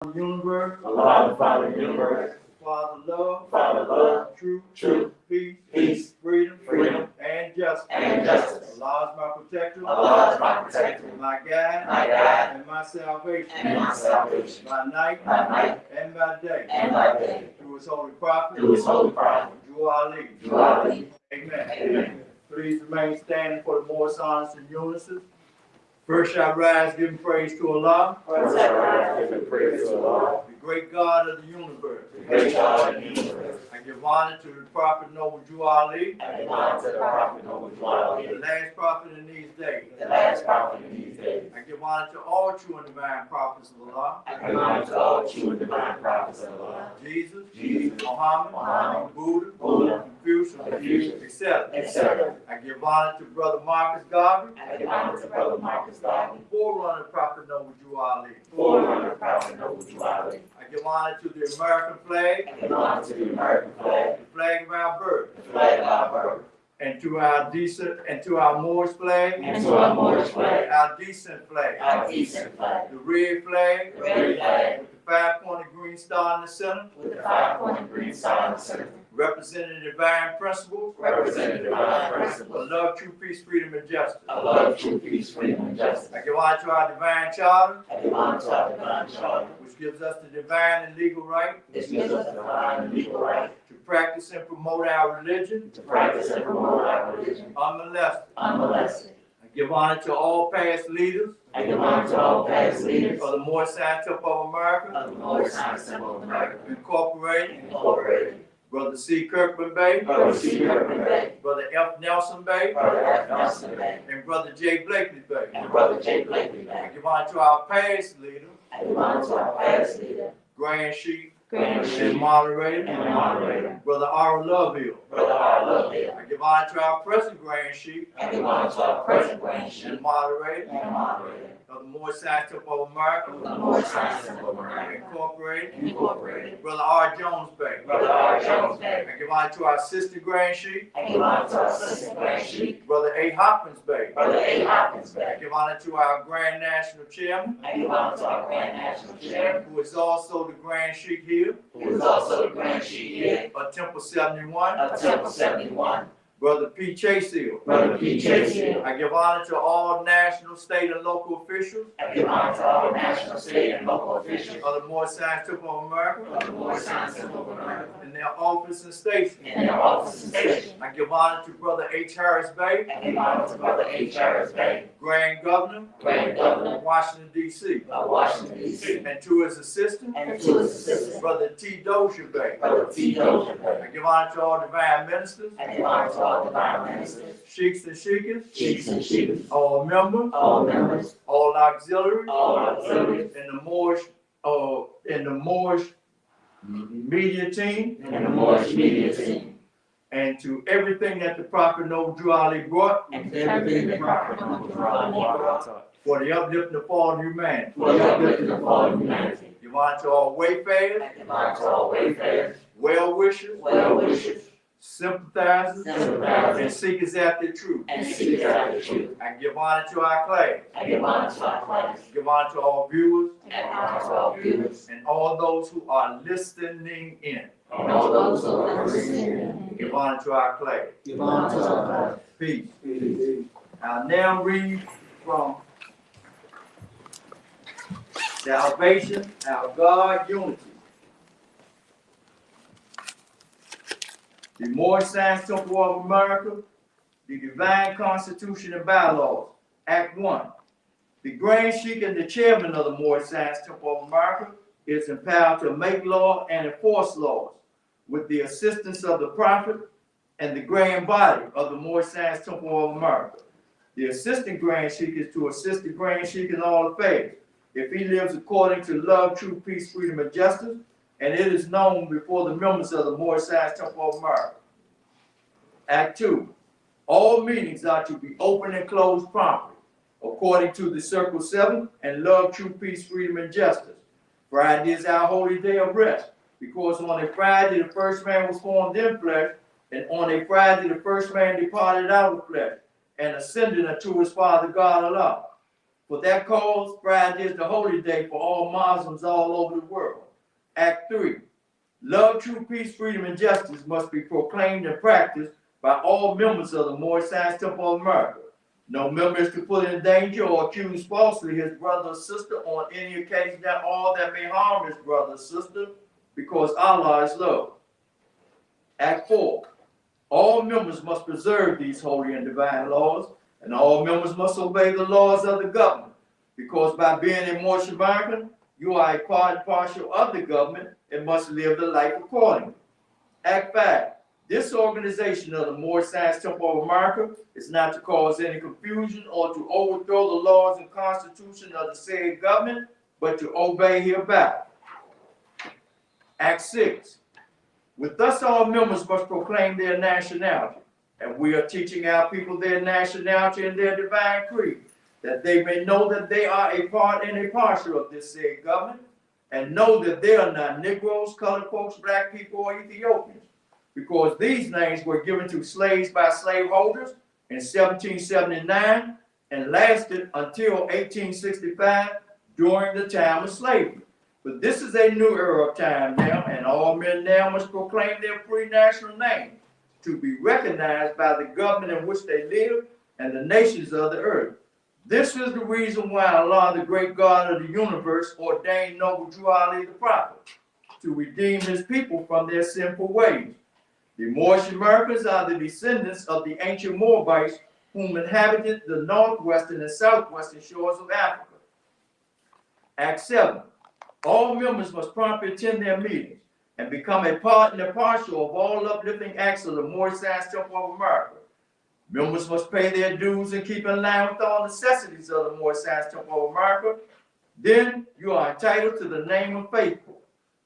Universe, Allah the Father of the universe, Father love, truth, peace, freedom, freedom, and justice. and justice. Allah is my protector, Allah is my protector, my guide, my God, and my salvation, and my salvation, by night, by night, and by day, and by day, through his holy prophet, through his holy prophet, Drew Ali. through Ali. Amen. Amen. Please remain standing for the more honors and unison. First shall rise, giving praise to Allah, First I rise, giving praise to Allah, the great God of the universe. the great God of the universe. I give honor to the prophet Noble Drew Ali, I give honor to the prophet Noble Drew Ali, the last prophet in these days. the last prophet in these days. I give honor to all true and divine prophets of Allah, I give honor to all true and divine prophets of Allah, Jesus, Jesus, Muhammad, Buddha, Buddha, Confucius, Confucius, etc. etc. I give honor to Brother Marcus Garvey, I give honor to Brother Marcus Garvey, forerunner of Prophet Noble Drew Ali. forerunner of prophet Noble Drew Ali. I give honor to the American flag, I give honor to the American flag, the flag of our birth, the flag of our birth, and to our Moorish flag, and to our Moorish flag, our decent flag, our decent flag, the red flag, the red flag, with the five-pointed green star in the center, with the five-pointed green star in the center, representing the divine principles representing divine of principles love, truth, peace, freedom, and justice. of love, truth, peace, freedom, and justice. I give honor to our divine charter, I give honor to our divine charter, which gives us the divine and legal right which gives us the divine and legal right to practice and promote our religion to practice and promote our religion unmolested. unmolested. I give honor to all past leaders I give honor to all past leaders of the Moorish Science Temple of America, of the Moorish Science Temple of America, Incorporated, Incorporated, Brother C. Kirkman Bay, Brother C. Kirkman Bay, Brother F. Nelson Bay, Brother F. Nelson Bay, and Brother J. Blakely Bay. and Brother J. Blakely I Bay. give honor to our past leader, I give honor to our past leader, Grand Chief, Grand and Chief, moderator, and moderator, Brother R. Loveville. Brother R. Lovell. I give honor to our present Grand Chief I give honor to our present Grand Chief and moderator and moderator of the Moorish Science Temple of America, of the Moorish Science Temple of America, Incorporated, Incorporated, Brother R. Jones Bay. Brother R. Jones Bay. I give honor to our sister Grand Chief, I give honor to our assistant Grand Chief, Brother A. Hopkins Bay. Brother A. Hopkins I Bay. give honor to our Grand National Chairman, I give honor to our Grand National Chair, who is also the Grand Sheikh here who is also the Grand Chief here of Temple 71, of Temple 71, Brother P. Chase Hill. Brother P. Chase Hill. I give honor to all national, state, and local officials I give honor to all national, state, and local officials of the Moorish Science Temple of America of the Moorish Science Temple of America in their office and station. in their offices and stations. I give honor to Brother H. Harris Bay, I give honor to Brother H. Harris Bay, Grand Governor Grand Governor of Washington, D.C., of Washington, D.C., and to his assistant, and to his assistant, Brother T. Dozier Bay. Brother T. Dozier Bay. I give honor to all divine ministers, I give honor to all divine ministers, sheiks and sheikas, chiefs and chiefs, all members, all members, all auxiliaries, all auxiliaries, in the Moorish media team, and the Moorish media team, and to everything that the Prophet Noble Drew Ali brought and to everything that Prophet Muhammad brought for the uplifting of fallen humanity. for the uplifting of all humanity. Give honor to all wayfarers, I give honor to all wayfarers, well-wishers, well-wishers, sympathizers, sympathizers, and seekers after truth. and seekers after truth. I give honor to our class. I give honor to our class, Give honor to all viewers and honor to all viewers, and all those who are listening in. and all those who are listening. Give honor to our class. Give honor to our class. Peace. I'll now read from Salvation, Our God, Unity. The Moorish Science Temple of America, the Divine Constitution and Bylaws, Act 1. The Grand Sheikh and the Chairman of the Moorish Science Temple of America is empowered to make law and enforce laws with the assistance of the Prophet and the Grand Body of the Moorish Science Temple of America. The Assistant Grand Sheikh is to assist the Grand Sheikh in all affairs, if he lives according to love, truth, peace, freedom, and justice, and it is known before the members of the Moorish Science Temple of America. Act 2. All meetings are to be open and closed promptly, according to the Circle 7 and love, truth, peace, freedom, and justice. Friday is our holy day of rest, because on a Friday the first man was formed in flesh, and on a Friday the first man departed out of flesh, and ascended unto his Father God Allah. For that cause, Friday is the holy day for all Muslims all over the world. Act 3. Love, truth, peace, freedom, and justice must be proclaimed and practiced by all members of the Moorish Science Temple of America. No member is to put in danger or accuse falsely his brother or sister on any occasion at all that may harm his brother or sister, because Allah is love. Act 4. All members must preserve these holy and divine laws, and all members must obey the laws of the government, because by being a Moorish American, you are a part and parcel of the government and must live the life accordingly. Act 5. This organization of the Moorish Science Temple of America is not to cause any confusion or to overthrow the laws and constitution of the said government, but to obey hereby. Act 6. With us, all members must proclaim their nationality, and we are teaching our people their nationality and their divine creed, that they may know that they are a part and a parcel of this said government, and know that they are not Negroes, colored folks, black people, or Ethiopians, because these names were given to slaves by slaveholders in 1779 and lasted until 1865 during the time of slavery. But this is a new era of time now, and all men now must proclaim their free national name to be recognized by the government in which they live and the nations of the earth. This is the reason why Allah, the great God of the universe, ordained Noble Drew Ali the prophet to redeem his people from their sinful ways. The Moorish Americans are the descendants of the ancient Moabites whom inhabited the northwestern and southwestern shores of Africa. Act 7. All members must promptly attend their meetings and become a part and a parcel of all uplifting acts of the Moorish Science Temple of America. Members must pay their dues and keep in line with all necessities of the Moorish Science Temple of America. Then you are entitled to the name of faithful.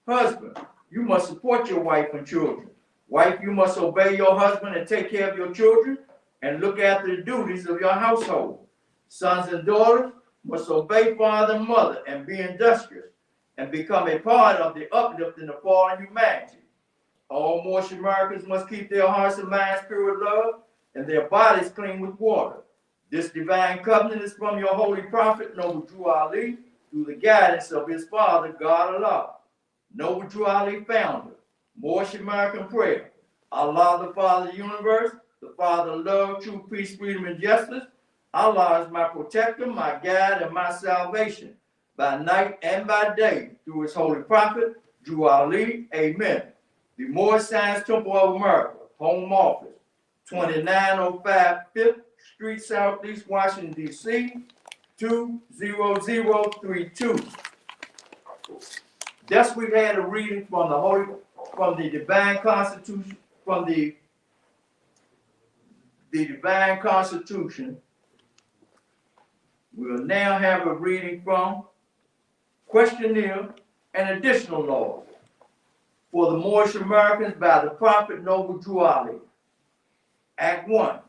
Husband, you must support your wife and children. Wife, you must obey your husband and take care of your children and look after the duties of your household. Sons and daughters must obey father and mother and be industrious and become a part of the uplifting of fallen humanity. All Moorish Americans must keep their hearts and minds pure with love and their bodies clean with water. This divine covenant is from your holy prophet, Noble Drew Ali, through the guidance of his father, God Allah. Noble Drew Ali, founder, Moorish American prayer. Allah, the Father of the universe, the Father of love, truth, peace, freedom, and justice. Allah is my protector, my guide, and my salvation, by night and by day, through his holy prophet, Drew Ali. Amen. The Moorish Science Temple of America, Home Office, 2905 5th Street, Southeast Washington, D.C., 20032. Thus, we've had a reading from the Divine Constitution, from the Divine Constitution. We'll now have a reading from Questionnaire and Additional Laws for the Moorish Americans by the Prophet Noble Drew Ali. Act 1.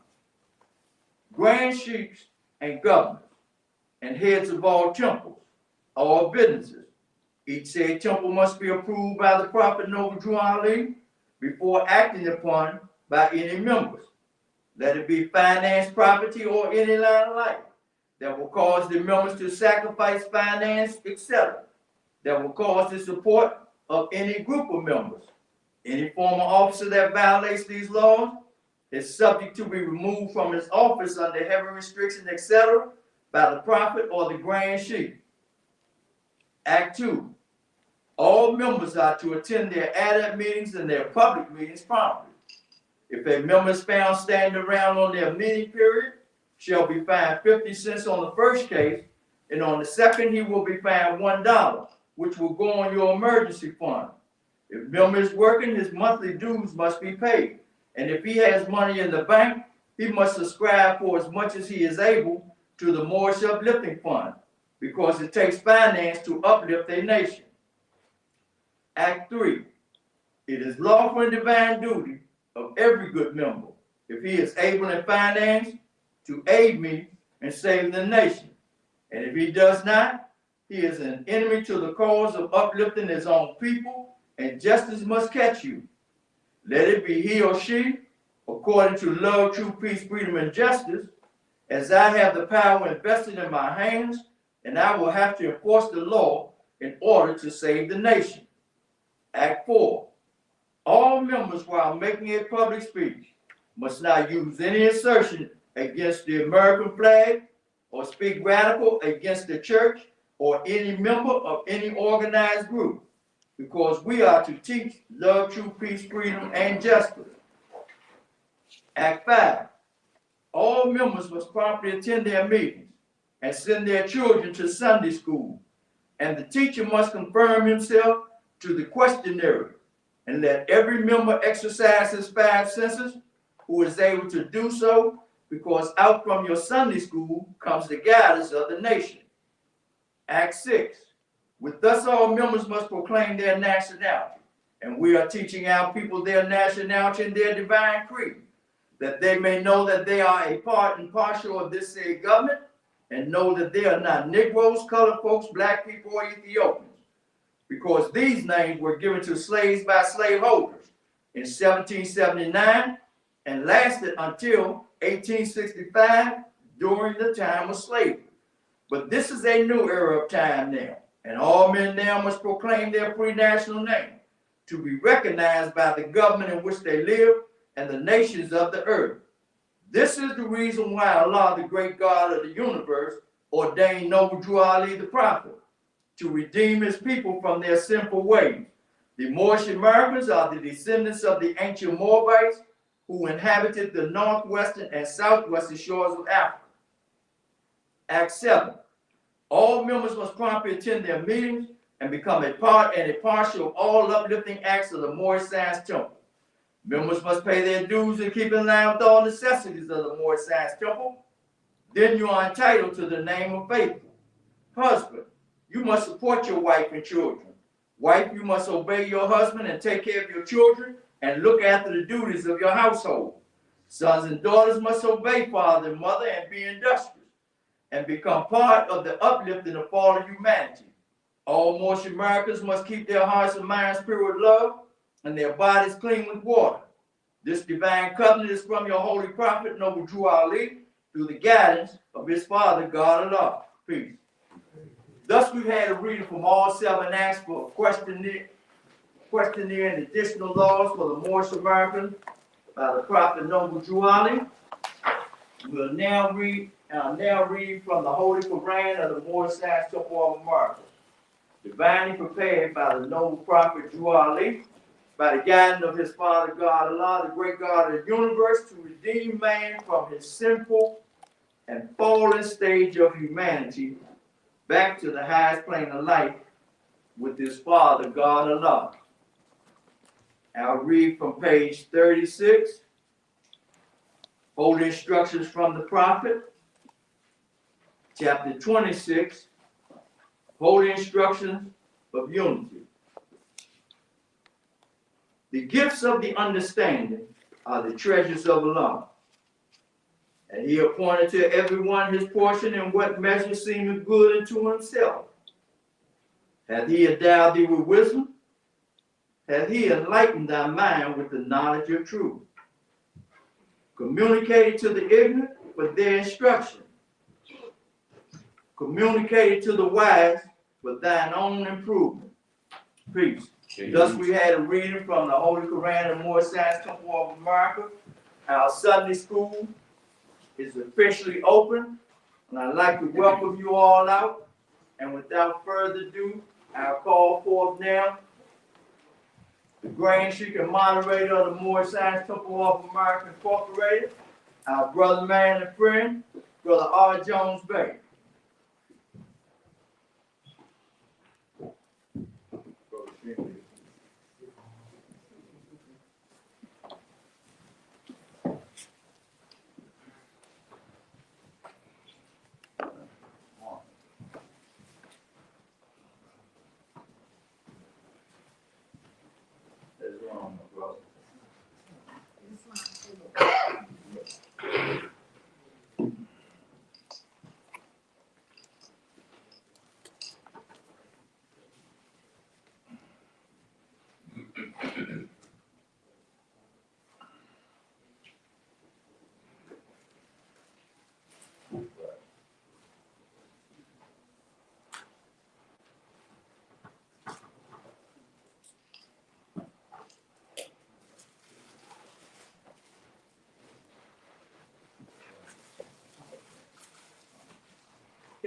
Grand Sheikhs and governors and heads of all temples, all businesses. Each said temple must be approved by the Prophet Noble Drew Ali before acting upon by any members. Let it be finance, property, or any line of life that will cause the members to sacrifice finance, etc., that will cause the support of any group of members. Any former officer that violates these laws is subject to be removed from his office under heavy restriction, etc., by the prophet or the Grand Sheikh. Act 2. All members are to attend their adat meetings and their public meetings promptly. If a member is found standing around on their meeting period, shall be fined 50 cents on the first case, and on the second he will be fined $1, which will go on your emergency fund. If member is working, his monthly dues must be paid. And if he has money in the bank, he must subscribe for as much as he is able to the Moorish Uplifting Fund, because it takes finance to uplift a nation. Act 3. It is lawful and divine duty of every good member, if he is able in finance, to aid me and save the nation. And if he does not, he is an enemy to the cause of uplifting his own people, and justice must catch you. Let it be he or she, according to love, truth, peace, freedom, and justice, as I have the power invested in my hands, and I will have to enforce the law in order to save the nation. Act 4. All members, while making a public speech, must not use any assertion against the American flag or speak radical against the church or any member of any organized group, because we are to teach love, truth, peace, freedom, and justice. Act 5. All members must promptly attend their meetings and send their children to Sunday school, and the teacher must confirm himself to the questionnaire, and let every member exercise his 5 senses who is able to do so, because out from your Sunday school comes the guidance of the nation. Act 6. With us, all members must proclaim their nationality, and we are teaching our people their nationality and their divine creed, that they may know that they are a part and parcel of this said government, and know that they are not Negroes, colored folks, black people, or Ethiopians, because these names were given to slaves by slaveholders in 1779 and lasted until 1865 during the time of slavery. But this is a new era of time now, and all men now must proclaim their free national name to be recognized by the government in which they live and the nations of the earth. This is the reason why Allah, the great God of the universe, ordained Noble Drew Ali the prophet to redeem his people from their sinful ways. The Moorish Americans are the descendants of the ancient Moabites who inhabited the northwestern and southwestern shores of Africa. Act 7. All members must promptly attend their meetings and become a part and a partial of all uplifting acts of the Moorish Science Temple. Members must pay their dues and keep in line with all necessities of the Moorish Science Temple. Then you are entitled to the name of faithful. Husband, you must support your wife and children. Wife, you must obey your husband and take care of your children and look after the duties of your household. Sons and daughters must obey father and mother and be industrious and become part of the uplifting of fallen humanity. All Moorish Americans must keep their hearts and minds pure with love and their bodies clean with water. This divine covenant is from your holy prophet, Noble Drew Ali, through the guidance of his father, God Allah. Peace. Thus, we've had a reading from all 7 acts for questionnaire and additional laws for the Moorish Americans by the prophet Noble Drew Ali. We'll now read from the Holy Quran of the Moorish Science Temple of America, divinely prepared by the noble prophet Drew Ali, by the guidance of his father God Allah, the great God of the universe, to redeem man from his sinful and fallen stage of humanity back to the highest plane of life with his father God Allah. I'll read from page 36, Holy Instructions from the Prophet, chapter 26, Holy Instructions of Unity. The gifts of the understanding are the treasures of Allah, and he appointed to everyone his portion in what measure seemeth good unto himself. Hath he endowed thee with wisdom? Hath he enlightened thy mind with the knowledge of truth? Communicated to the ignorant for their instruction. Communicated to the wise for thine own improvement. Peace. Thus we had a reading from the Holy Quran of Moorish Science Temple of America. Our Sunday school is officially open, and I'd like to welcome you all out. And without further ado, I'll call forth now the Grand Sheik and moderator of the Moorish Science Temple of America Incorporated, our brother, man, and friend, Brother R. Jones Bay.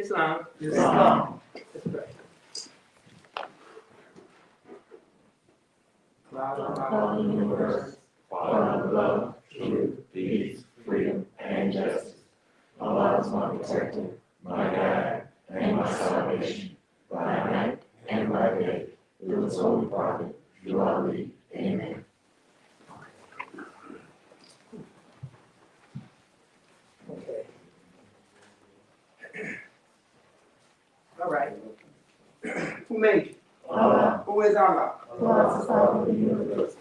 Islam. Islam. Let's pray. God of the universe, Father of love, truth, peace, freedom, and justice. Allah is my protector, my guide, and my salvation, by night and by day. Through his holy prophet, you are lead. Amen. Okay. All right. Who made you? Allah, Who is Allah? Allah is the Father of the universe.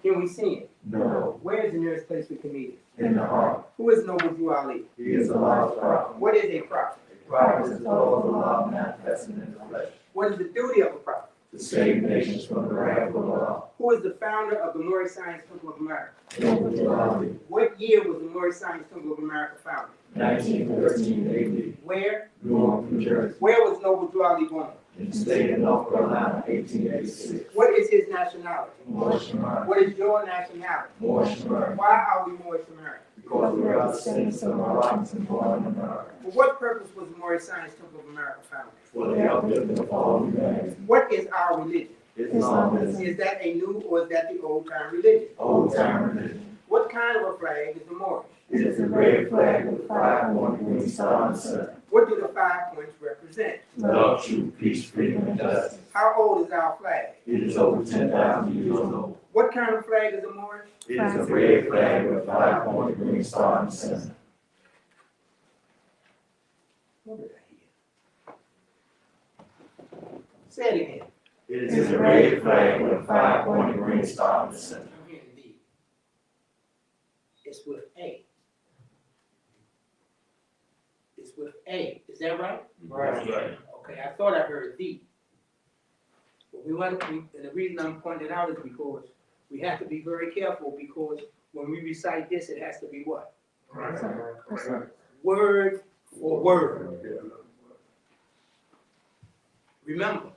Can we see it? No, Where is the nearest place we can meet it? in the heart. Who is Noble Drew Ali? He is Allah's prophet. What is a prophet? A prophet is the law of Allah manifested in the flesh, What is the duty of a prophet? to save nations from the wrath of Allah. Who is the founder of the Moorish Science Temple of America? Noble Drew Ali, What year was the Moorish Science Temple of America founded? 1913 Where? AD, Newark, New Jersey. Where was Noble Drew Ali born? In the state of North Carolina, 1886. What is his nationality? Moorish America. What is your nationality? Moorish America. Why are we Moorish American? Because we are descendants of Moroccans and born in America. For what purpose was the Moorish Science Temple of America founded? For the uplifting of all humanity. What is our religion? Islam is Is that a new or is that the old time religion? old time religion. What kind of a flag is the Moorish? It is a red flag with 5 pointed green star in the center. What do the 5 points represent? Love, truth, peace, freedom, and justice. How old is our flag? It is over 10,000 years old. What kind of flag is the Moorish? It is a red flag with 5 pointed green star in the center. What did I hear? Say it again. It is a red flag with a 5 pointed green star in the center. I'm hearing D. It's with A. It's with A. Is that right? Right. Okay, I thought I heard D. But and the reason I'm pointing it out is because we have to be very careful because when we recite this, it has to be what? Word for word. Remember,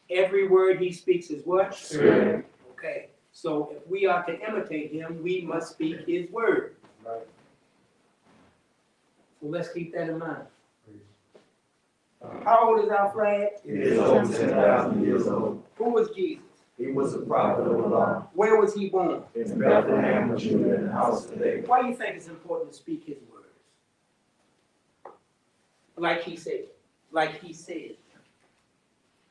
every word he speaks is what? Spirit. Okay, so if we are to imitate him, we must speak his word. Right. So let's keep that in mind. How old is our flag? It is over 10,000 years old. Who was Jesus? He was a prophet of Allah. Where was he born? In Bethlehem, Judah, in the house of David. Why do you think it's important to speak his words? Like he said. Like he said.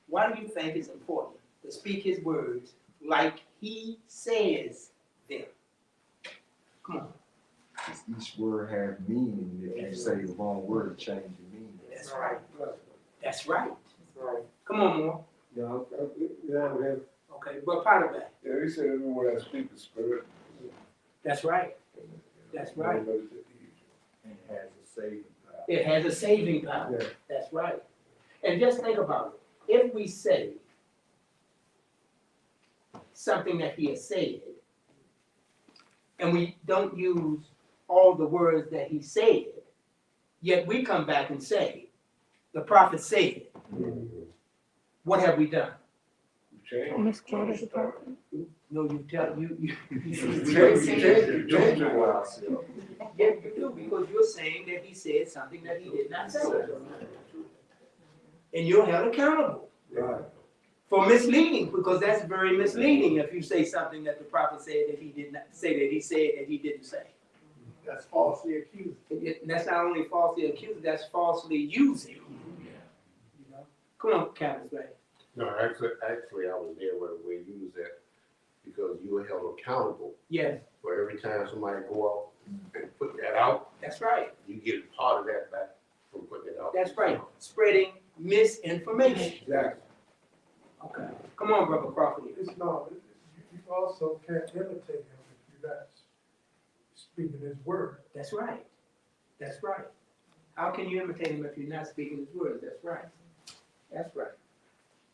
Why do you think it's important to speak his words like he says them? Come on. Each word has meaning. If you say the wrong word, change the meaning. That's right. That's right. Come on, more. Yeah, Okay, but part of that. he said every word I speak is spirit. That's right. That's right. And it has a saving power. It has a saving power. Yeah. That's right. And just think about it. If we say something that he has said, and we don't use all the words that he said, yet we come back and say, the prophet said, what have we done? Misquoted the prophet. No, you tell, you Change it while I say it. yeah, you do, because you're saying that he said something that he did not say. And you're held accountable Right. for misleading, because that's very misleading if you say something that the prophet said that he did not say, that he said that he didn't say. That's falsely accused. That's not only falsely accused, that's falsely using. You know? Come on, Captain Ray. No, actually, I was there where you was at, because you were held accountable Yes, for every time somebody go out and put that out, that's right. you get part of that back from putting it out. That's right. Spreading misinformation. Exactly. Okay. Come on, Brother Crawford. You also can't imitate him if you're not speaking his word. That's right. That's right. How can you imitate him if you're not speaking his words? That's right. That's right.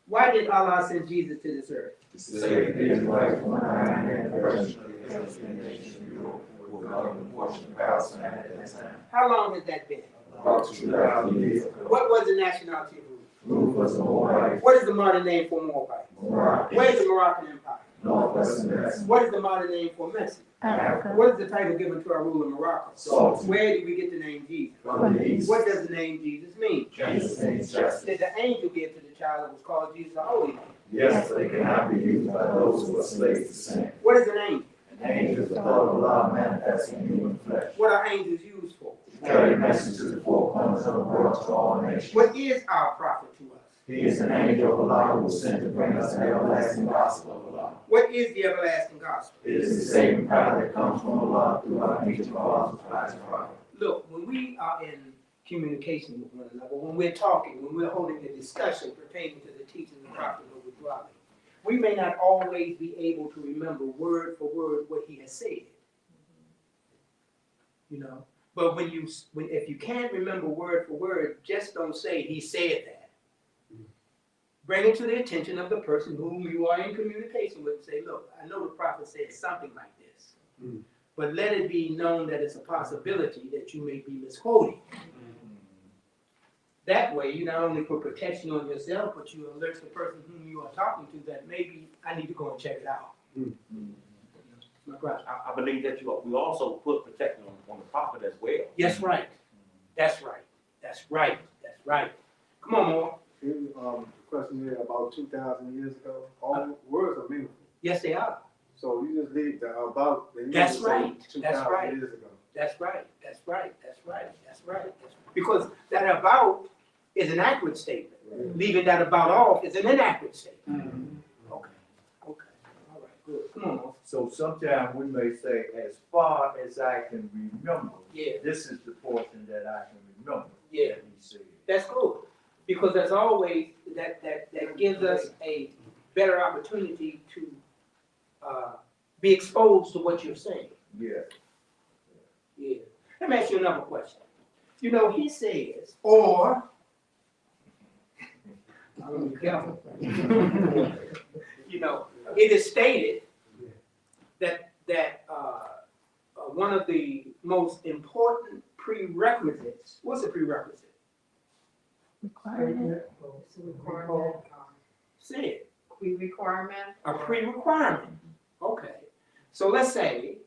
Why did Allah send Jesus to this earth? To save the Israelites from the hand and oppression of the Palestinian nation Europe, who were governed the portion of Palestine at that time. How long has that been? About 2,000 years ago. What was the nationality of Ruth? Ruth was a Moabite. What is the modern name for Moabite? Moroccan. Where's the Moroccan Empire? northwestern Mexico, What is the modern name for Mexico? Africa, What is the title given to our ruler Morocco? Sultan. Where did we get the name Jesus? from the east. What does the name Jesus mean? Jesus means justice. Did the angel give to the child that was called Jesus a holy name? Yes, but it cannot be used by those who are slaves to sin. What is an angel? An angel is the thought of Allah manifesting in human flesh. What are angels used for? To carry a message to the four corners of the world to all nations. What is our prophet to us? He is an angel of Allah who was sent to bring us the everlasting gospel of Allah. What is the everlasting gospel? It is the saving power that comes from Allah through our ancient fathers, wise prophet. Look, when we are in communication with one another, when we're talking, when we're holding a discussion pertaining to the teaching of the prophet of Allah, we may not always be able to remember word for word what he has said. You know, but if you can't remember word for word, just don't say he said that. Bring it to the attention of the person whom you are in communication with and say, look, I know the prophet said something like this, but let it be known that it's a possibility that you may be misquoting. That way, you not only put protection on yourself, but you alert the person whom you are talking to that maybe I need to go and check it out. My brother. I believe that we also put protection on the prophet as well. Yes, right. That's right. That's right. That's right. Come on, Moore. The question here about 2,000 years ago, all words are meaningful. Yes, they are. So you just leave the about. Then you That's just say right. That's 2,000 right. years ago. That's right. That's right. That's right. That's right. Because that about is an accurate statement. Right. Leaving that about off is an inaccurate statement. Okay. Okay. All right. Good. Come on, Moore. So sometimes we may say, as far as I can remember, Yeah. this is the portion that I can remember. Yeah. that he said. That's good. Because there's always that gives us a better opportunity to be exposed to what you're saying. Yeah. Yeah. Let me ask you another question. You know, he says, or, I'm gonna be careful. You know, it is stated that one of the most important prerequisites, what's a prerequisite? requirement, It's a requirement, Say it. requirement. A pre-requirement. Okay. So let's say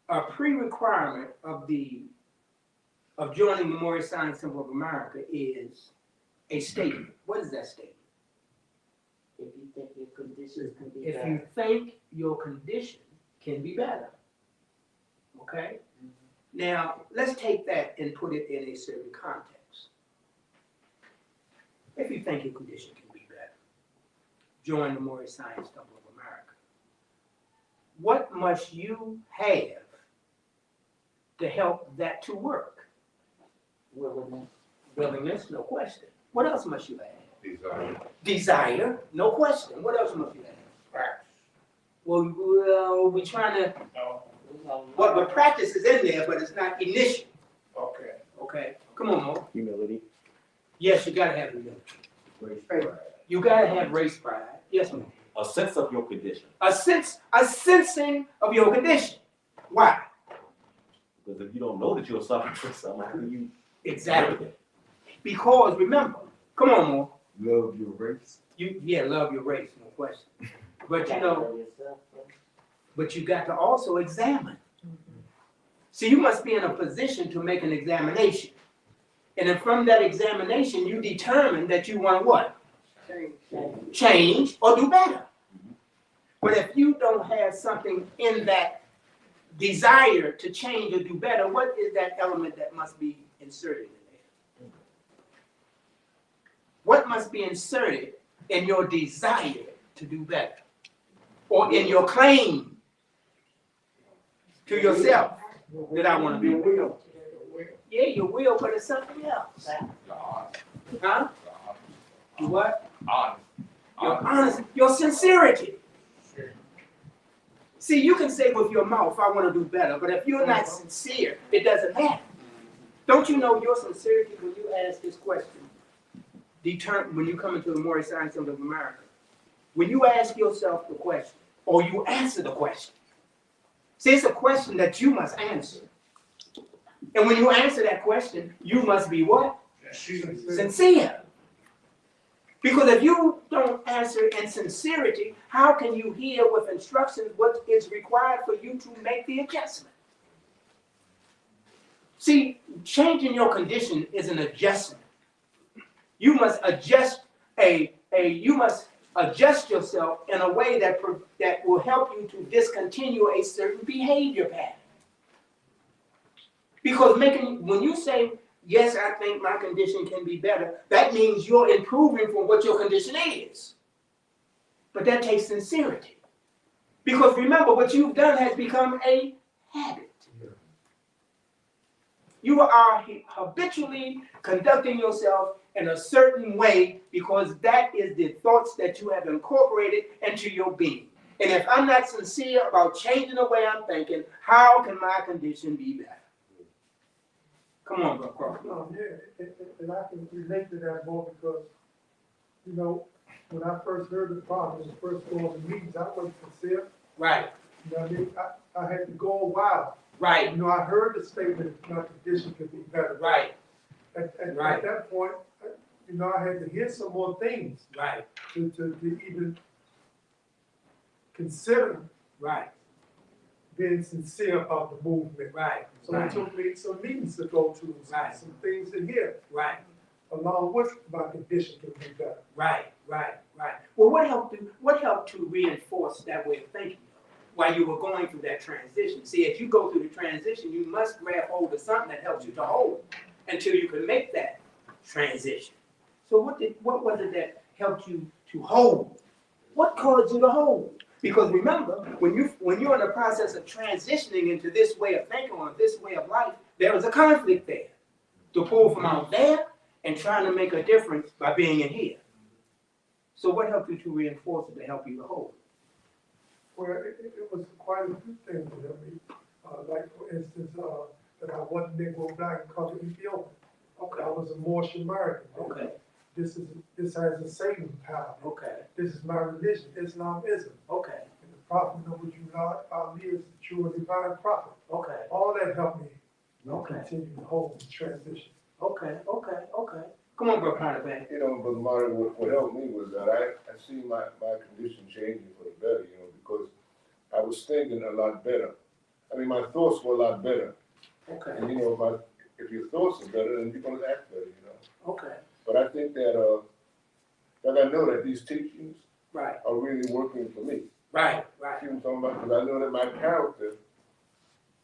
a pre-requirement of joining the Memorial Science Temple of America is a statement. What is that statement? If you think your conditions can be If you think your condition can be better. Okay? Now, let's take that and put it in a certain context. If you think your condition can be better, join the Memorial Science Temple of America. What must you have to help that to work? willingness, Willingness, no question. What else must you have? Desire. Desire, no question. What else must you have? Practice. Well, we're trying to, well, the practice is in there, but it's not initial. Okay. Okay, come on, Mo. Humility. Yes, you gotta have humility. Race pride. You gotta have race pride. Yes, ma'am. A sense of your condition. A sensing of your condition. Why? Because if you don't know that you're suffering from something, how do you? Exactly. Because remember, come on, Mo. Love your race. Love your race, no question. But you know, but you got to also examine. See, you must be in a position to make an examination. And then from that examination, you determine that you want what? Change or do better. But if you don't have something in that desire to change or do better, what is that element that must be inserted in there? What must be inserted in your desire to do better? Or in your claim to yourself that I want to be better? Yeah, your will, but it's something else. Huh? Your what? Your honesty, your sincerity. See, you can say with your mouth, I want to do better, but if you're not sincere, it doesn't matter. Don't you know your sincerity when you ask this question? When you come into the Memorial Science Temple of America, when you ask yourself the question, or you answer the question, see, it's a question that you must answer. And when you answer that question, you must be what? Sincere. Because if you don't answer in sincerity, how can you hear with instructions what is required for you to make the adjustment? See, changing your condition is an adjustment. You must adjust you must adjust yourself in a way that will help you to discontinue a certain behavior pattern. Because when you say, yes, I think my condition can be better, that means you're improving from what your condition is. But that takes sincerity. Because remember, what you've done has become a habit. You are habitually conducting yourself in a certain way because that is the thoughts that you have incorporated into your being. And if I'm not sincere about changing the way I'm thinking, how can my condition be better? Come on, Brother Crawford. No, yeah, and I can relate to that more because, you know, when I first heard the problem, and first going to meetings, I wasn't sincere. Right, You know what I mean? I had to go a while. right, You know, I heard the statement, my condition could be better. right, At Right. that point, you know, I had to hear some more things right, to even consider right, being sincere about the movement. right, So it took me some meetings to go to, Right. some things to hear, right, along with my condition can be better. right, right. Well, what helped to reinforce that way of thinking while you were going through that transition? See, as you go through the transition, you must grab hold of something that helps you to hold until you can make that transition. So what was it that helped you to hold? What caused you to hold? Because remember, when you're in the process of transitioning into this way of thinking or this way of life, there is a conflict there to pull from out there and trying to make a difference by being in here. So what helped you to reinforce it to help you to hold? Well, it was quite a few things that helped me. Like, for instance, that I wasn't Negro, black, and colored Ethiopian. Okay, I was a Moorish American. okay, This has a saving power. okay, This is my religion, Islamism. okay, And the prophet knows you not, Ali is the true and divine prophet. okay, All that helped me Okay. continue to hold the transition. okay. Come on, Brother Pontebank. You know, but Martin, what helped me was that I see my condition changing for the better, you know, because I was thinking a lot better. I mean, my thoughts were a lot better. Okay, And you know, if your thoughts are better, then you're gonna act better, you know. okay, But I think that, like I know that these teachings right, are really working for me. right. See what I'm talking about? Because I know that my character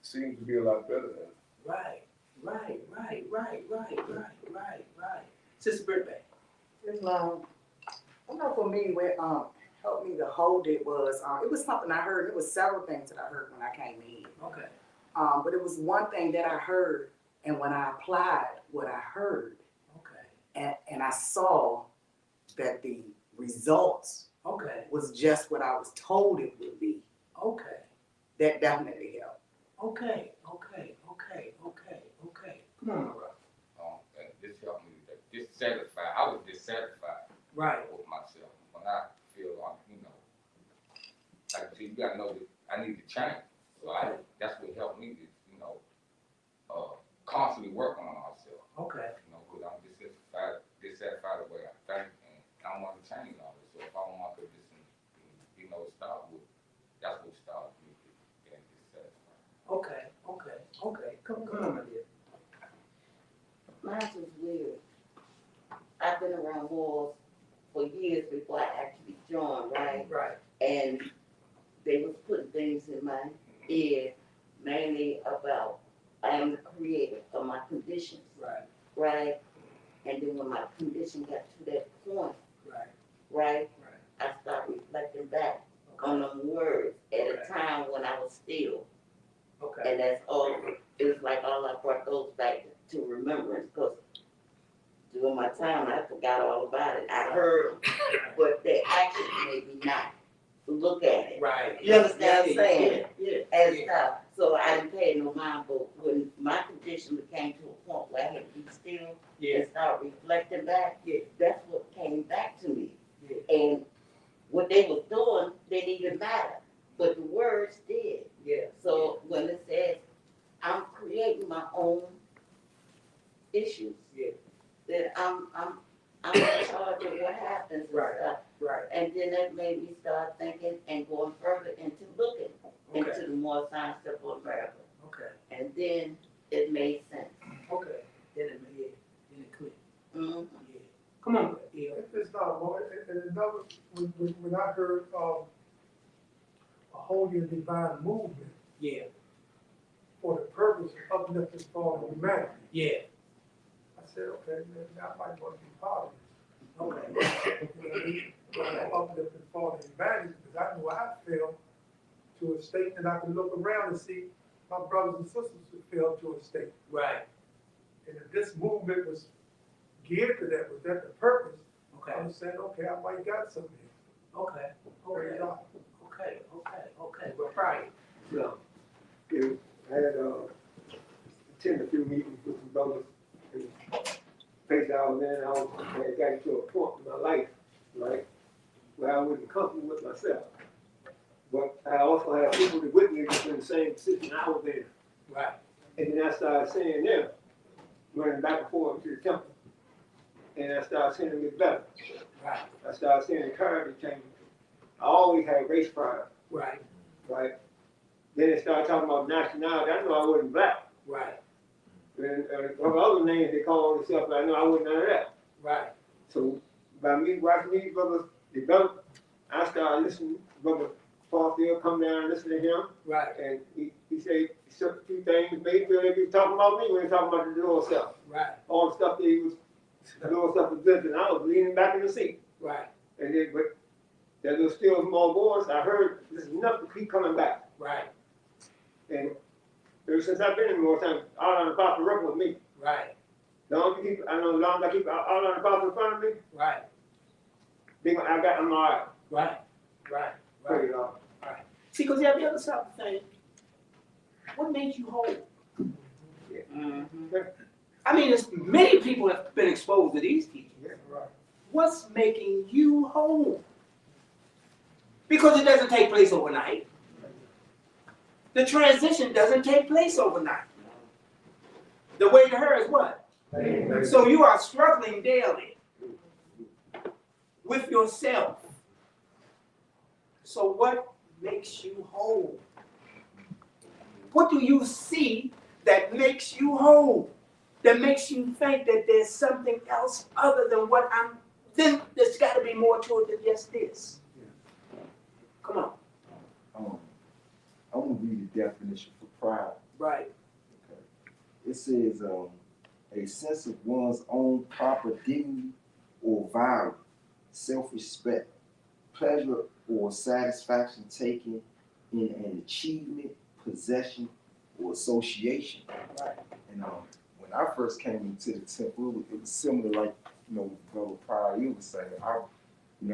seems to be a lot better now. Right. Sister Brittany. I know for me, what helped me to hold it was something I heard. It was several things that I heard when I came in. Okay. But it was one thing that I heard, and when I applied what I heard, Okay. and I saw that the results Okay. was just what I was told it would be, Okay. that definitely helped. Okay. Come on, my brother. And this helped me to dissatisfied. I was dissatisfied Right. with myself when I feel like, you know, like, see, you gotta know that I need to change. So that's what helped me to, you know, constantly work on myself. Okay. You know, because I'm dissatisfied the way I think, and I don't want to change all this. So if I want my condition, you know, start with, that's what started me being dissatisfied. Okay. Come on, my dear. Mine was weird. I've been around wars for years before I actually joined, right? Right. And they was putting things in my ear, mainly about I am the creator of my conditions, Right. right? And then when my condition got to that point, Right. right, I started reflecting back on them words at a Okay. time when I was still. Okay. And that's all, it was like all I brought those back to remembrance, because during my time, I forgot all about it. I heard, but the action made me not look at it. Right. You understand what I'm saying? Yeah. As stuff. So I didn't pay no mind, but when my condition became to a point where I had to be still Yeah. and start reflecting back, Yeah. that's what came back to me. Yeah. And what they was doing didn't even matter, but the words did. Yeah. So when it says, I'm creating my own issues, Yeah. then I'm I'm in charge of what happens and Right. stuff. Right. And then that made me start thinking and going further into looking into the Moore Science Temple of America. Okay. And then it made sense. Okay. Then it clicked. Mm-hmm. Yeah. Come on, Bill. It's not more, and another, when I heard, a holy and divine movement Yeah. for the purpose of uplifting fallen humanity, Yeah. I said, okay, maybe I might want to be part of it. Okay. You know what I mean? Uplifting fallen humanity, because I knew I fell to a state that I could look around and see my brothers and sisters who fell to a state. Right. And if this movement was geared to that, was that the purpose, Okay. I'm saying, okay, I might got something here. Okay. Praise Okay. God. Okay. Well, Friday. No. I had, attended a few meetings with some brothers in the place I was in. I had got to a point in my life, right, where I wasn't comfortable with myself. But I also had people that with me that's in the same position I was in. Right. And then I started seeing them running back and forth to the temple. And I started seeing them get better. Right. I started seeing the character change. I always had race pride, Right. right? Then they started talking about nationality. I knew I wasn't black. Right. And other names they call themselves, but I knew I wasn't none of that. Right. So by me watching these brothers develop, I started listening to Brother Paulfield come down and listen to him. Right. And he said a few things made me feel like he was talking about me when he was talking about the Lord stuff. Right. All the stuff that the Lord stuff was good, and I was leaning back in the seat. Right. And then, but that little still small voice, I heard this is enough to keep coming back. Right. And ever since I've been in more time, all on the Apostle working with me. Right. Long as I know, long as I keep all on the Apostle in front of me, Right. I'm all right. Right. Right. Praise God. See, because have you ever stopped to think, what made you whole? Mm-hmm. I mean, many people have been exposed to these teachings. Yeah, right. What's making you whole? Because it doesn't take place overnight. The transition doesn't take place overnight. The way to her is what? Amen. So you are struggling daily with yourself. So what makes you whole? What do you see that makes you whole? That makes you think that there's something else other than what then there's got to be more to it than just this. Come on. I want to read the definition for pride. Right. It says a sense of one's own proper dignity or value, self-respect, pleasure or satisfaction taken in an achievement, possession, or association. Right. And when I first came into the temple, it was similar, like Brother Pryor was saying. I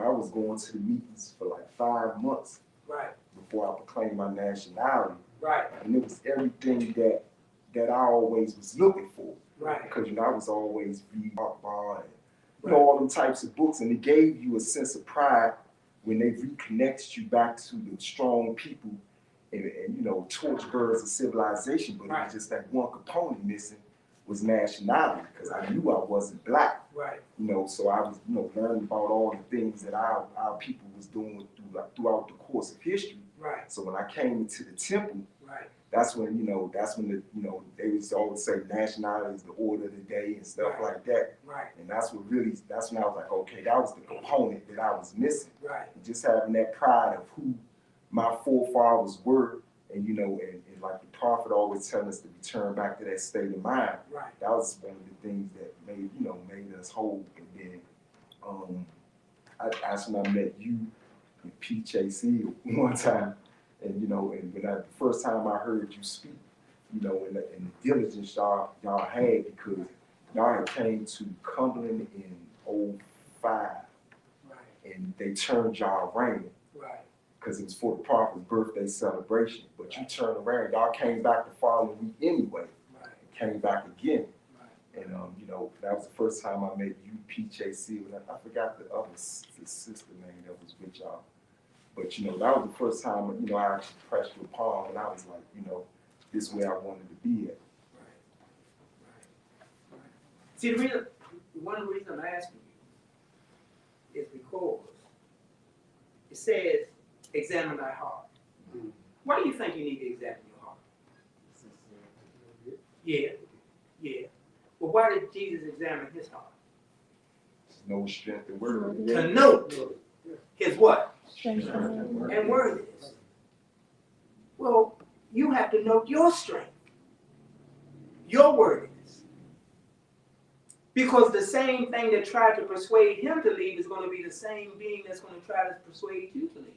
was going to the meetings for like 5 months Right. before I proclaimed my nationality. Right. And it was everything that I always was looking for. Right. Because I was always reading Akbar and all them types of books, and it gave you a sense of pride when they reconnected you back to the strong people and torchbearers of civilization. But it was just that one component missing was nationality, because I knew I wasn't black. Right. So I was learning about all the things that our people was doing throughout the course of history. Right. So when I came into the temple, Right. that's when they used to always say nationality is the order of the day and stuff like that. Right. And that's when I was like, okay, that was the component that I was missing. Right. And just having that pride of who my forefathers were, and and like the prophet always telling us to return back to that state of mind. Right. That was one of the things that made us whole. And then that's when I met you and PJC one time. And and the first time I heard you speak, and the diligence y'all had, because y'all had came to Cumberland in 05, Right. and they turned y'all around Right. because it was for the prophet's birthday celebration. But you turned around, y'all came back the following week anyway, Right. and came back again. Right. And that was the first time I met you, PJC. And I forgot the other sister name that was with y'all. But that was the first time I actually pressed your palm, and I was like, this is where I wanted to be at. Right. See, one of the reasons I'm asking you pause. It says, examine thy heart. Why do you think you need to examine your heart? Yeah, yeah. But why did Jesus examine his heart? No strength in word. To note his what? Strength and And worthiness. Well, you have to note your strength, your worthiness. Because the same thing that tried to persuade him to leave is going to be the same being that's going to try to persuade you to leave.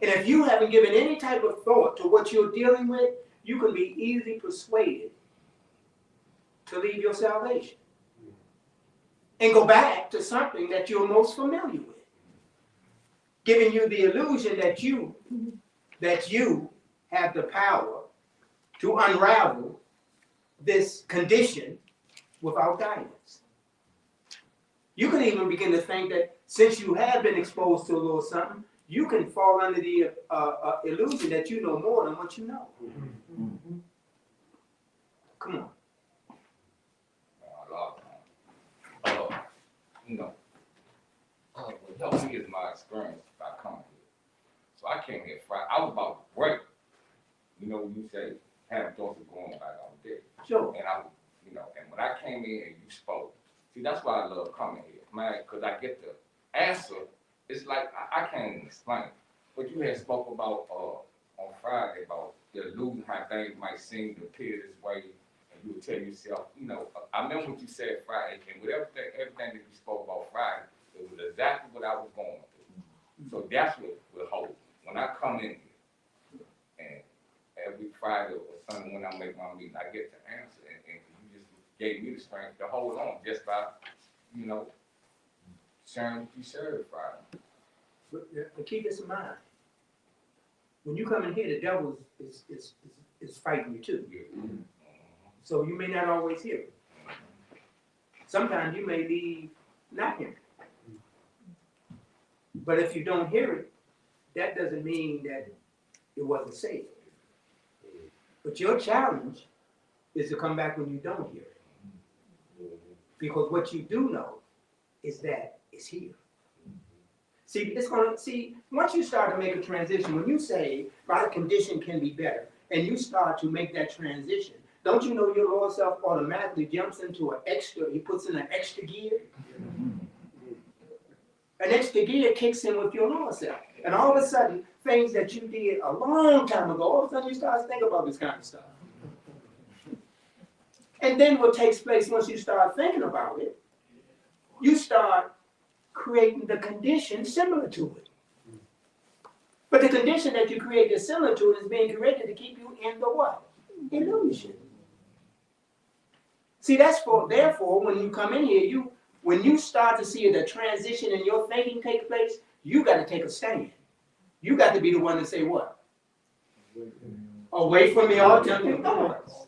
And if you haven't given any type of thought to what you're dealing with, you can be easily persuaded to leave your salvation and go back to something that you're most familiar with, giving you the illusion that you have the power to unravel this condition without guidance. You can even begin to think that since you have been exposed to a little something, you can fall under the illusion that you know more than what you know. Come on. What helped me is my experience by coming here. So I came here Friday. I was about to break. You know, when you say, have a daughter going back on day. Sure. And I, you know, and when I came in and you spoke, see, that's why I love coming here, man, because I get the answer. It's like, I can't even explain it. But you had spoke about, on Friday, about the illusion, how things might seem to appear this way, and you would tell yourself, you know, I remember what you said Friday, and with everything that you spoke about Friday, it was exactly what I was going through. So that's what will hold. When I come in here, and every Friday or Sunday when I make my meeting, I get the answer, and you just gave me the strength to hold on just by, you know, sharing what you shared Friday. But keep this in mind. When you come in here, the devil is fighting you too. So you may not always hear it. Sometimes you may leave not hearing it. But if you don't hear it, that doesn't mean that it wasn't safe. But your challenge is to come back when you don't hear it. Because what you do know is that it's here. See, once you start to make a transition, when you say my condition can be better, and you start to make that transition, don't you know your lower self automatically jumps into he puts in an extra gear? An extra gear kicks in with your lower self. And all of a sudden, things that you did a long time ago, all of a sudden you start to think about this kind of stuff. And then what takes place once you start thinking about it, you start creating the condition similar to it. But the condition that you create that's similar to it is being created to keep you in the what? Illusion. See, therefore, when you come in here, when you start to see the transition in your thinking take place, you got to take a stand. You got to be the one to say what? Away from me all tempting thoughts.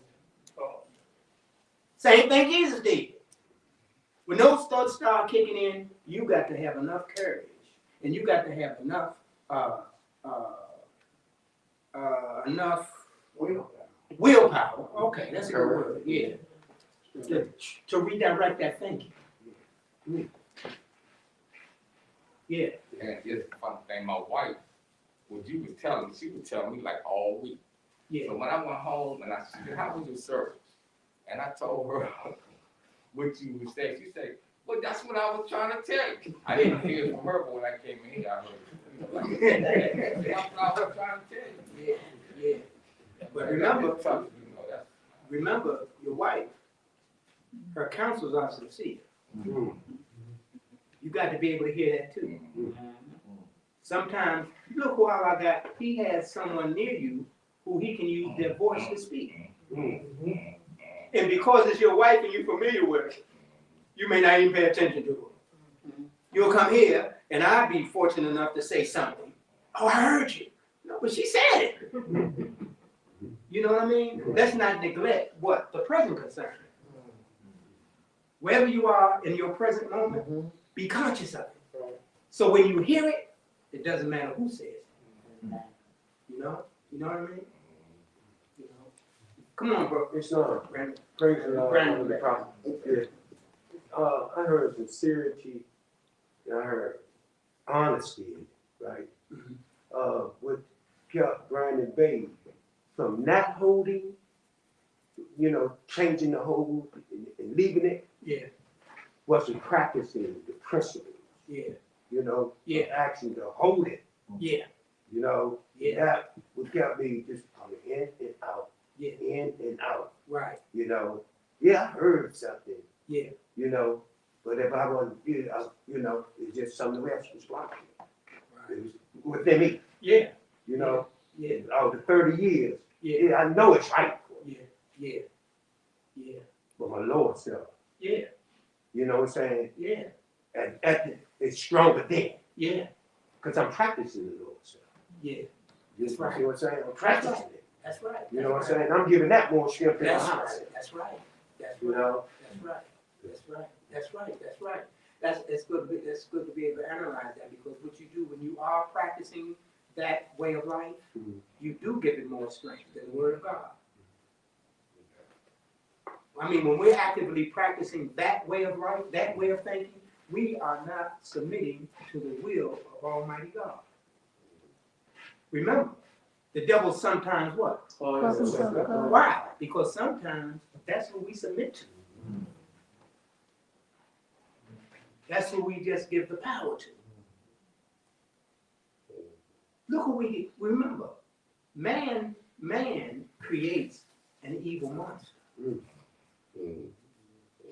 Same thing Jesus did. When those thoughts start kicking in, you got to have enough courage, and you got to have enough willpower. Okay, that's a good word. Yeah, to redirect that thinking. Yeah. And it's the fun thing, my wife, what you was telling me, she would tell me like all week. Yeah. So when I went home and I said, how was your service? And I told her what you would say. She said, well, that's what I was trying to tell you. I didn't hear it from her, but when I came in here, I heard it. You know, like, that's what I was trying to tell you. Yeah. But remember, your wife, her counsels are sincere. You got to be able to hear that too. Sometimes, look while I got, he has someone near you who he can use their voice to speak. And because it's your wife and you're familiar with her, you may not even pay attention to her. You'll come here and I'll be fortunate enough to say something. Oh, I heard you. No, but she said it. You know what I mean? Let's not neglect what? The present concern. Wherever you are in your present moment, be conscious of it. So when you hear it, it doesn't matter who says it. You know? You know what I mean? You know? Come on, bro. It's not. Brandon. Praise the Lord. Brandon. Yeah. I heard sincerity and I heard honesty, right? What kept Brandon Bay from not holding, changing the hold and leaving it, Yeah, wasn't practicing the principles, yeah, of action to hold it, yeah, yeah, That what kept me just coming in and out, yeah, in and out, right, Yeah, I heard something, yeah, but if I wasn't, it's just something else was blocking it. right. It was within me, Yeah, Yeah. yeah, The 30 years, yeah, I know it's right for me, yeah, yeah, but my lower self, yeah, you know what I'm saying? yeah, And it's stronger then, yeah, because I'm practicing the lower self. yeah, You That's see right. what I'm saying? I'm practicing it. that's right. You know what I'm saying? I'm giving that more strength than That's my right, self. that's right, that's You right, know? that's right, that's right, that's right, that's right. That's good to be able to analyze that, because what you do when you are practicing that way of life, Mhm. you do give it more strength than the word of God. I mean, when we're actively practicing that way of life, that way of thinking, we are not submitting to the will of Almighty God. Remember, the devil sometimes what? Doesn't serve God. Why? Because sometimes that's who we submit to. That's who we just give the power to. Look who we remember. Man creates an evil monster.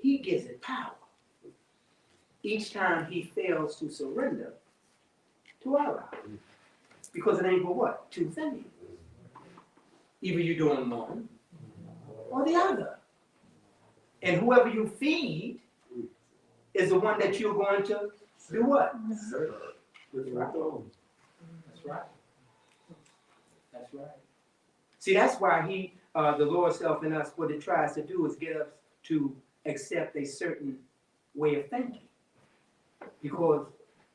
He gives it power. Each time he fails to surrender to Allah. Because it ain't but what? Two things. Either you're doing one or the other. And whoever you feed is the one that you're going to do what? Serve. That's right. That's right. That's right. See, that's why the lower self in us, what it tries to do is get us to accept a certain way of thinking. Because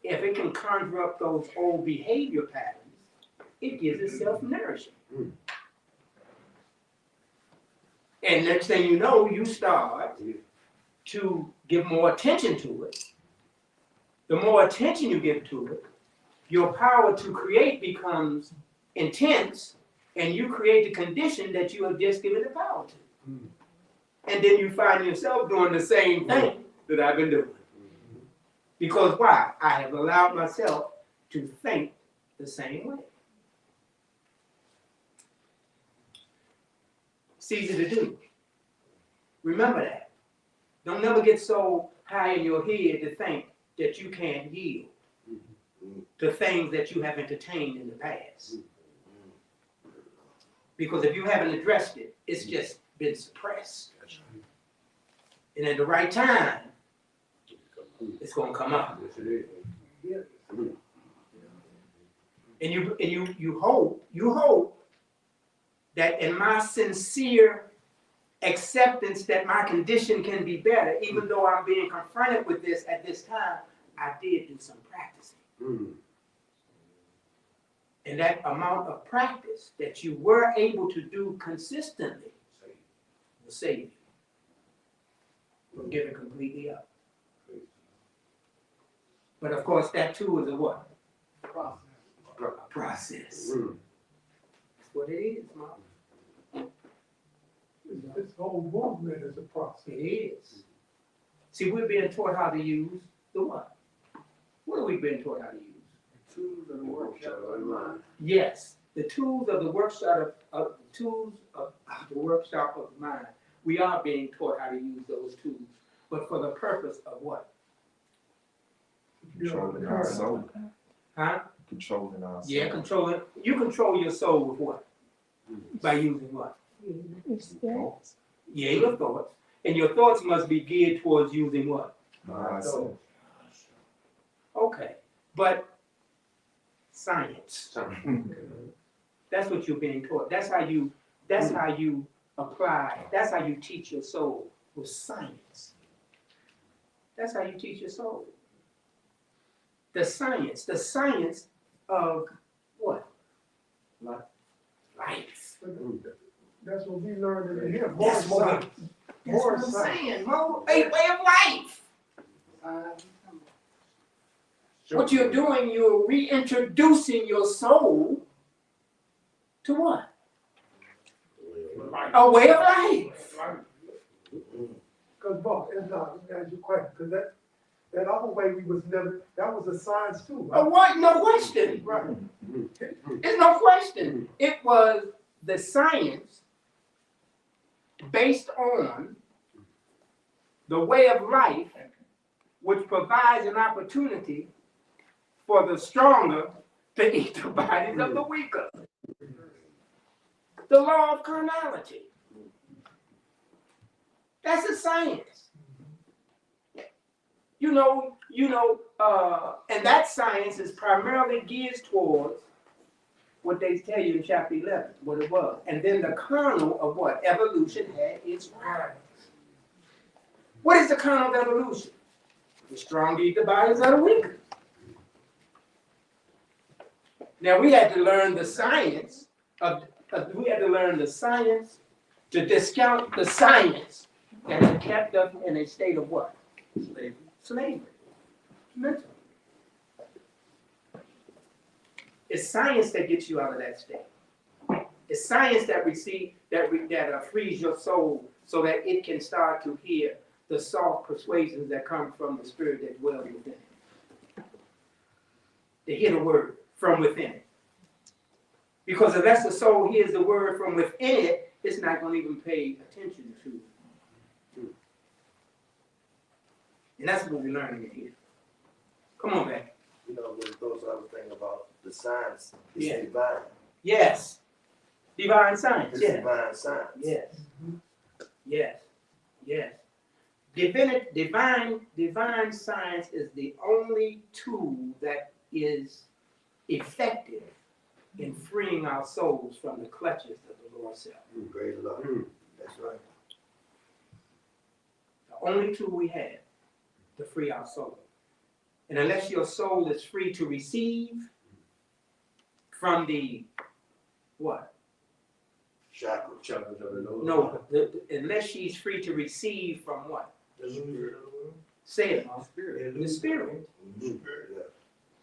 if it can conjure up those old behavior patterns, it gives itself nourishing. And next thing you know, you start to give more attention to it. The more attention you give to it, your power to create becomes intense, and you create the condition that you have just given the power to. And then you find yourself doing the same thing that I've been doing. Because why? I have allowed myself to think the same way. It's easy to do. Remember that. Don't never get so high in your head to think that you can't yield to things that you have entertained in the past. Because if you haven't addressed it, it's just been suppressed. And at the right time, it's going to come up. And you hope that in my sincere acceptance that my condition can be better, even though I'm being confronted with this at this time, I did do some practicing. And that amount of practice that you were able to do consistently will save you from giving completely up. But of course, that too is a what? A process. That's what it is, Mom. This whole movement is a process. It is. See, we're being taught how to use the what? What are we being taught how to use? Tools of the workshop of the mind. Yes, the tools of the workshop of the workshop of the mind. We are being taught how to use those tools, but for the purpose of what? Controlling our soul. Huh? Controlling our soul. Yeah, controlling. You control your soul with what? By using what? Thoughts. Yeah, your thoughts. And your thoughts must be geared towards using what? Myself. Okay, but science. That's what you're being taught. That's how you apply, that's how you teach your soul with science. That's how you teach your soul. The science of what? Life. That's what we learned in here. That's what I'm saying. A way of life. What you're doing, you're reintroducing your soul to what? A way of life. Cause boss, it's not, let me ask you a question, cause that other way we was never, that was a science too, right? What? No question. Right. There's no question. It was the science based on the way of life, which provides an opportunity for the stronger to eat the bodies of the weaker. The law of carnality. That's a science. And that science is primarily geared towards what they tell you in chapter 11, what it was. And then the kernel of what? Evolution had its rise. What is the kernel of evolution? The strong eat the bodies of the weak. Now we had to learn the science to discount the science that had kept us in a state of what? Slavery. Mental. It's science that gets you out of that state. It's science that frees your soul so that it can start to hear the soft persuasions that come from the spirit that dwells within it. To hear the word from within it. Because unless the soul hears the word from within it, it's not going to even pay attention to it. And that's what we're learning here. Come on, man. You know, with those other thing about the science, it's Yeah. divine. Yes. Divine science. It's Yes. divine science. Yes. Yes. Yes. Divine science is the only tool that is effective in freeing our souls from the clutches of the Lord self. Great love. That's right. The only tool we have to free our soul. And unless your soul is free to receive from the what? Shackle. No, unless she's free to receive from what? Say it. The Spirit. Yeah.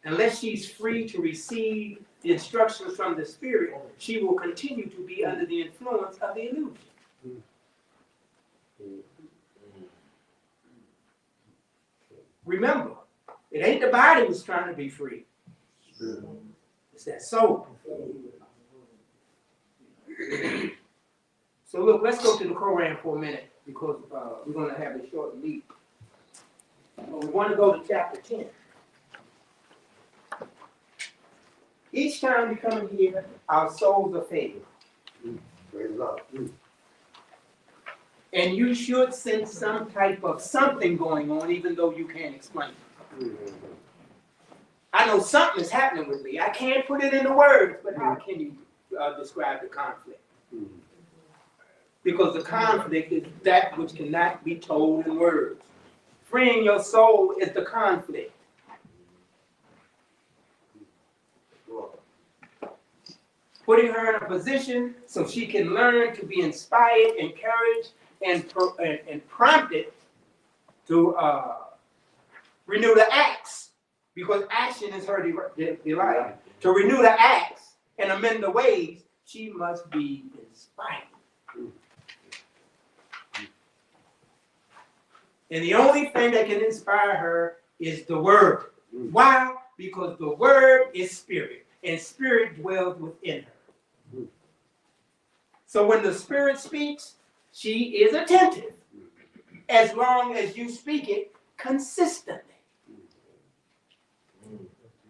Unless she's free to receive the instructions from the Spirit, she will continue to be under the influence of the illusion. Remember, it ain't the body who's trying to be free. It's that soul. So look, let's go to the Quran for a minute because we're going to have a short leap. We want to go to chapter 10. Each time we come in here, our souls are fed. Great love. And you should sense some type of something going on, even though you can't explain it. I know something is happening with me. I can't put it into words, but how can you describe the conflict? Because the conflict is that which cannot be told in words. Freeing your soul is the conflict. Putting her in a position so she can learn to be inspired, encouraged, and prompted to renew the acts, because action is her delight. To renew the acts and amend the ways, she must be inspired. And the only thing that can inspire her is the word. Why? Because the word is spirit, and spirit dwells within her. So when the spirit speaks, she is attentive, as long as you speak it consistently.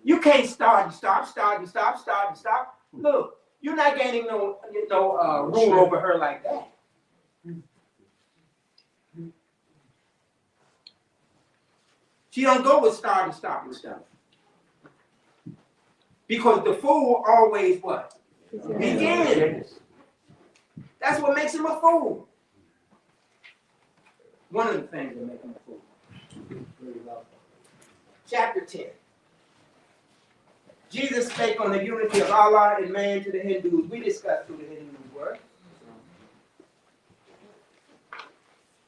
You can't start and stop, start and stop, start and stop. Look, you're not gaining no rule over her like that. She don't go with start and stop and stuff. Because the fool always what? Begins. That's what makes him a fool. One of the things that make him a fool. Chapter 10. Jesus spake on the unity of Allah and man to the Hindus. We discussed who the Hindus were.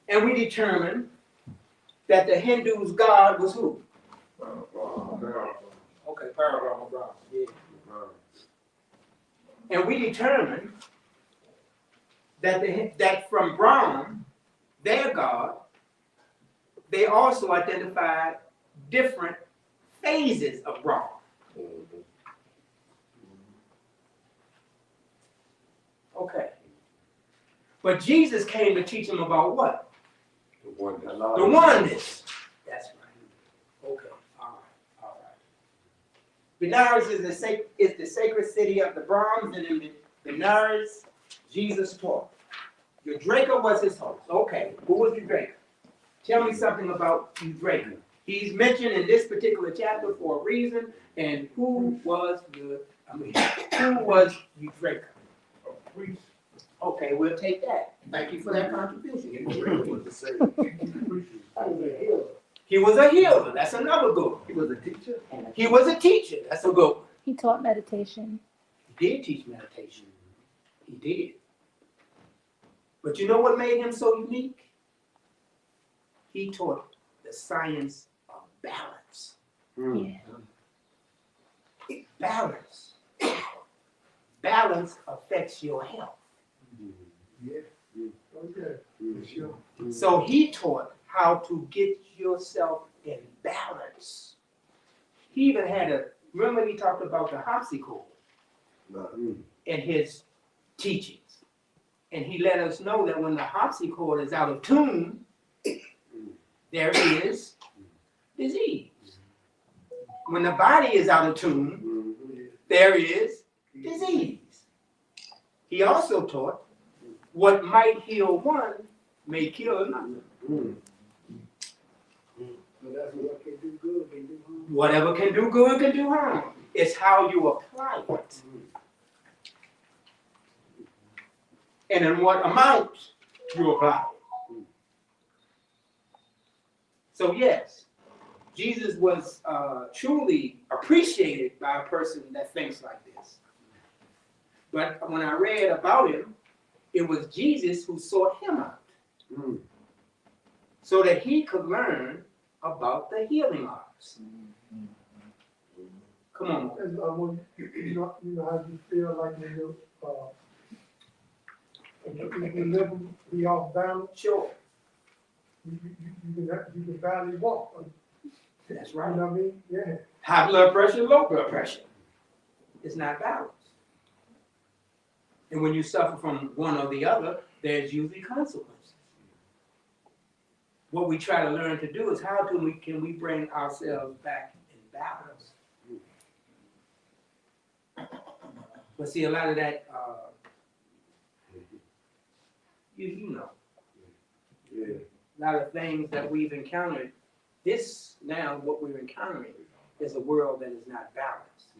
And we determined that the Hindus' God was who? Okay, paragraph of Brahm, yeah. And we determined that from Brahm, their God, they also identified different phases of Brahm. Okay. But Jesus came to teach them about what? The oneness. That's right. Okay. All right. Benares is the sacred city of the Brahms, and in Benares, Jesus taught. Eudraka was his host. Okay. Who was Eudraka? Tell me something about Eudraka. He's mentioned in this particular chapter for a reason. And who was Eudraka? Priest. Okay, we'll take that. Thank you for that contribution. He was a healer. That's another good one. He was a teacher? He was a teacher. That's a good one. He taught meditation. He did teach meditation. He did. But you know what made him so unique? He taught the science of balance. Yeah. Balance. Balance affects your health. Okay. Sure. So he taught how to get yourself in balance. He even had remember he talked about the harpsichord in his teachings. And he let us know that when the harpsichord is out of tune, there is disease. When the body is out of tune, there is disease. He also taught what might heal one may kill another. So that's what can do good, can do harm. Whatever can do good can do harm. It's how you apply it. And in what amount you apply it. So yes, Jesus was truly appreciated by a person that thinks like this. But when I read about him, it was Jesus who sought him out so that he could learn about the healing arts. Come on. And when you know how you feel like when you live be off balance, Sure. you can barely walk. That's You right. know what I mean? Yeah. High blood pressure, low blood pressure. It's not balanced. And when you suffer from one or the other, there's usually consequences. What we try to learn to do is how can we bring ourselves back in balance? But see, a lot of that, you know, a lot of things that we've encountered, what we're encountering is a world that is not balanced.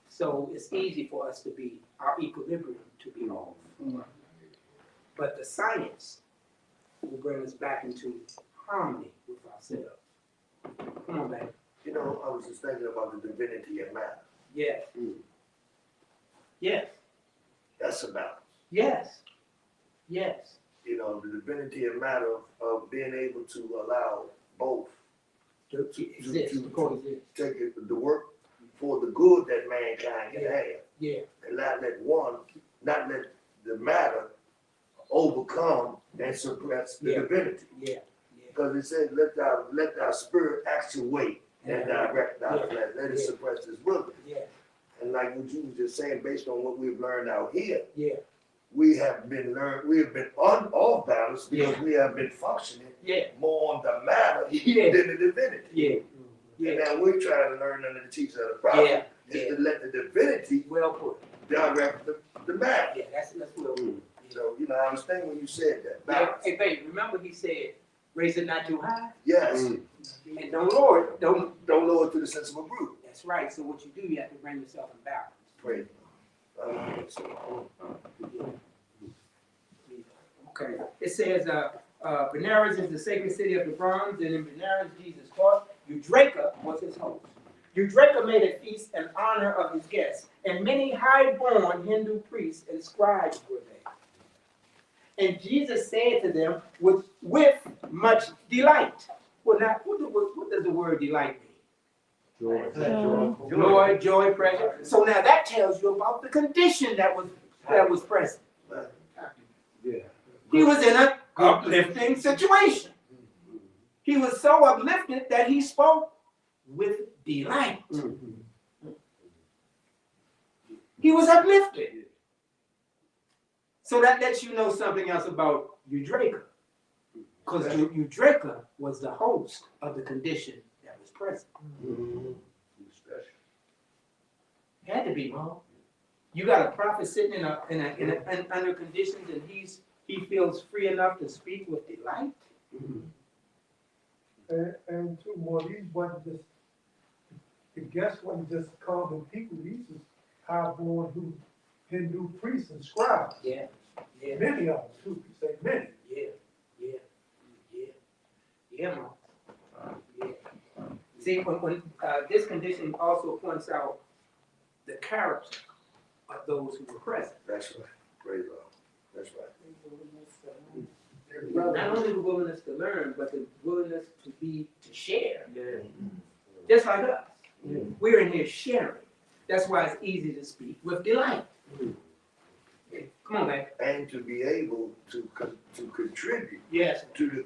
So it's easy for us to be, our equilibrium to be off. But the science will bring us back into harmony with ourselves. Come on, baby. You know, I was just thinking about the divinity and matter. Yes. Yes. That's a balance. Yes. Yes. You know, the divinity and matter of being able to allow both To exist, to coexist. take the work for the good that mankind can have. Yeah. And not let the matter overcome and suppress the Yeah. divinity. Yeah. Because it says, let thy spirit actuate and direct thy Yeah. flesh. Let it Yeah. suppress his will. Yeah. And like what you was just saying, based on what we've learned out here, Yeah. we have been off balance because we have been functioning Yeah. more on the matter Yeah. than the divinity. Yeah. And now we're trying to learn under the teaching of the prophet is to let the divinity Well put. direct the matter. Yeah, that's well put. So, you know, I understand when you said that. Yeah. Balance. Hey, babe, remember he said, raise it not too high? Yes. And don't lower it. Don't. Don't lower it to the sense of a brute. That's right. So what you do, you have to bring yourself in balance. Pray. Okay. It says, Benares is the sacred city of the Brahms, and in Benares, Jesus taught. Eudraka was his host. Eudraka made a feast in honor of his guests, and many high-born Hindu priests and scribes were there. And Jesus said to them with much delight, Well, now, what does the word delight mean? Joy. Joy, pleasure. So now that tells you about the condition that was present. Yeah. He was in an uplifting situation. He was so uplifted that he spoke with delight. He was uplifted. So that lets you know something else about Eudraka. Because Eudraka was the host of the condition that was present. Had to be, Mom. You got a prophet sitting in under conditions, and he feels free enough to speak with delight. And two more, these wasn't just, the guests wasn't just common people, these was high-born Hindu priests and scribes. Yeah. Many of them, too, you say many. Yeah, Mom. Yeah. See, when this condition also points out the character of those who were present. That's right. Praise God. That's right. Not only the willingness to learn, but the willingness to share. Just like us. We're in here sharing. That's why it's easy to speak with delight. Come on, man. And to be able to contribute Yes, to the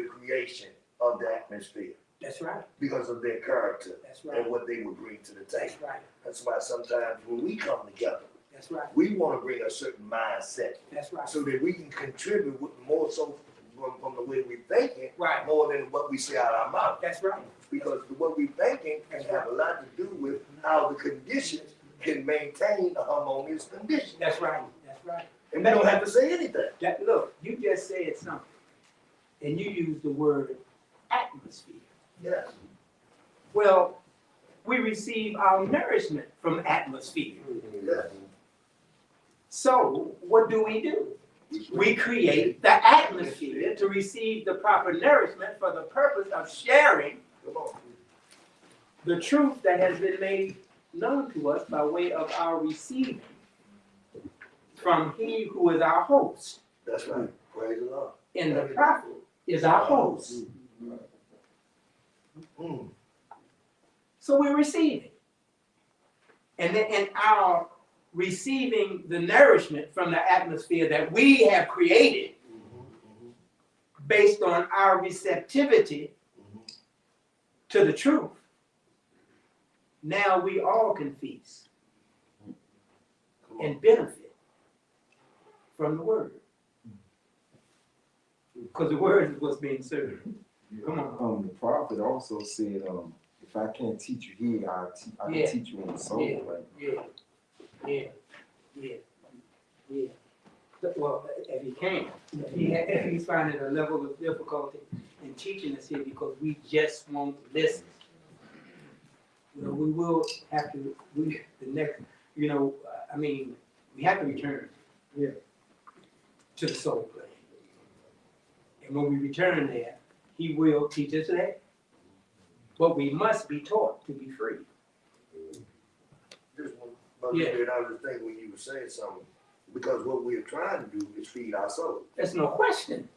creation of the atmosphere that's right. because of their character That's right. and what they would bring to the table. That's right. That's why sometimes when we come together, That's right. we want to bring a certain mindset That's right. so that we can contribute with more so from the way we're thinking Right. more than what we say out our mouth. That's right. Because what we're thinking can have a lot to do with how the conditions can maintain a harmonious condition. That's right. That's right. And we don't have to say anything. Look, you just said something, and you used the word atmosphere. Yes. Well, we receive our nourishment from atmosphere. Yes. So, what do? We create the atmosphere to receive the proper nourishment for the purpose of sharing Come on. the truth that has been made known to us by way of our receiving from He who is our host. That's right. Praise the Lord. And the prophet is our host. Mm. So we're receiving. And then in our receiving the nourishment from the atmosphere that we have created based on our receptivity to the truth, now we all can feast and benefit from the word. Because the word is what's being served. Come on. The prophet also said, if I can't teach you here, I can teach you in the soul. Yeah. Like, Yeah. Well, if he can, if he's finding a level of difficulty in teaching us here because we just won't listen. You know, we will have to, we have to return to the soul plane. And when we return there, he will teach us that. But we must be taught to be free. Just one, Yeah. another thing when you were saying something, because what we're trying to do is feed our soul. There's no question.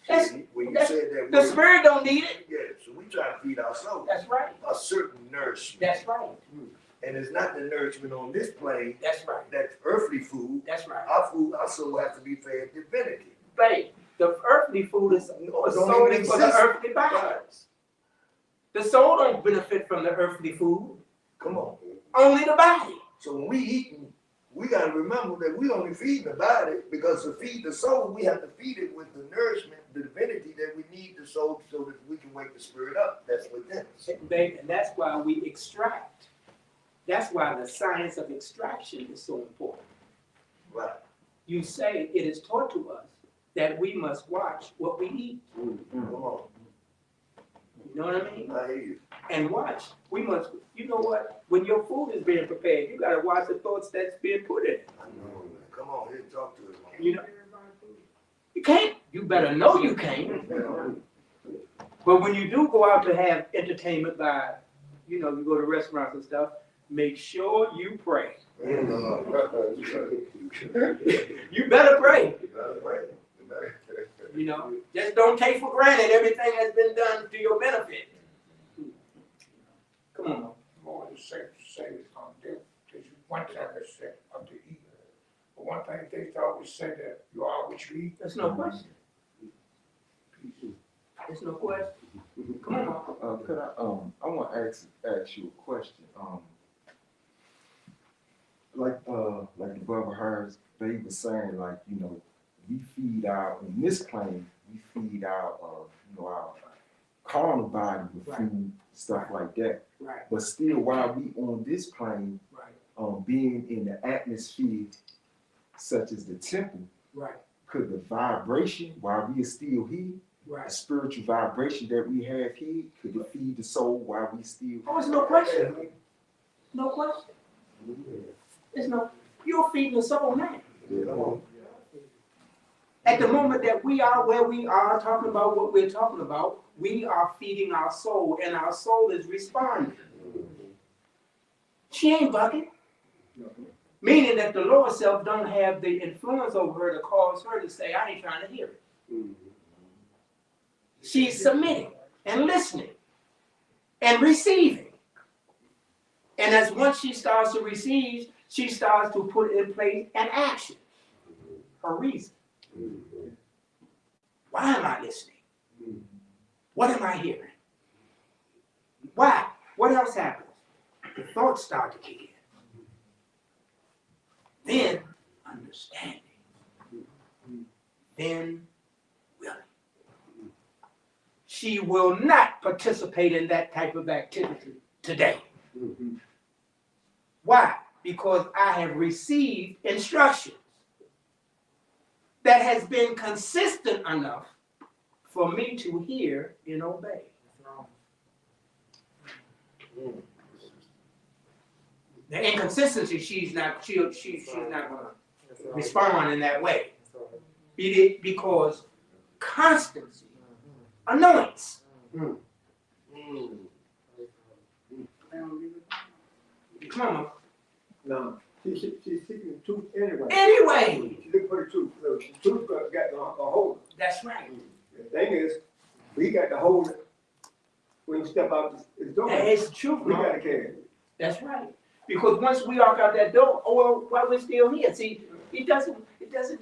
When you said that, The spirit don't need it. yeah, so we try to feed our soul That's right. a certain nourishment. That's right. And it's not the nourishment on this plane, That's right. that's earthly food. That's right. Our soul has to be fed divinity. Faith. The earthly food is Don't solely even for the exist. earthly body. The soul don't benefit from the earthly food. Come on. Only the body. So when we eating, we got to remember that we only feed the body because to feed the soul, we have to feed it with the nourishment, the divinity that we need the soul so that we can wake the spirit up that's within us. And that's why we extract. That's why the science of extraction is so important. Right. You say it is taught to us that we must watch what we eat. Come on. You know what I mean? I hear you. And watch. We must, you know what? When your food is being prepared, you got to watch the thoughts that's being put in. I know. Come on, here, talk to us. You know, you can't. You better know you can't. But when you do go out to have entertainment by, you go to restaurants and stuff, make sure you pray. You better pray. You know, just don't take for granted everything has been done to your benefit. Come on. More than safe to say, one time they said up to eat. But one thing they always say that you are what you eat. There's no question. There's no question. Come on. Could I want to ask you a question. Like the brother Harris, they was saying, like, you know, we feed in this claim, we feed our carnal body with Right. food, stuff like that. Right, But still, while we on this claim, right, being in the atmosphere such as the temple, right, could the vibration, while we are still here, the right. spiritual vibration that we have here, could it feed the soul while we still? Oh, it's no question. No question. It's no, you're feeding the soul now. At the moment that we are where we are talking about what we're talking about, we are feeding our soul and our soul is responding. She ain't bugging. Meaning that the lower self don't have the influence over her to cause her to say, I ain't trying to hear it. She's submitting and listening and receiving. And as once she starts to receive, she starts to put in place an action. Her reason. Why am I listening? What am I hearing? Why? What else happens? The thoughts start to kick in. Then understanding. Then willing. She will not participate in that type of activity today. Why? Because I have received instructions that has been consistent enough for me to hear and obey. The inconsistency, she's not going to respond in that way. Because constancy anoints. Come on. No, she's seeking the truth anyway. Anyway. She looking for the truth. So the truth got the hold. That's right. The thing is, we got to hold it when you step out the door. That is the truth, We man. got to carry it. That's right. Because once we walk out that door, oh well, while we're still here, see, it doesn't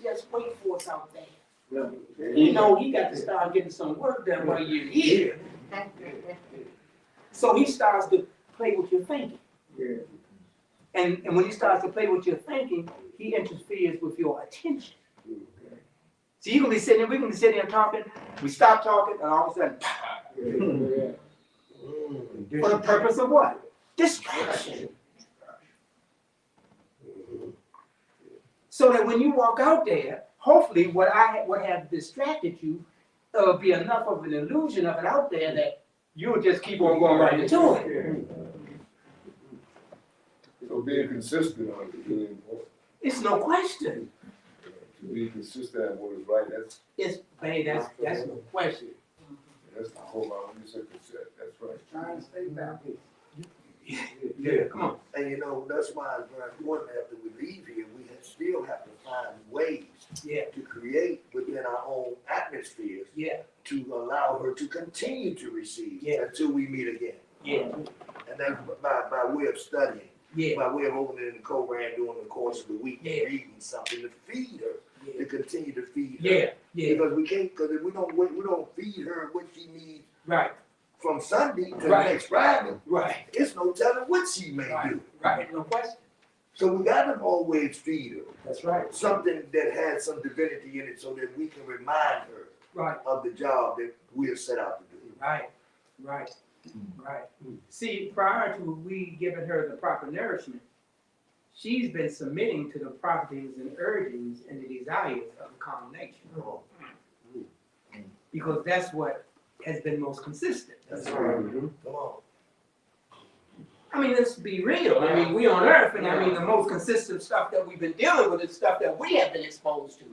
just wait for us out there. No. You know, he got to start getting some work done while you're here. So he starts to play with your thinking. Yeah. And when he starts to play with your thinking, he interferes with your attention. So you can be sitting there, we can be sitting there talking, we stop talking, and all of a sudden, for the purpose of what? Distraction. So that when you walk out there, hopefully what have distracted you be enough of an illusion of it out there that you'll just keep on going right into it. So being consistent on it is really important. It's no question. To be consistent at what is right, that's That's no question. the whole lot when you say consistent, that's right. Trying to stay balanced. Yeah, come on. And you know, that's why it's very important after we leave here, we still have to find ways Yeah, to create within our own atmospheres yeah, to allow her to continue to receive Yeah. until we meet again. yeah, And that's by way of studying, yeah, by way of opening the Koran during the course of the week Yeah. and reading something to feed her, to yeah, continue to feed her. yeah, yeah, Because we can't, because if we don't feed her what she needs right, from Sunday to Right. next Friday, right, it's no telling what she may right, do. right, no question. So we gotta always feed her That's right, something that has some divinity in it so that we can remind her right, of the job that we are set out to do. right, right, right. See, prior to we giving her the proper nourishment, she's been submitting to the properties and urgings and the desires of the common nature. Because that's what has been most consistent. That's right. Come on. I mean, let's be real. I mean, we on earth, and I mean, the most consistent stuff that we've been dealing with is stuff that we have been exposed to.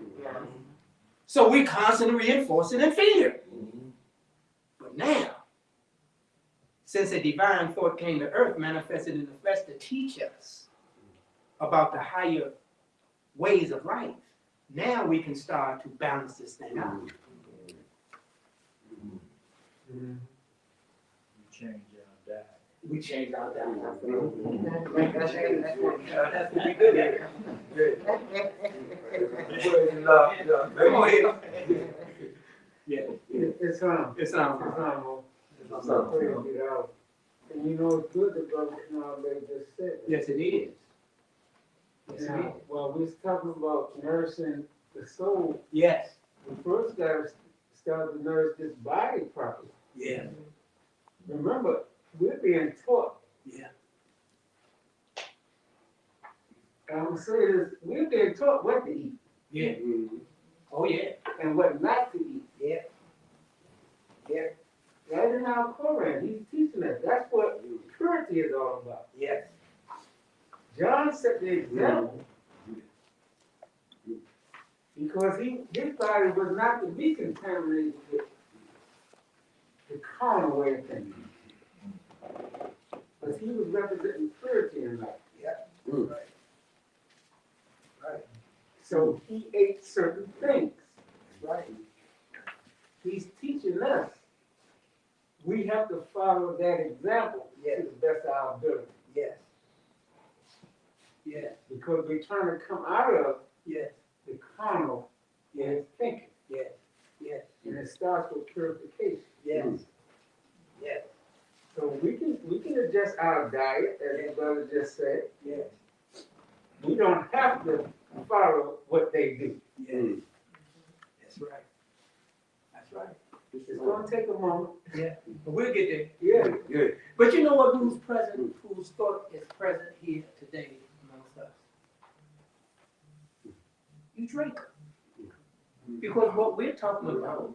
So we constantly reinforce it and feed her. But now, since a divine thought came to earth, manifested in the flesh to teach us about the higher ways of life, now we can start to balance this thing out. You change your diet. We changed our diet. That's what we did it. Come on here. Yeah, It's on. it's on. It's on. And you know, it's good that Brother Canale just said. Yes, it is. Yes, it Now, is. while we're talking about nourishing the soul, Yes, we first gotta start to nourish this body properly. yeah, Remember, we're being taught, yeah. and I'm gonna say this, we're being taught what to eat Yeah. Oh, yeah. and what not to eat. Yeah. Yeah. Right in our Quran, he's teaching us. That's what purity is all about. Yes. John set the example because his body was not to be contaminated with the carnal way of thinking. But he was representing purity in life. Right. So he ate certain things. Right. He's teaching us. We have to follow that example to the best of our ability. Yes. Yes. Because we're trying to come out of Yes. the carnal way of thinking. Yes. Yes. And it starts with purification. Yes. Yes. So we can adjust our diet, as the brother just said. Yes. We don't have to follow what they do. Yes. That's right. That's right. It's gonna take a moment. Yeah. But we'll get there. Yeah. Good. But you know what? Who's present? Whose thought is present here today amongst us? You drinker. Because what we're talking about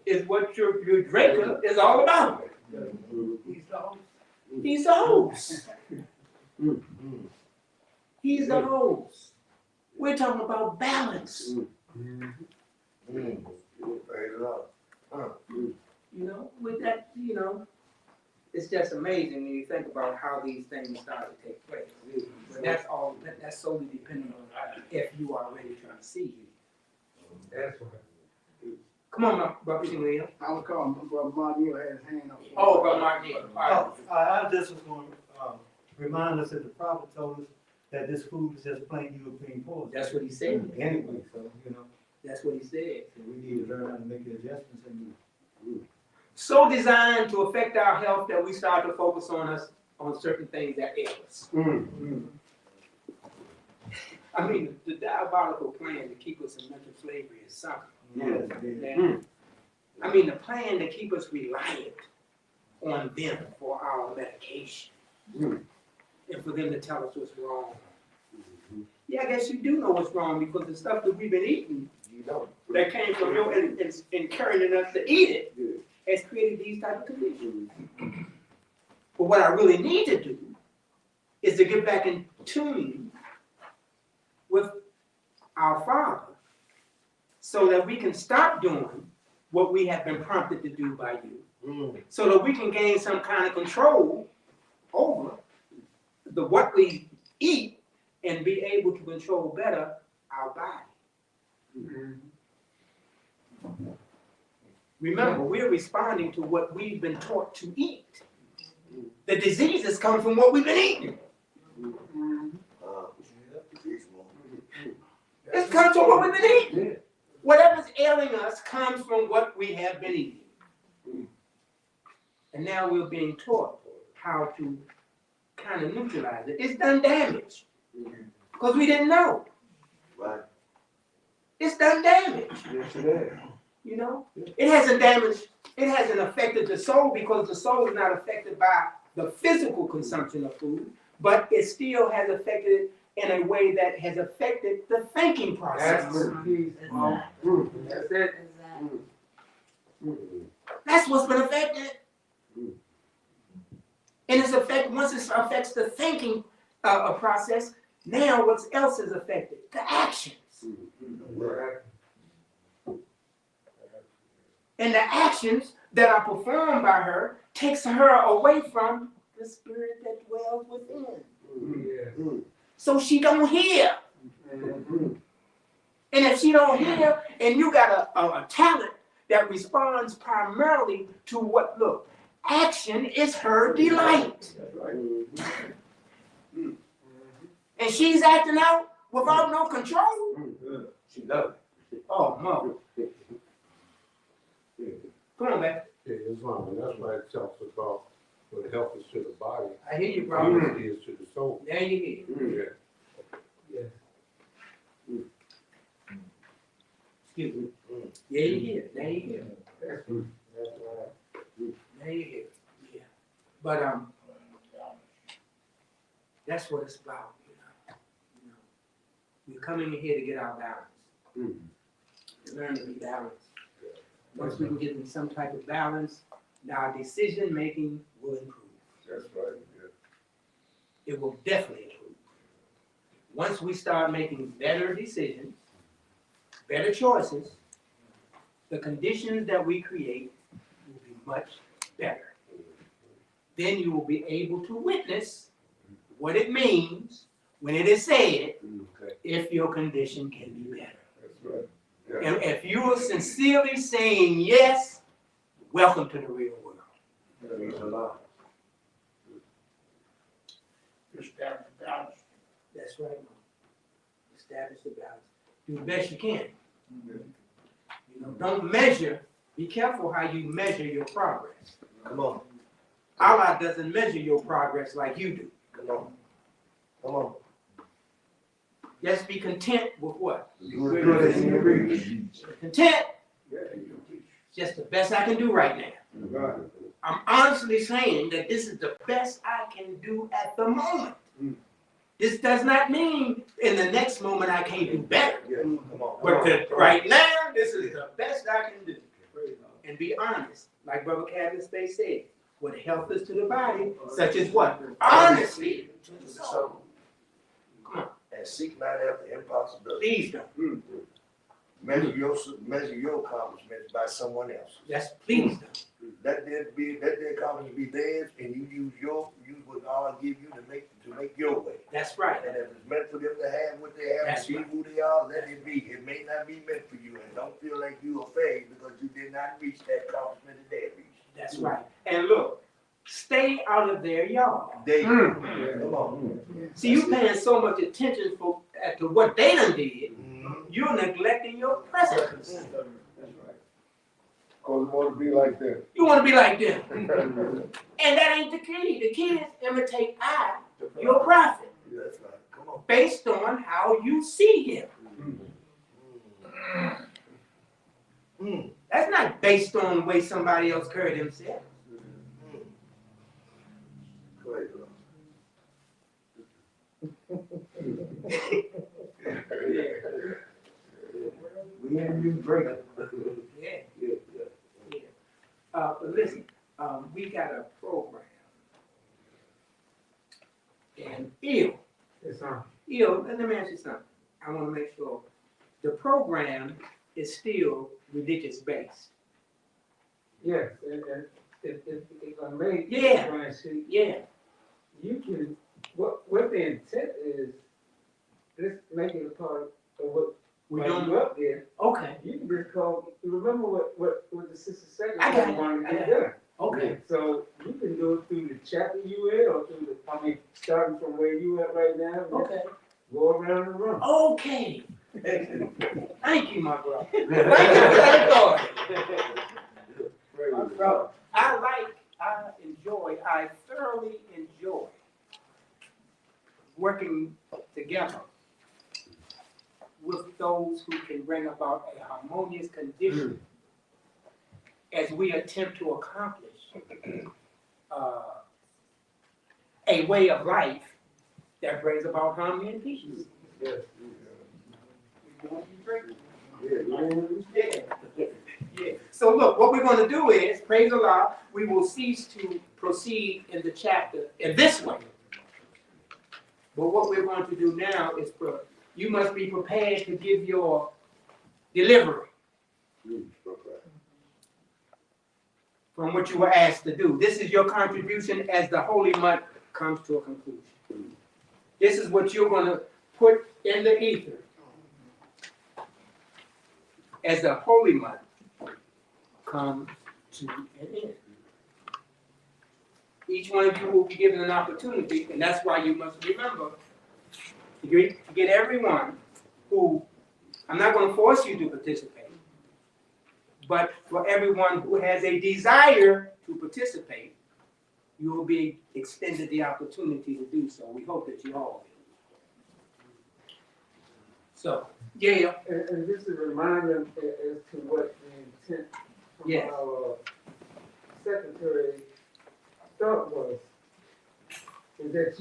is what your drinker is all about. He's the host. He's the host. He's the host. We're talking about balance. You know, with that, you know, it's just amazing when you think about how these things start to take place. But that's solely depending on if you are already trying to see you. That's right. Come on, Brother William. I was calling Brother Martin, had his hand up. Oh, Brother Martin. All right. I just was going to remind us that the prophet told us that this food is just plain European poison. That's what he said. Anyway, so, you know, That's what he said. so we need to learn how to make the adjustments and So designed to affect our health that we start to focus on certain things that ail us. I mean, the diabolical plan to keep us in mental slavery is something. yes, I mean, the plan to keep us reliant on them for our medication. And for them to tell us what's wrong. Yeah, I guess you do know what's wrong because the stuff that we've been eating that came from your encouraging us to eat it has created these type of conditions. But what I really need to do is to get back in tune with our Father so that we can stop doing what we have been prompted to do by you. So that we can gain some kind of control over what we eat and be able to control better our body. Remember, we're responding to what we've been taught to eat. The diseases come from what we've been eating. It comes from what we've been eating. Whatever's ailing us comes from what we have been eating. And now we're being taught how to kind of neutralize it. It's done damage. Because we didn't know. Right. It's done damage. Yes, it is. You know? It hasn't affected the soul because the soul is not affected by the physical consumption of food, but it still has affected it in a way that has affected the thinking process. That's the piece. That's it. That's what's been affected. And once it affects the thinking process, now what else is affected? The actions. And the actions that are performed by her takes her away from the spirit that dwells within. So she don't hear. And if she don't hear, and you got a talent that responds primarily to what, look, action is her delight. And she's acting out without no control. She love Oh, mother. Come on, man. Yeah, Islam, and that's why it talks about what health is to the body, I hear you, bro. unity is to the soul. There you go. Yeah. Excuse me. Yeah, you hear. There you go. There you go. Yeah. But that's what it's about, you know. We're coming in here to get our balance. To learn to be balanced. Once we can get in some type of balance, our decision making will improve. That's right, yeah. It will definitely improve. Once we start making better decisions, better choices, the conditions that we create will be much better. Then you will be able to witness what it means when it is said, if your condition can be better. That's right. Yeah. And if you are sincerely saying yes, welcome to the real world. Establish balance. That's right. Establish the balance. Do the best you can. You know, don't measure. Be careful how you measure your progress. Come on, Allah doesn't measure your progress like you do. come on. Come on. Just be content with what? Good as you reach. Content. Just the best I can do right now. Right. I'm honestly saying that this is the best I can do at the moment. This does not mean in the next moment I can't do better. Yeah, come on. But right now, this is the best I can do. And be honest, like Brother Kevin Space said, what health is to the body, such as what? Honesty to the soul. Come on. And seek not after impossibility. Please don't. Measure your accomplishments by someone else. Yes, please don't. Let their accomplishments be theirs, and you use what God give you to make your way. That's right. And if it's meant for them to have what they have, That's to be right. who they are, let it be. It may not be meant for you, and don't feel like you are failed because you did not reach that accomplishment that they reached. That's right. And look, stay out of their yard. They, come on. See, you paying so much attention to what they done did, you're neglecting your present concern. Cause we want to be like them. You want to be like them. And that ain't the key. The key is imitate I, your prophet, That's right. Come on. based on how you see him. That's not based on the way somebody else carried themselves. Go ahead, We ain't you great. Yeah. But listen, we got a program. And let me ask you something. I want to make sure the program is still religious based. Yes, and if I may, Yeah. Brian, see, Yeah. you can, what the intent is, let's make it a part of what, We while don't. you up there, Okay. you can just call, remember what the sister said, I got it. wanted I to got get done. Okay. So you can do it through the chapter you in, or through the, starting from where you at right now, Okay. go around the room. Okay. Thank you, my brother. Thank you for that authority. My brother, I thoroughly enjoy working together with those who can bring about a harmonious condition as we attempt to accomplish a way of life that brings about harmony and peace. Yes. Yeah. So look, what we're going to do is, praise Allah, we will cease to proceed in the chapter in this way. But what we're going to do now is, you must be prepared to give your delivery from what you were asked to do. This is your contribution as the holy month comes to a conclusion. This is what you're going to put in the ether as the holy month comes to an end. Each one of you will be given an opportunity, and that's why you must remember to get everyone who, I'm not going to force you to participate, but for everyone who has a desire to participate, you will be extended the opportunity to do so. We hope that you all will. So, yeah. And just a reminder as to what the intent from Yes. our secretary thought was, is that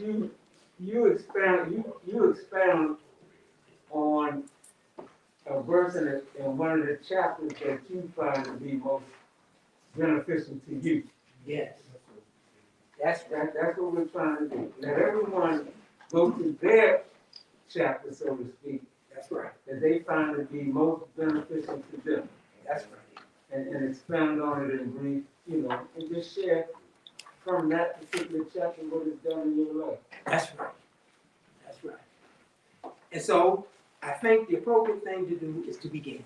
you expound on a verse in one of the chapters that you find to be most beneficial to you. Yes. That's right. That's what we're trying to do. Let everyone go to their chapter, so to speak, That's right. that they find to be most beneficial to them. That's right. And expound on it in brief, and just share from that particular chapter what it's done in your life. That's right. That's right. And so, I think the appropriate thing to do is to begin.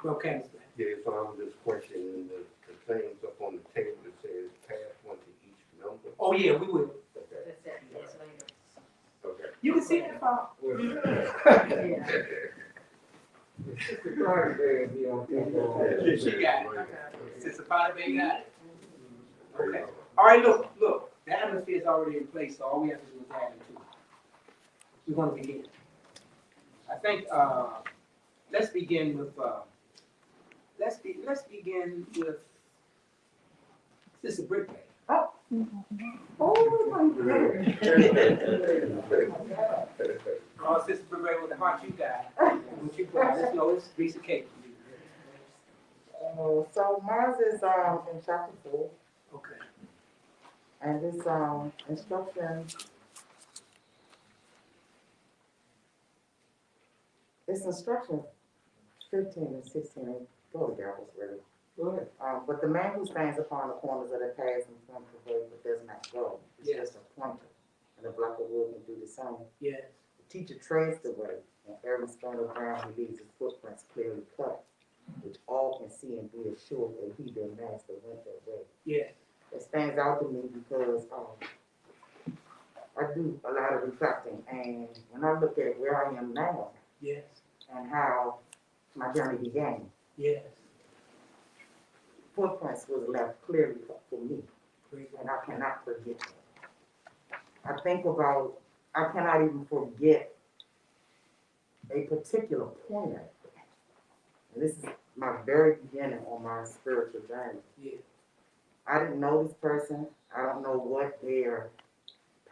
Okay. Yeah, so I was just questioning the things up on the table that says pass one to each member. Oh, yeah, we will. Okay, That's later. okay. You can see that far. Sister Carter will be on camera. She got it. Sister Potter Bay got it. Okay. All right, look. The atmosphere is already in place, so all we have to do is add it to it. We're going to begin. I think, let's begin with, let's begin with Sister Britt Bay. Oh my goodness. Oh, Sister Britt Bay, with the heart you got. What you brought, let's know it's a piece of cake for you. So mine is in chapter 4, Okay. and this instruction. It's instruction 15 and 16 go together, really. Go ahead. But the man who stands upon the corners of the paths in front of the way but does not go is Yes. just a pointer, and the block of wood can do the same. Yes. The teacher treads the way, and every stone of ground he leaves his footprints clearly cut, which all can see and be assured that he, their master, went that way. Yes. It stands out to me because I do a lot of reflecting, and when I look at where I am now Yes. and how my journey began, Yes. footprints was left clearly for me, Praise and I cannot forget that. I cannot even forget a particular point. And this is my very beginning on my spiritual journey. Yeah. I didn't know this person. I don't know what their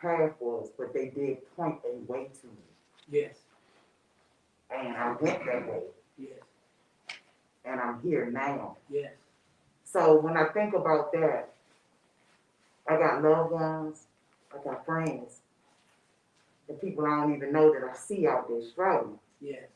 path was, but they did point a way to me. Yes. And I went that way, Yes. and I'm here now. Yes. So when I think about that, I got loved ones, I got friends, the people I don't even know that I see out there struggling. Yes.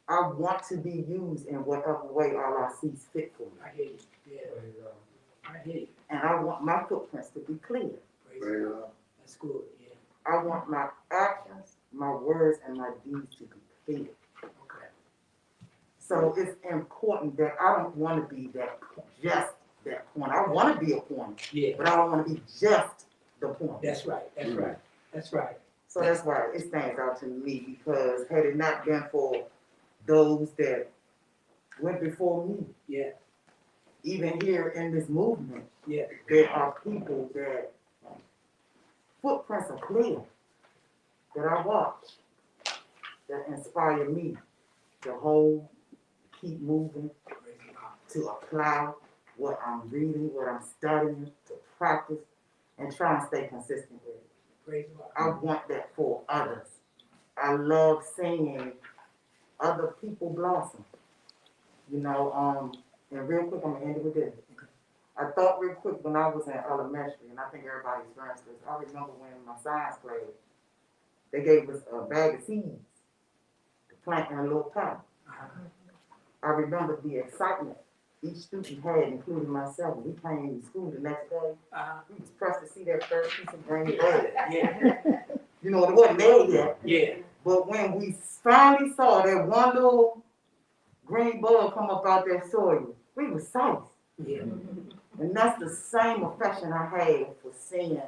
I want to be used in whatever way Allah sees fit for me. I hear you. Yeah. I hear you. And I want my footprints to be clear. Praise God. That's good. Yeah. I want my actions, my words, and my deeds to be clear. Okay. So it's important that I don't want to be just that point. I want to be a point, Yeah. but I don't want to be just the point. That's right. That's right. That's right. So that's why it stands out to me, because had it not been for those that went before me, Yeah. even here in this movement, Yeah. there are people that footprints are clear, that I watch, that inspire me to hold, keep moving, to apply what I'm reading, what I'm studying, to practice, and try and stay consistent with it. Praise God. I want that for others. I love seeing other people blossom. And real quick, I'm gonna end it with this. I thought real quick when I was in elementary, and I think everybody experienced this. I remember when in my science class, they gave us a bag of seeds to plant in a little pot. I remember the excitement each student had, including myself. When we came to school the next day, we was pressed to see that first piece of green bread. Yeah. It wasn't there yet. Yeah. But when we finally saw that one little green bug come up out that soil. We was safe. Yeah. And that's the same affection I had for seeing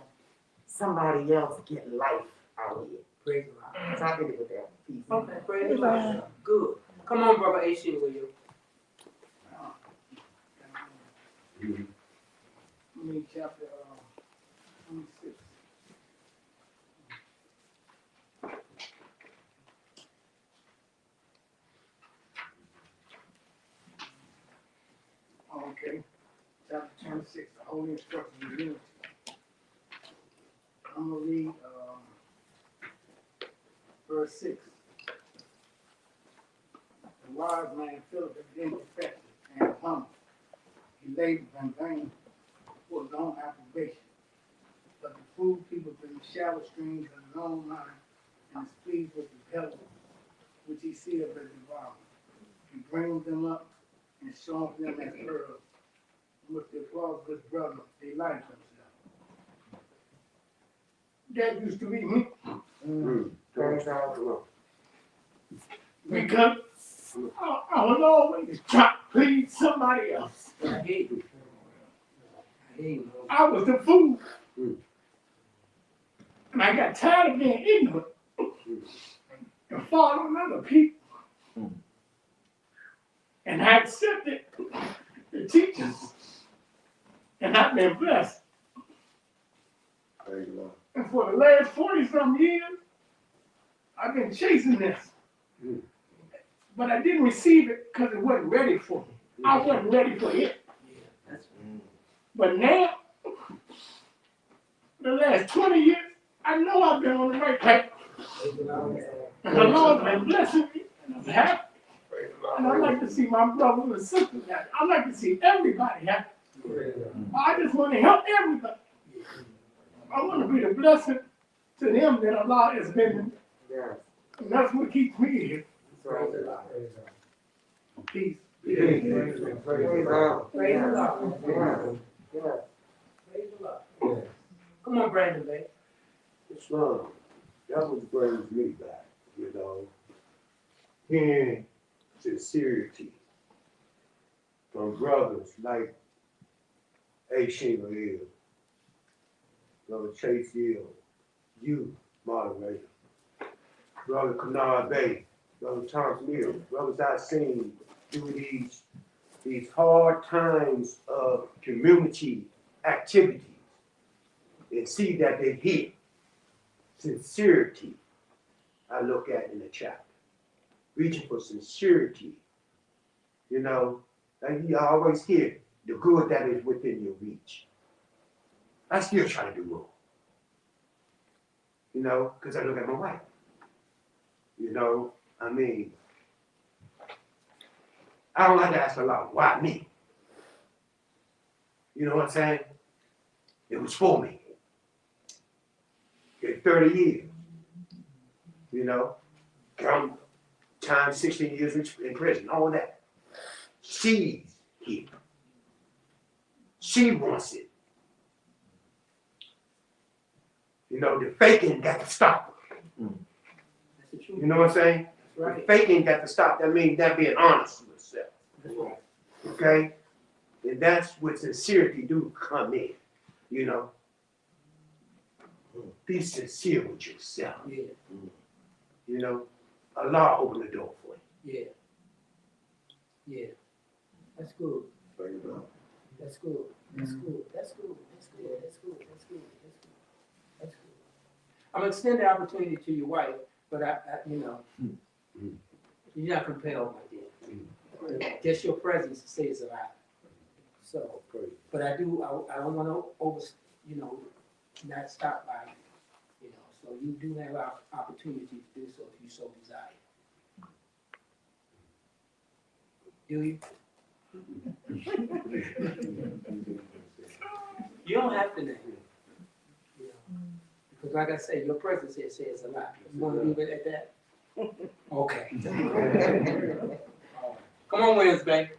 somebody else get life out here. Praise the Lord. So I did it with that piece. Okay, praise the Lord. Good. Come on, brother A. Sheila, you. Read chapter, 26. Okay, chapter 26, the holy instructions of unity. I'm gonna read, verse 6. The wise man Philip had been defective and humble. He labored in vain for his own approbation. But the fool people bring shallow streams of his own mind and is pleased with the pebbles which he seeth as devoured. He brings them up and shows them as pearls. With the applause of his brother, they like themselves. That used to be me. Because I was always trying to please somebody else. I hate you. I hate you. I was the fool. And I got tired of being ignorant and following other people. And I accepted the teachers. And I've been blessed. And for the last 40-some years, I've been chasing this. But I didn't receive it because it wasn't ready for me. I wasn't ready for it. But now, the last 20 years, I know I've been on the right path. And the Lord's been blessing me, and I'm happy. And I like to see my brothers and sisters happy. I like to see everybody happy. I just want to help everybody. I want to be the blessing to them that Allah has been. And that's what keeps me here. Peace. Praise the Lord. Praise the Lord. Come on, Brandon, baby. Islam, that was brings me back, you know. Hearing sincerity from brothers like A. Sheila Hill, Brother Chase Hill, you, moderator, Brother Kanard Bay, Brother Thomas Mill, brothers I've seen through these hard times of community activities and see that they hit sincerity. I look at in the chapter, reaching for sincerity. You know, like you always hear the good that is within your reach. I still try to do more. You know, because I look at my wife. You know, I mean, I don't like to ask a lot, why me? You know what I'm saying? It was for me. In 30 years, you know, count time 16 years in prison, all that. She's here. She wants it. You know, the faking got to stop. You know what I'm saying? The faking got to stop. That means that being honest with yourself. Okay? And that's what sincerity do come in, you know. Be sincere with yourself. Yeah. You know, Allah open the door for you. Yeah. Yeah. That's good. That's good. That's good. That's good. That's good. That's good. That's good. That's good. That's good. I'm gonna extend the opportunity to your wife, but I you know, you're not compelled, my dear. Just your presence says a lot. So, but I don't want to you know, not stop by. You know, so you do have an opportunity to do so if you so desire. Do you? You don't have to now. You know, because like I say, your presence here says a lot. You want to leave it at that? Okay. Come on, Wednesday.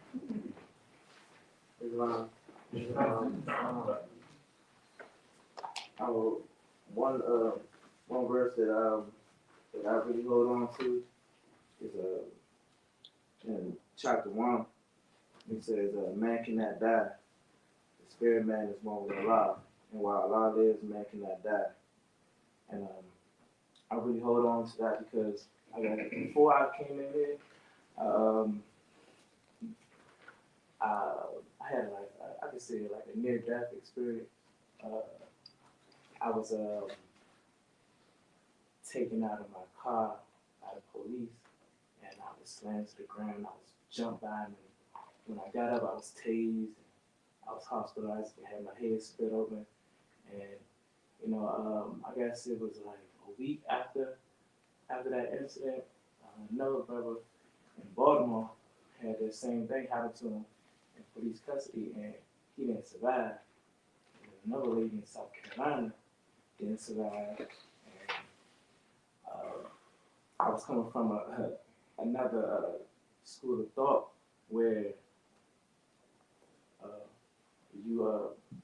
One verse that I really hold on to is in chapter 1, it says, man cannot die. The spirit man is one with Allah. And while Allah lives, man cannot die. And I really hold on to that because before I came in here, I had I could say like a near-death experience. I was taken out of my car by the police, and I was slammed to the ground. I was jumped by me. When I got up, I was tased. I was hospitalized. I had my head split open, and I guess it was like a week after that incident. Another brother in Baltimore had the same thing happen to him in police custody, and he didn't survive. And another lady in South Carolina didn't survive. And I was coming from another school of thought where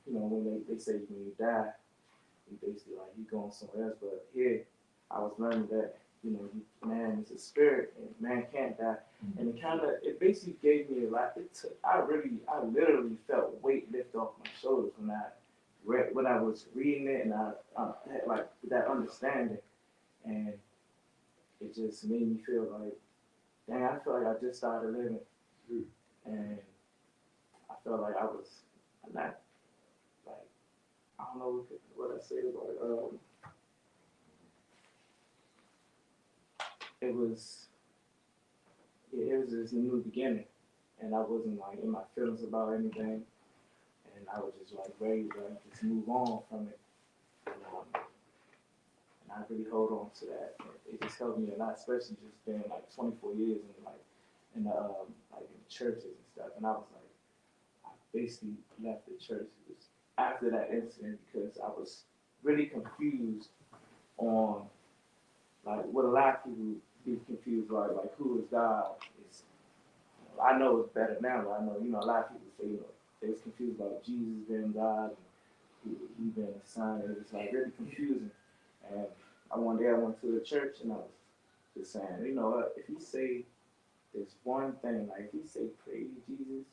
when they say when you die, you basically like you going somewhere else. But here, I was learning that man is a spirit and man can't die, and it basically gave me a lot. I literally felt weight lift off my shoulders when I was reading it, and I had like that understanding, and it just made me feel like, dang, I feel like I just started living, and I felt like I was not like I don't know what I say about it. It was this new beginning, and I wasn't like in my feelings about anything, and I was just like ready to just move on from it, and I really hold on to that. It just helped me a lot, especially just being like 24 years in the churches and stuff, and I was like, I basically left the church. It was after that incident because I was really confused on like what a lot of people be confused like who is God is. I know it's better now, but I know a lot of people say they was confused about Jesus being God and he being the Son. It was like really confusing. And one day I went to the church and I was just saying, if you say this one thing, like if you say praise Jesus,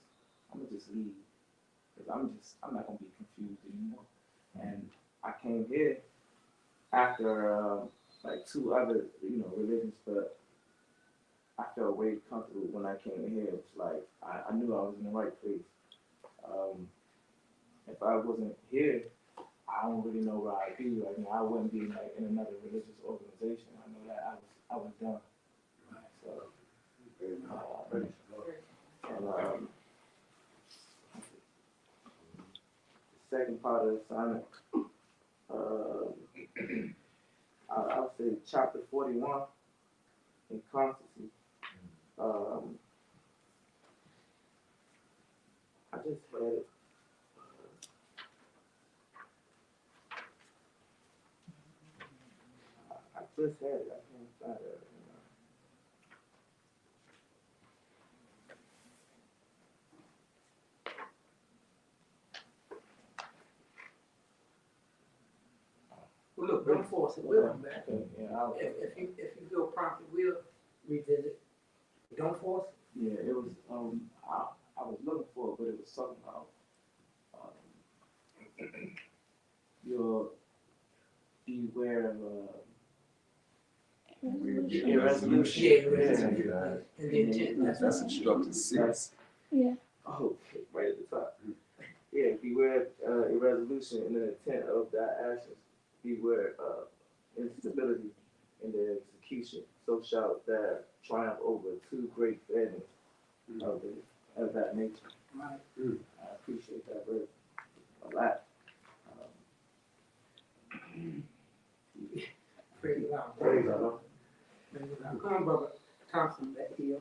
I'm gonna just leave. Because I'm not gonna be confused anymore. And I came here after like two other, religions, but I felt way comfortable when I came in here. It was like I knew I was in the right place. If I wasn't here, I don't really know where I'd be right now. I wouldn't be like in another religious organization. I know that I was done. So, the second part of the assignment, I'll say chapter 41 in constancy. I just had it. I just had it. I can't find it. Well, look, don't force it. We'll come back. Yeah, If you feel prompted, we'll revisit. Don't force it. Yeah, it was. I was looking for it, but it was something about your beware of irresolution. Yeah, irresolution. And the intent. That's instruction 6. Yeah. Oh, right at the top. Yeah, beware irresolution in the intent of thy actions. Beware instability in the execution. So shalt thou triumph over too great fairness of that nature. Right. I appreciate that verse a lot. Praise God. Praise God. Praise God. Come on, Brother Thompson, back here.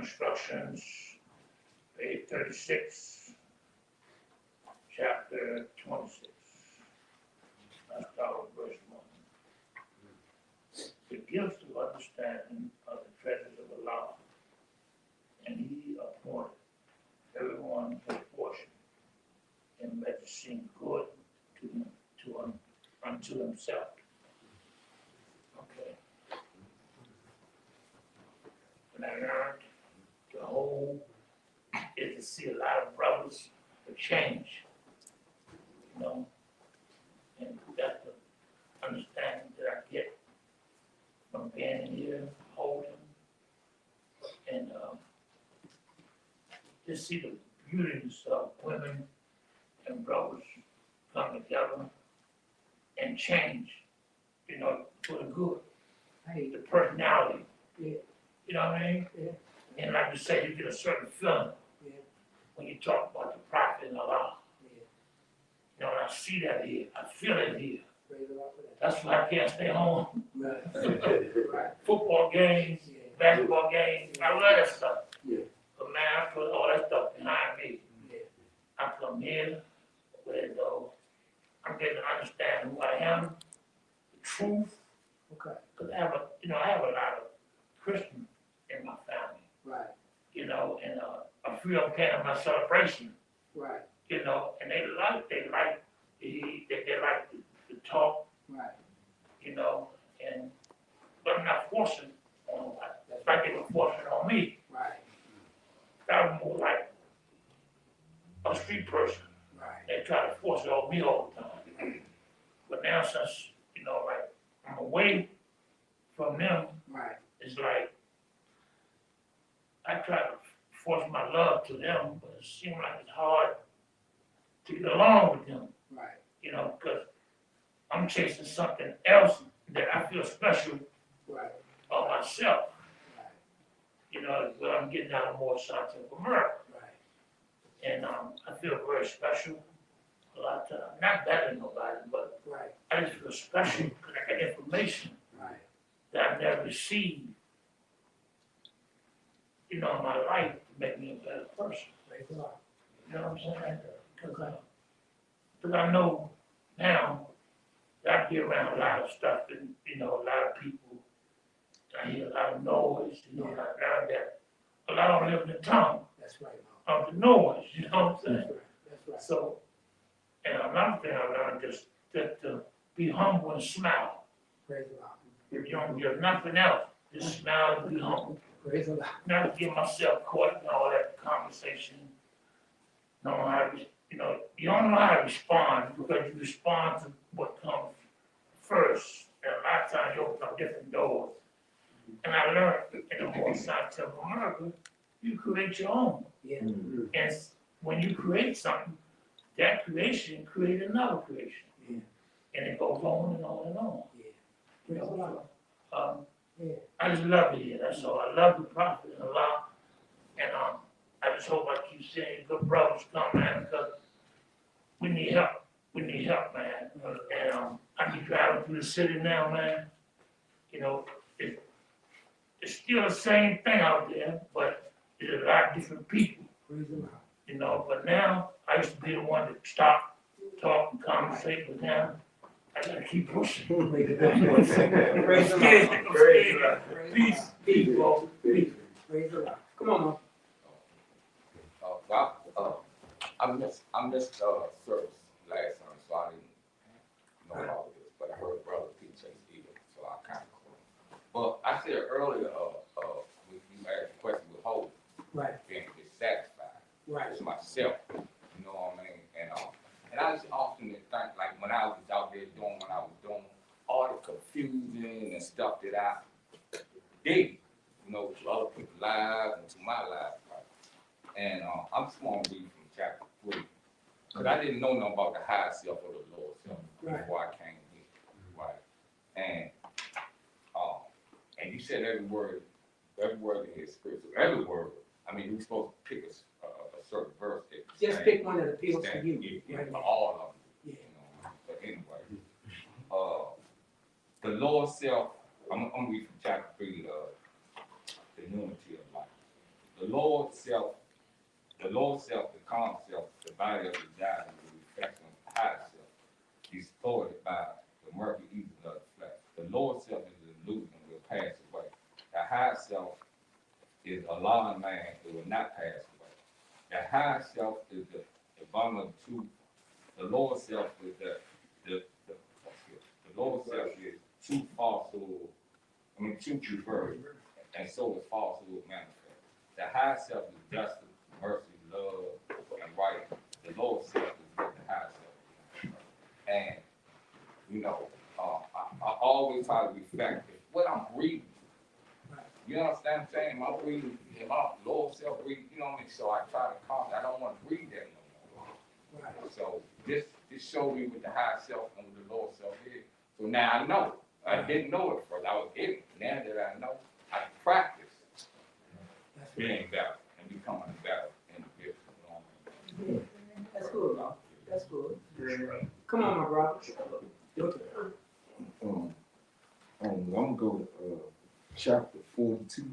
instructions, page 36, chapter 26. Let's start with verse 1. The gift of understanding of the treasures of Allah, and he appointed everyone his portion, and made it seem good unto himself. Okay. When I learned the whole is to see a lot of brothers to change, you know, and that's the understanding that I get from being here, holding, and just see the beauties of women and brothers come together and change, you know, for the good. The personality, Yeah. you know what I mean? Yeah. And like you say, you get a certain feeling Yeah. when you talk about the prophet and Allah. Yeah. You know, and I see that here, I feel it here. Praise the Lord for that. That's why I can't stay home. Right. Right. Football games, Yeah. basketball games, I love that stuff. Yeah. But man, I put all that stuff behind me. Yeah. I come here, where though I'm getting to understand who I am, the truth. Okay. Because I have a lot of Christians in my family, Right. you know, and a few of them came to my celebration, Right. you know, and they like to talk, Right. you know, and but I'm not forcing on nobody. It's like they were forcing on me. Right. I'm more like a street person. Right. They try to force it on me all the time. But now since, you know, like I'm away from them, Right. it's like I try to force my love to them, but it seems like it's hard to get along with them, Right. you know, because I'm chasing something else that I feel special Right. about myself. Right. You know, but I'm getting out of more Santa America. Right. And I feel very special a lot of times. Not better than nobody, but Right. I just feel special because I got information Right. that I've never received, you know, in my life to make me a better person. Praise the Lord. You know what I'm saying? Because I know now that I be around a lot of stuff and, you know, a lot of people. I hear a lot of noise, you know, and I learned that a lot don't live in the tongue That's right, of the noise, you know what I'm saying? That's right. That's right. So, and another thing I learned is that to be humble and smile. Praise the Lord. If you don't give nothing else, just smile and be humble. Praise the Lord. Not to get myself caught in all that conversation. Know how to, you know, you don't know how to respond because you respond to what comes first. And a lot of times you open up different doors. And I learned in the whole Scientific America, you create your own. Yeah. And when you create something, that creation creates another creation. Yeah. And it goes on and on and on. Yeah. You Praise the Lord. know, Yeah. I just love it here, that's all. I love the prophet and Allah. And I just hope I keep seeing good brothers come, man, because we need help. We need help, man. And I be driving through the city now, man. You know, it's still the same thing out there, but there's a lot of different people, Praise the Lord. you know. But now, I used to be the one to stop, talk, and conversate with them. I gotta keep pushing. Praise the Lord. Praise the Lord. Praise the Lord. Peace, peace, bro. Peace. Praise the Lord. Come on, Mom. I missed service last time, so I didn't know all of this, but I heard Brother P.J. Stevens, so I kind of caught. But I said earlier, when you asked the question with hope, Right. being dissatisfied Right. with myself, you know what I mean? And I just often think, like when I was out there doing what I was doing, all the confusion and stuff that I did, you know, to other people's lives and to my life. Right? And I'm just going to read from chapter 3. Because I didn't know nothing about the high self or the lower self before I came here. Right. And you said every word in his scripture, every word. I mean, we're supposed to pick a certain verse. Just pick one that appeals to you. Yeah, all of them. Yeah. You know. But anyway, the lower self, I'm reading from chapter 3, the unity of life. the Lord self, the calm self, the body of the desire, the reflection of the higher self, distorted by the murky evil of the flesh. The lower self is an illusion, will pass away. The higher self is a law in man, it will not pass away. The higher self is the bond of truth. The lower self is the lower self is true falsehood, truth reversed, and so is falsehood manifest. The higher self is justice, mercy, love, and right. The lower self is what the higher self is. And, I always try to reflect what I'm reading. You understand what I'm saying? My reading, my lower self reading, so I try to calm. I don't want to read that no more. Right. So this showed me what the higher self and what the lower self is. So now I know. I didn't know it first. I was ignorant. Now that I know, I practice being better and becoming a better individual. That's good, bro. That's good. Come on, my brother. I'm gonna go to chapter 42.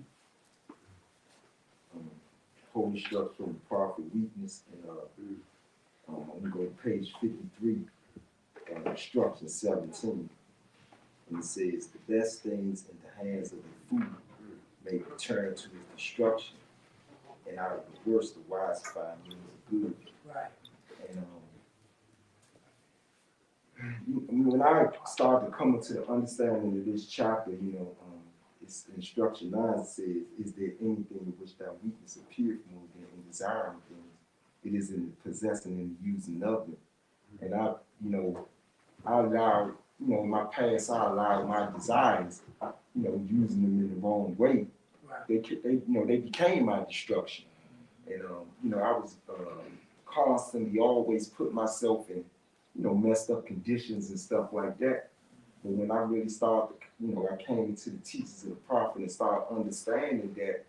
Whole instruction from the prophet weakness, and I'm gonna go to page 53, instruction 17. And it says, the best things in the hands of the fool may return to his destruction, and out of the worst the wise find means of good. Right. And when I started to come into the understanding of this chapter, it's instruction 9 says, is there anything in which thy weakness appears more than in desiring things? It is in the possessing and the using of them. And I allowed, in my past, I allowed my desires, using them in the wrong way. Right. They became my destruction. And, I was constantly always put myself in, messed up conditions and stuff like that. But when I really started, I came into the teachings of the prophet and started understanding that,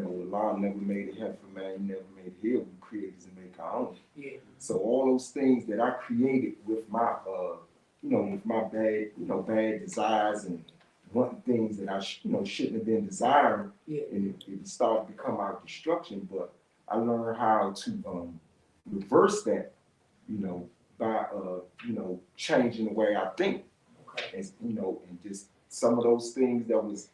Allah never made a heaven for man, He never made a hell, we created and make our own. Yeah. So all those things that I created with my, with my bad, bad desires and wanting things that I, shouldn't have been desiring, and it started to become our destruction. But I learned how to reverse that, by changing the way I think. Okay. And just some of those things that was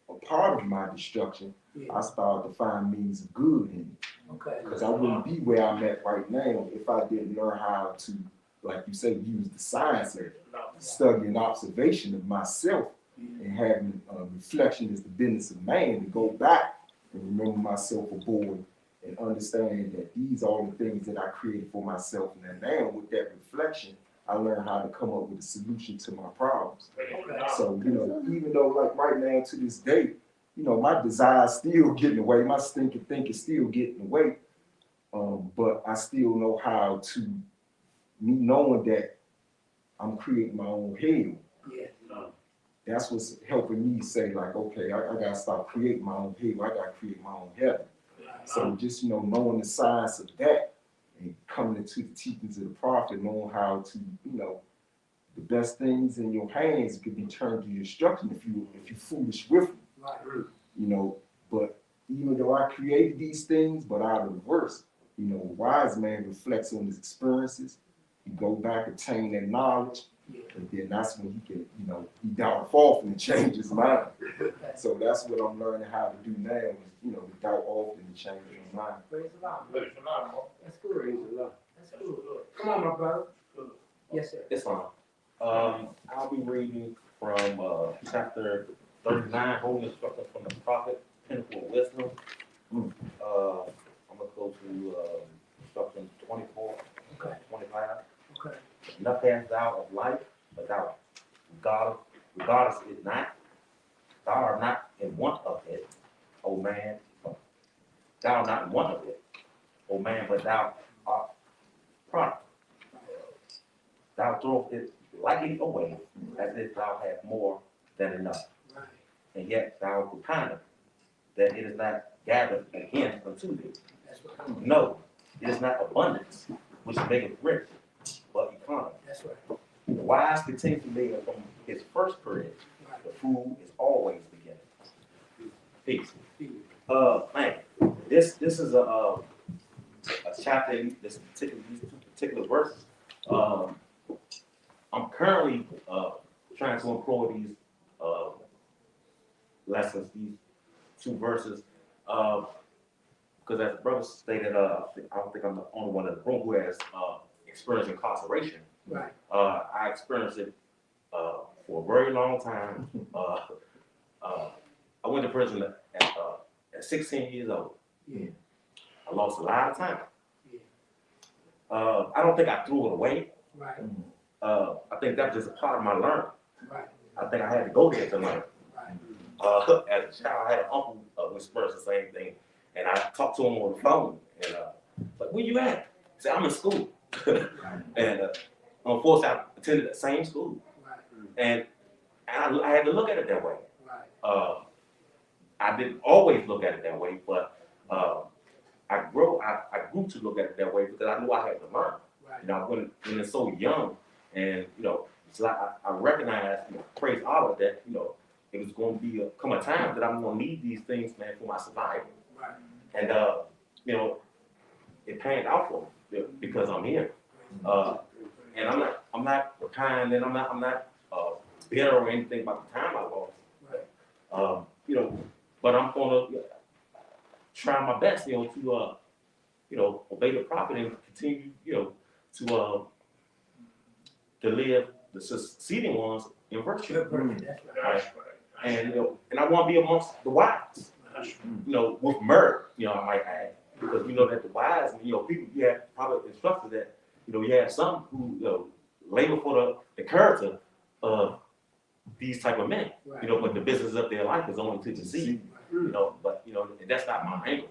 a part of my destruction, I started to find means of good in it. Okay. Because I wouldn't be where I'm at right now if I didn't learn how to, like you say, use the science of study and observation of myself, and having reflection is the business of man, to go back and remember myself aboard and understand that these are the things that I created for myself. And then now with that reflection, I learned how to come up with a solution to my problems. Okay. So, even though like right now to this day, my desires still get in the way, my stinking thinking still get in the way, but I still know how to, me knowing that I'm creating my own hell. Yeah. That's what's helping me say like, okay, I gotta stop creating my own hell, I gotta create my own heaven. So just, knowing the science of that and coming into the teachings of the prophet, knowing how to, the best things in your hands could be turned to destruction if you're foolish with them. Right. But even though I created these things, but out of the worst, a wise man reflects on his experiences, he go back, attain that knowledge, and then that's when he can, he doubt off and change his mind. So that's what I'm learning how to do now is, to doubt off and change your mind. Praise the Lord. That's good. Praise the Lord. That's good. Come on, my brother. Yes, sir. It's fine. I'll be reading from chapter 39, Holy Instruction from the Prophet, Pinnacle of Wisdom. I'm gonna go to instruction 24, okay. 25. Okay. Enough hast thou of life, but thou regardest it not. Thou art not in want of it, O man. Thou art not in want of it, O man, but thou art product. Thou throwest it lightly away, as if thou had more than enough. Right. And yet thou repinest that it is not gathered again unto thee. That's right. No, it is not abundance which maketh rich, but economy. That's right. The wise continues to live from his first period. Right. The fool is always beginning. Peace. Man, this is a chapter in these two particular verses. I'm currently trying to employ these lessons, these two verses, because as the brother stated, I don't think I'm the only one in the room who has experienced incarceration. Right. I experienced it for a very long time. I went to prison at 16 years old. Yeah. I lost a lot of time. Yeah. I don't think I threw it away. Right. I think that was just a part of my learning. Right. I think I had to go there to learn. Right. As a child, I had an uncle who experienced the same thing, and I talked to him on the phone. And like, where you at? He said, I'm in school. And unfortunately, I attended the same school, Right. and I had to look at it that way. Right. I didn't always look at it that way, but I grew to look at it that way because I knew I had to learn. Right. You know, when it's so young, and you know, it's like I recognized, you know, praise Allah that you know it was going to come a time that I'm going to need these things, man, for my survival. Right. And you know, it panned out for me because I'm here. And I'm not retiring, and I'm not bitter or anything about the time I lost. Right. You know, but I'm gonna try my best, you know, to you know, obey the prophet and continue, you know, to live the succeeding ones in virtue. That's right. And you know, and I want to be amongst the wise. You know, with merit, you know, I might add, because we know that the wise, you know, people, you have probably instructed that, you know, you have some who, you know, labor for the character of these type of men, Right. you know, but the business of their life is only to deceive, you know, but, you know, that's not my aim.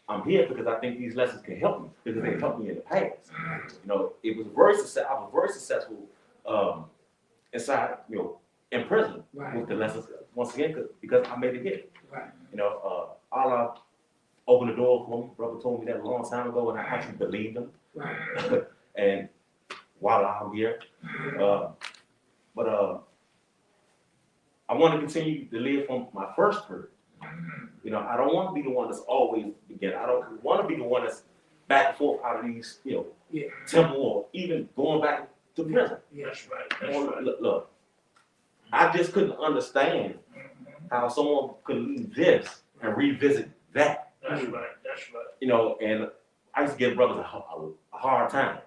I'm here because I think these lessons can help me, because they helped me in the past. You know, I was very successful inside, you know, in prison Right. with the lessons, once again, because I made it here. Right. You know, Allah opened the door for me. Brother told me that a long time ago, and I actually believed him. Right. And while I'm here, but I want to continue to live from my first fruit. You know, I don't want to be the one that's always beginning. I don't want to be the one that's back and forth out of these, you know, Yeah. temple or even going back to prison. Yeah. That's right. Look, I just couldn't understand how someone could leave this and revisit that. That's right. You know, and I used to give brothers a hard time.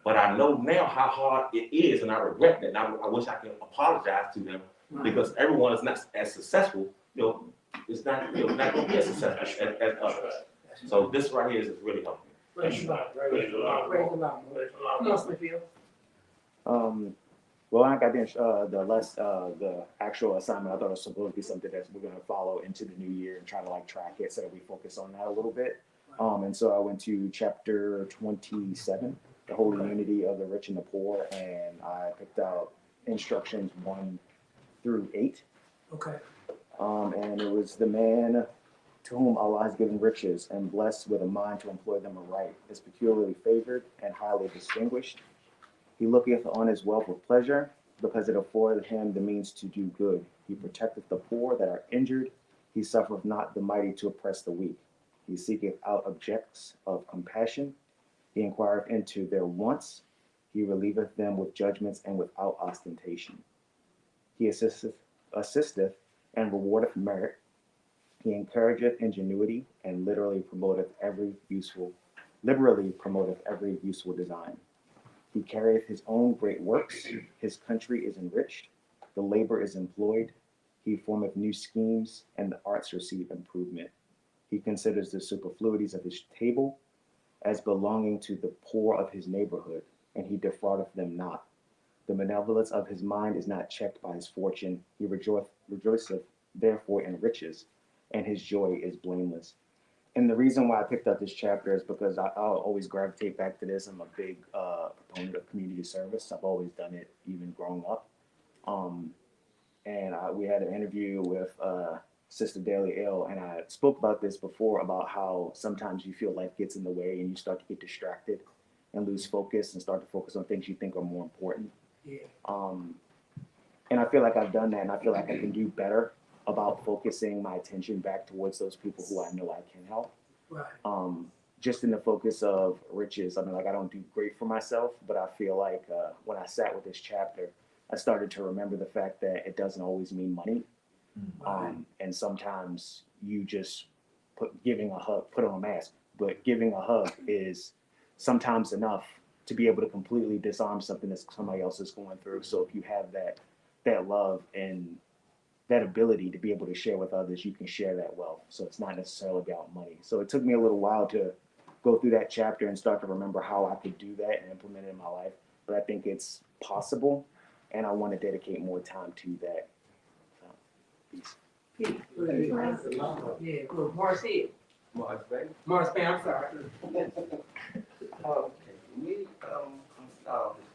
But I know now how hard it is, and I regret that. And I wish I could apologize to them, because everyone is not as successful. You know, it's not, you know, not going to be as successful as others. So this right here is really helping me. Praise the Lord. Praise the Lord. Praise the Lord. Praise the Lord. Come on, Smithfield. Well, I got the actual assignment. I thought it was supposed to be something that we're gonna follow into the new year and try to like track it so that we focus on that a little bit. And so I went to chapter 27, the holy unity of the rich and the poor, and I picked out instructions 1 through 8. Okay. And it was the man to whom Allah has given riches and blessed with a mind to employ them aright, is peculiarly favored and highly distinguished. He looketh on his wealth with pleasure, because it affordeth him the means to do good. He protecteth the poor that are injured. He suffereth not the mighty to oppress the weak. He seeketh out objects of compassion. He inquireth into their wants. He relieveth them with judgments and without ostentation. He assisteth and rewardeth merit. He encourageth ingenuity and liberally promoteth every useful design. He carrieth his own great works. His country is enriched. The labor is employed. He formeth new schemes, and the arts receive improvement. He considers the superfluities of his table as belonging to the poor of his neighborhood, and he defraudeth them not. The benevolence of his mind is not checked by his fortune. He rejoiceth therefore in riches, and his joy is blameless. And the reason why I picked up this chapter is because I'll always gravitate back to this. I'm a big proponent of community service. I've always done it, even growing up. We had an interview with Sister Daily L, and I spoke about this before, about how sometimes you feel life gets in the way and you start to get distracted and lose focus and start to focus on things you think are more important. Yeah. And I feel like I've done that, and I feel like I can do better about focusing my attention back towards those people who I know I can help. Right. Just in the focus of riches. I mean, like, I don't do great for myself, but I feel like when I sat with this chapter, I started to remember the fact that it doesn't always mean money. And sometimes you just put on a mask, but giving a hug is sometimes enough to be able to completely disarm something that somebody else is going through. So if you have that love and that ability to be able to share with others, you can share that wealth. So it's not necessarily about money. So it took me a little while to go through that chapter and start to remember how I could do that and implement it in my life. But I think it's possible, and I want to dedicate more time to that. Peace. Pete, yeah, good. Morris Hill. Morris Bay. Morris Bay, I'm sorry. Okay, for me, I'm start with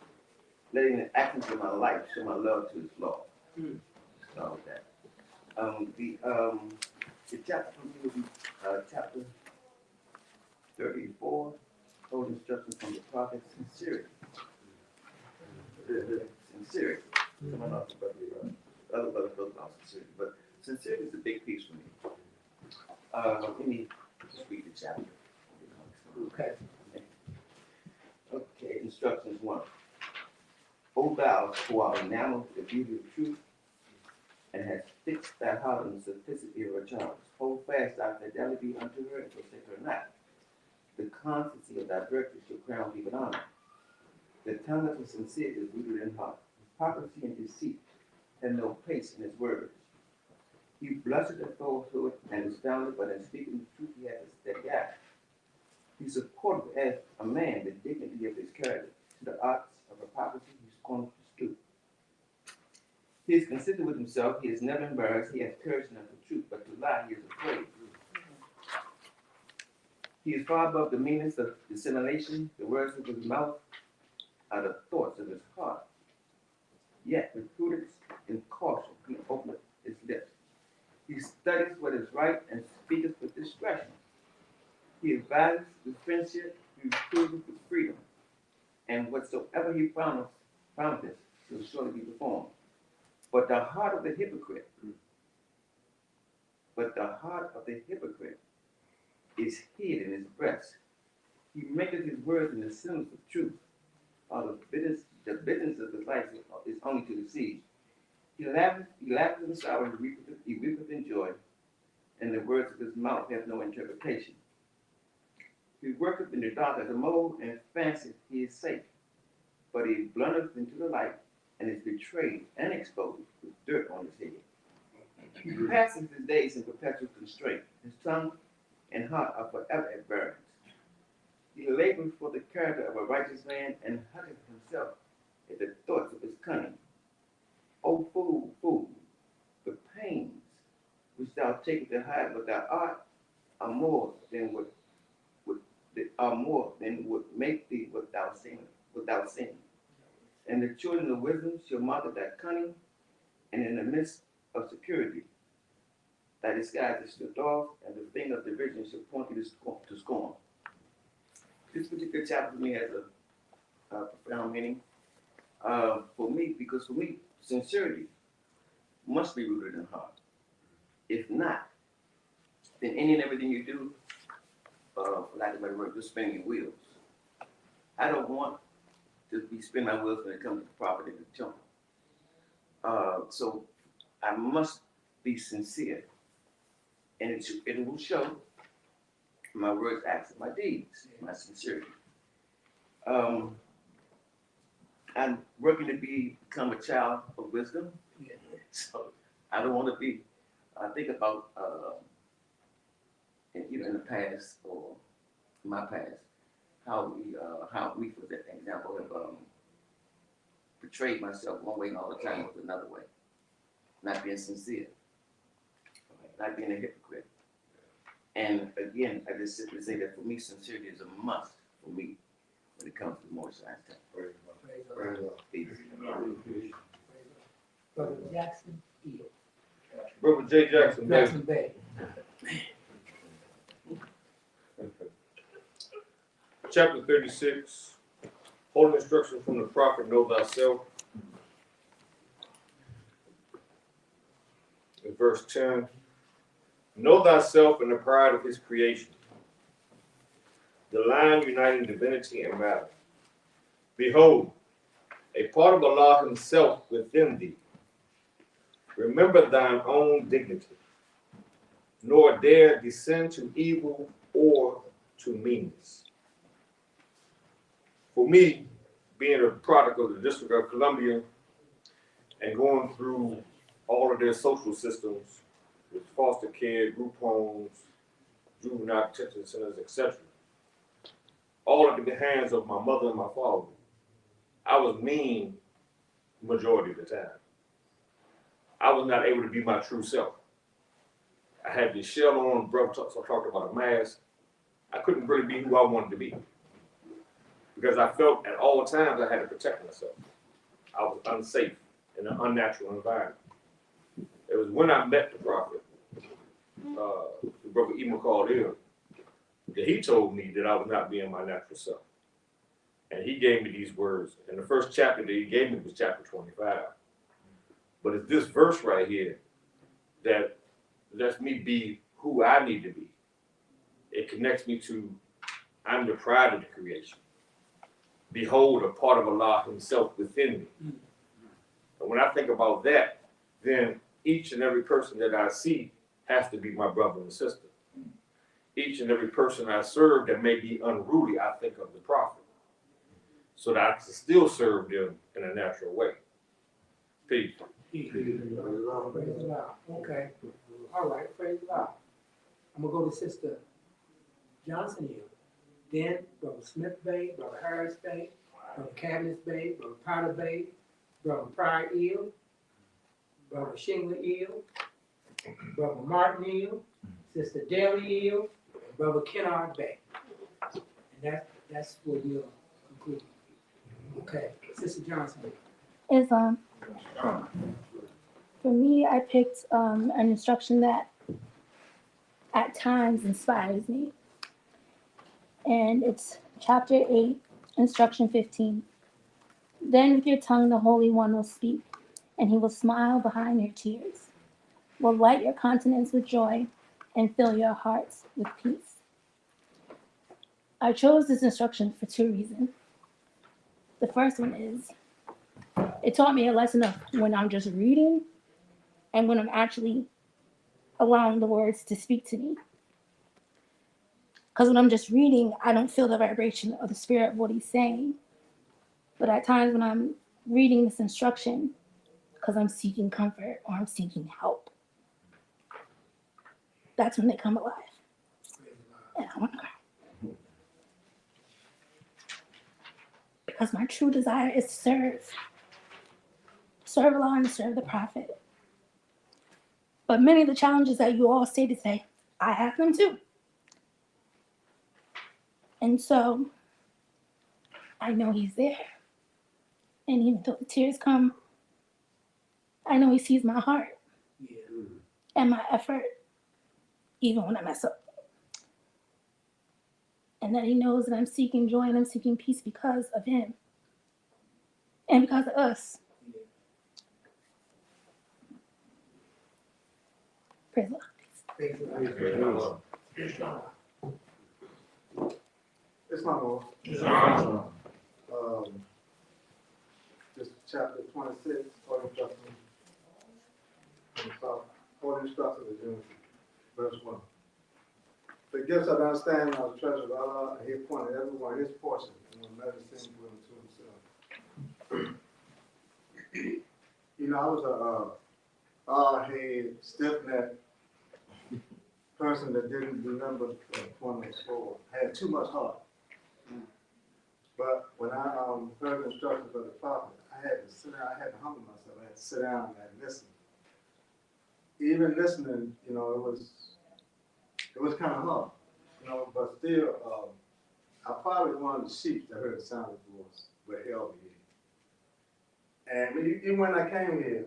letting the actions of my life show my love to His law. Start with that. The chapter for me will be chapter 34, Old Instructions from the Prophet, Sincerity. Sincerity. Some other brothers spoke about sincerity, but sincerity is a big piece for me. Let me just read the chapter. Okay. Okay, instructions 1. O thou who art enamored with the beauty of truth, and hast fixed thy heart on the simplicity of her charms, hold fast thy fidelity unto her, and forsake her not. The constancy of thy virtue shall crown thee with honor. The tongue of the sincere is rooted in heart. Hypocrisy and deceit have no place in his words. He blushes at falsehood and is founded, but in speaking the truth he has a steady eye. He supported as a man the dignity of his character. To the arts of hypocrisy he scorneth to stoop. He is consistent with himself, he is never embarrassed, he has courage enough for truth, but to lie he is afraid. He is far above the meanness of dissimulation. The words of his mouth are the thoughts of his heart. Yet with prudence and caution he openeth his lips. He studies what is right and speaketh with discretion. He advises with friendship, he reproveth with freedom. And whatsoever he promiseth shall surely be performed. But the heart of the hypocrite is hid in his breast. He maketh his words in the semblance of truth. All the bitterness of his life is only to deceive. He laugheth in sorrow, he weepeth in joy, and the words of his mouth have no interpretation. He worketh in the dark as a mole, and fancieth he is safe. But he blundereth into the light, and is betrayed and exposed with dirt on his head. He passes his days in perpetual constraint. His tongue and heart are forever at variance. He labors for the character of a righteous man, and huggeth himself at the thoughts of his cunning. O fool, fool, the pains which thou takest to hide what thou art are more than would make thee without sin. And the children of wisdom shall mark thy cunning, and in the midst of security thy disguise is stripped off, and the finger of division shall point thee to scorn. This particular chapter for me has a profound meaning. For me, sincerity must be rooted in heart. If not, then any and everything you do, for lack of a better word, just spinning your wheels. I don't want to be spinning my wheels when it comes to property and the temple. So I must be sincere, and it will show my words, acts, and my deeds, my sincerity. I'm working to become a child of wisdom, so I don't want to be. I think about in the past or my past, how we, for example, have portrayed myself one way and all the time with another way, not being sincere, not being a hypocrite. And again, I just simply say that for me, sincerity is a must for me when it comes to more science. Brother Jackson Hill. Brother J. Jackson Bay. Jackson Bay. Chapter 36, Holy Instruction from the Prophet, Know Thyself. In verse verse 10. Know thyself in the pride of his creation, the line uniting divinity and matter. Behold, a part of Allah himself within thee. Remember thine own dignity, nor dare descend to evil or to meanness. For me, being a product of the District of Columbia and going through all of their social systems with foster care, group homes, juvenile detention centers, etc., all at the hands of my mother and my father, I was mean majority of the time. I was not able to be my true self. I had this shell on, brother talked about a mask. I couldn't really be who I wanted to be because I felt at all times I had to protect myself. I was unsafe in an unnatural environment. It was when I met the prophet, the brother Ema called in, that he told me that I was not being my natural self. And he gave me these words. And the first chapter that he gave me was chapter 25. But it's this verse right here that lets me be who I need to be. It connects me to, I'm the pride of the creation. Behold, a part of Allah himself within me. And when I think about that, then each and every person that I see has to be my brother and sister. Each and every person I serve that may be unruly, I think of the prophet, so that I can still serve them in a natural way. Peace. Praise the Lord. Okay. All right. Praise the Lord. I'm gonna go to Sister Johnson here. Then Brother Smith Bay, Brother Harris Bay, Brother Cabinets Bay, Brother Potter Bay, Brother Pryor Eel, Brother Shingler Eel, Brother Martin Eel, Sister Daly Eel, and Brother Kennard Bay. And that's where we'll conclude. Okay, Sister Johnson. Is for me, I picked an instruction that at times inspires me. And it's chapter 8, instruction 15. Then with your tongue the Holy One will speak, and he will smile behind your tears, will light your countenance with joy, and fill your hearts with peace. I chose this instruction for 2 reasons. The first one is, it taught me a lesson of when I'm just reading and when I'm actually allowing the words to speak to me. Because when I'm just reading, I don't feel the vibration of the spirit of what he's saying. But at times when I'm reading this instruction, because I'm seeking comfort or I'm seeking help, that's when they come alive. And I want to cry. Because my true desire is to serve Allah and serve the Prophet. But many of the challenges that you all stated today, I have them too. And so I know he's there. And even though the tears come, I know he sees my heart and my effort, even when I mess up. And that he knows that I'm seeking joy and I'm seeking peace because of him and because of us. Praise the Lord. Praise the Lord. It's not more. Just chapter 26, Holy Instructions. Holy Instructions of Genesis, verse 1. The gifts of understanding are the treasure of Allah, and he appointed everyone his portion, and will never sing for him to himself. You know, I was a hard-head, stiff-necked person that didn't remember the point of school. I had too much heart. But when I heard the instructions of the prophet, I had to sit down, I had to humble myself, I had to sit down and listen. Even listening, you know, it was kind of hard, you know, but still, I probably one of the sheep that heard the sound of the voice, but held me here. And even when I came here,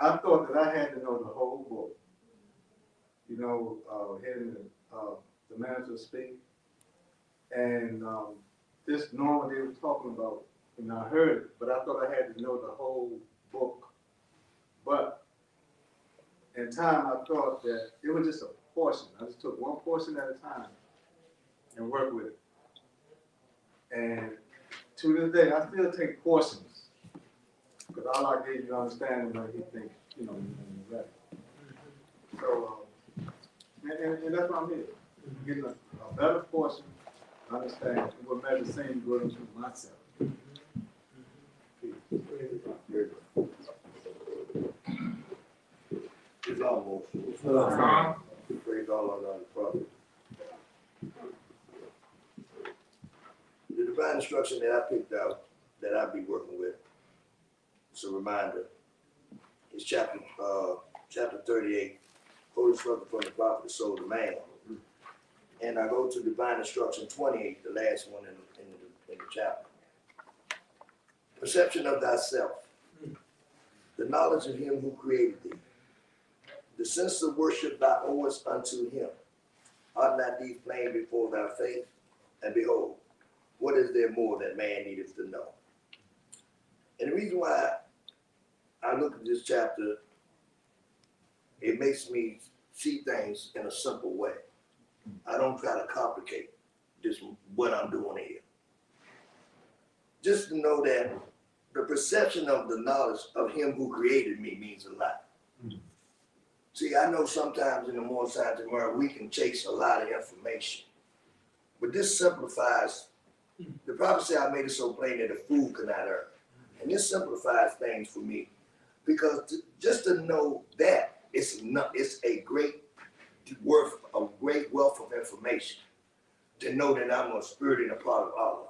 I thought that I had to know the whole book. You know, hearing the manager speak, and this normally they were talking about, you know, I heard it, but I thought I had to know the whole book. But in time, I thought that it was just a portion. I just took one portion at a time and worked with it. And to this day, I still take portions. Because all I gave you understanding what he thinks, you know, you're ready. So, and that's why I'm here. Getting a better portion, understand what made the same good to myself. It's almost. Praise all our God the Father. The divine instruction that I picked out, that I'll be working with, it's a reminder. It's chapter 38, Holy Instruction from the Prophet, the Soul of Man. And I go to divine instruction 28, the last one in the chapter. Perception of thyself, the knowledge of him who created thee, the sense of worship thou owest unto him. Art not these plain before thy face? And behold, what is there more that man needeth to know? And the reason why I look at this chapter, it makes me see things in a simple way. I don't try to complicate this, what I'm doing here. Just to know that the perception of the knowledge of him who created me means a lot. See, I know sometimes in the more scientific world, we can chase a lot of information. But this simplifies, the prophet said, I made it so plain that the fool cannot err. And this simplifies things for me. Because just to know that, it's a great wealth of information. To know that I'm a spirit and a part of Allah.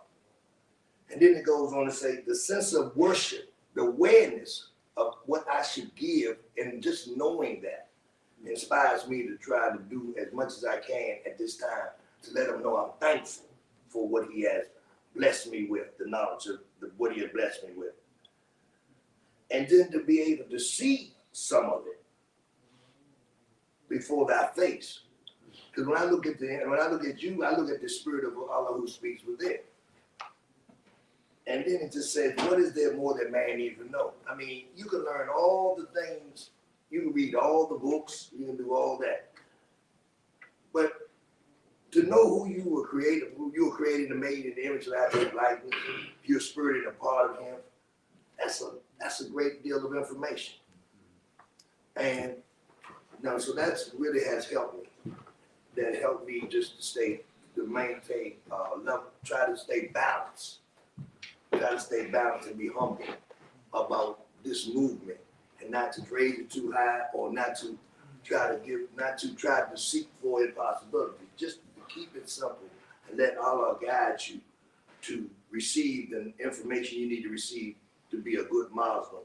And then it goes on to say, the sense of worship, the awareness of what I should give, and just knowing that inspires me to try to do as much as I can at this time to let him know I'm thankful for what he has blessed me with, the knowledge of what he has blessed me with. And then to be able to see some of it before thy face. Because when I look at you, I look at the spirit of Allah who speaks within. And then it just says, what is there more that man needs to know? I mean, you can learn all the things, you can read all the books, you can do all that. But to know who you were created and made in the image of that likeness, your spirit and a part of him, that's a great deal of information. And so that's really has helped me. That helped me just to maintain, try to stay balanced. Try to stay balanced and be humble about this movement and not to raise it too high or not to try to seek for impossibility. Just to keep it simple and let Allah guide you to receive the information you need to receive to be a good Muslim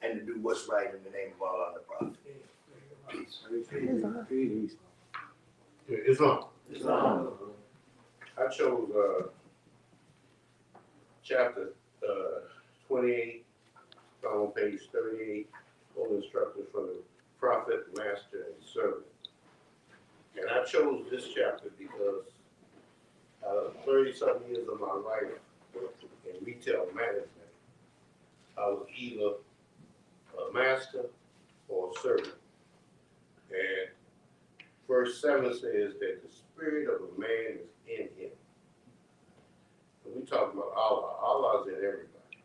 and to do what's right in the name of Allah and the Prophet. Peace. Islam. I chose chapter 28, on page 38, Holy Instructions from the Prophet, Master, and Servant. And I chose this chapter because 30-something years of my life in retail management, I was either a master or a servant. And verse 7 says that the spirit of a man is in him. And we talk about Allah. Allah is in everybody.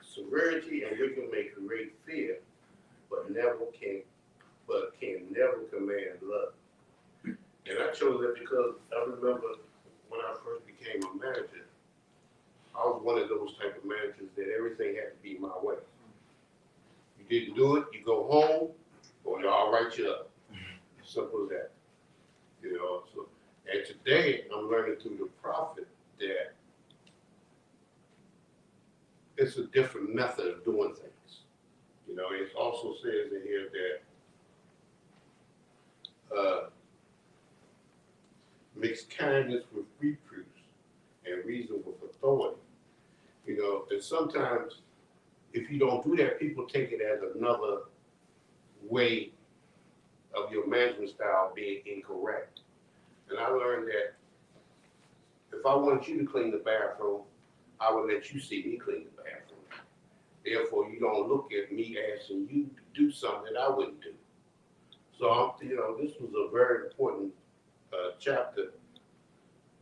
Severity and rigor may create fear, but can never command love. And I chose that because I remember when I first became a manager, I was one of those type of managers that everything had to be my way. You didn't do it, you go home, or I'll write you up. Simple as that. So and today I'm learning through the Prophet that it's a different method of doing things. It also says in here that mix kindness with reproofs and reason with authority. And sometimes if you don't do that, people take it as another way of your management style being incorrect. And I learned that if I wanted you to clean the bathroom, I would let you see me clean the bathroom. Therefore, you don't look at me asking you to do something that I wouldn't do. So, this was a very important chapter,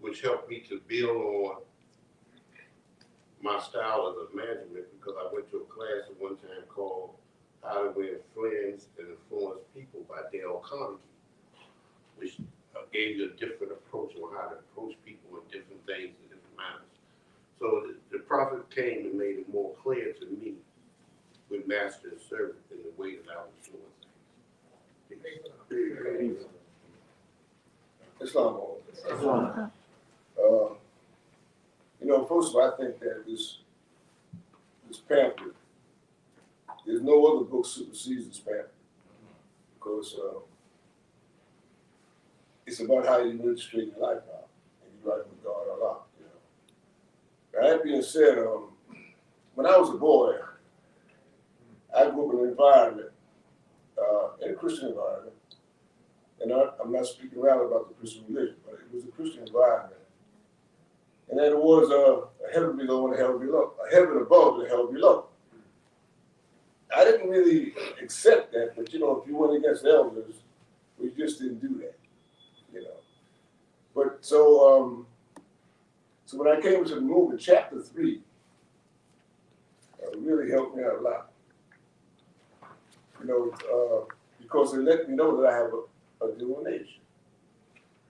which helped me to build on my style of management, because I went to a class at one time called How to Win Friends and Influence People by Dale Carnegie, which gave you a different approach on how to approach people with different things and different matters. So the prophet came and made it more clear to me with master and servant in the way that I was doing things. Islam. First of all, I think that this pamphlet, there's no other book supersedes this pamphlet, because it's about how you live straight your life out, and you right with God a lot. Now, that being said, when I was a boy, I grew up in an environment, in a Christian environment, and I'm not speaking loud about the Christian religion, but it was a Christian environment. And then it was a heaven below and a hell below, a heaven above and a hell below. I didn't really accept that, but if you went against elders, we just didn't do that, But so when I came to the movement, chapter 3 really helped me out a lot. Because it let me know that I have a dual nature.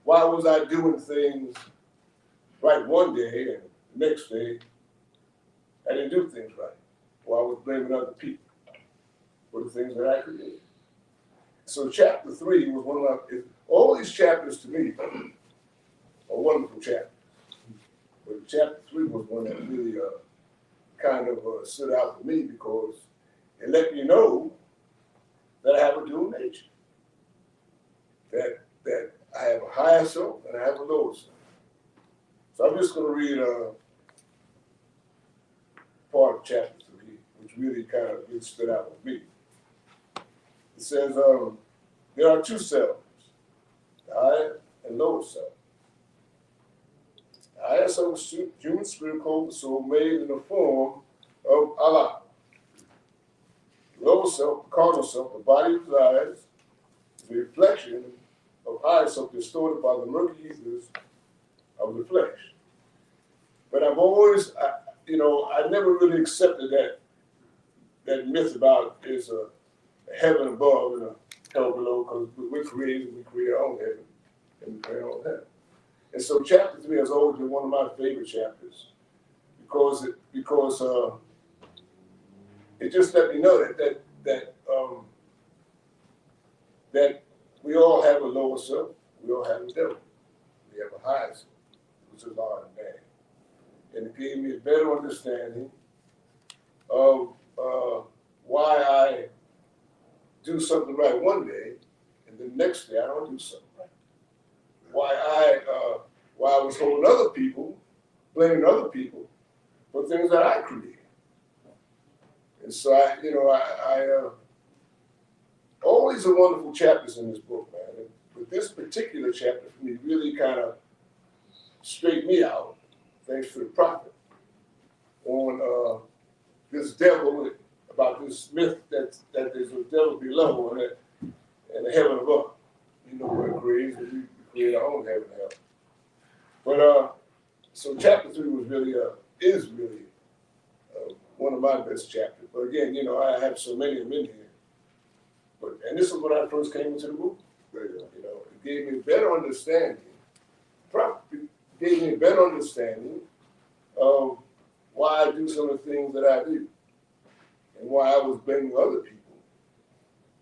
Why was I doing things right one day and the next day I didn't do things right? Well, I was blaming other people for the things that I created. So chapter 3 was one of my, all these chapters to me are wonderful chapters. But chapter 3 was one that really kind of stood out for me, because it let me know that I have a dual nature. That I have a higher self and I have a lower self. So I'm just going to read part of chapter 3, which really kind of really stood out with me. It says, there are two selves, the higher and lower self. The higher self is human spirit called the soul, made in the form of Allah. The lower self, the carnal self, the body of desires, is a reflection of higher self distorted by the murky ethers of the flesh. But I've always, I never really accepted that myth about there's a heaven above and a hell below, because we're created, we create our own heaven, and we create our own hell. And so chapter 3 has always been one of my favorite chapters, because it just let me know that we all have a lower self, we all have a devil, we have a higher self, which is Allah and man. And it gave me a better understanding of why I do something right one day, and the next day I don't do something right. Why I was holding other people, blaming other people for things that I created. And so all these are wonderful chapters in this book, man. But this particular chapter for me really kind of straightened me out, thanks to the prophet, on this devil, about this myth that there's a devil below and a heaven above. We're created, we create our own heaven and hell. But so chapter 3 was really is really one of my best chapters. But again, I have so many of them in here. And this is when I first came into the movement. It gave me a better understanding. It gave me a better understanding of why I do some of the things that I do, and why I was blaming other people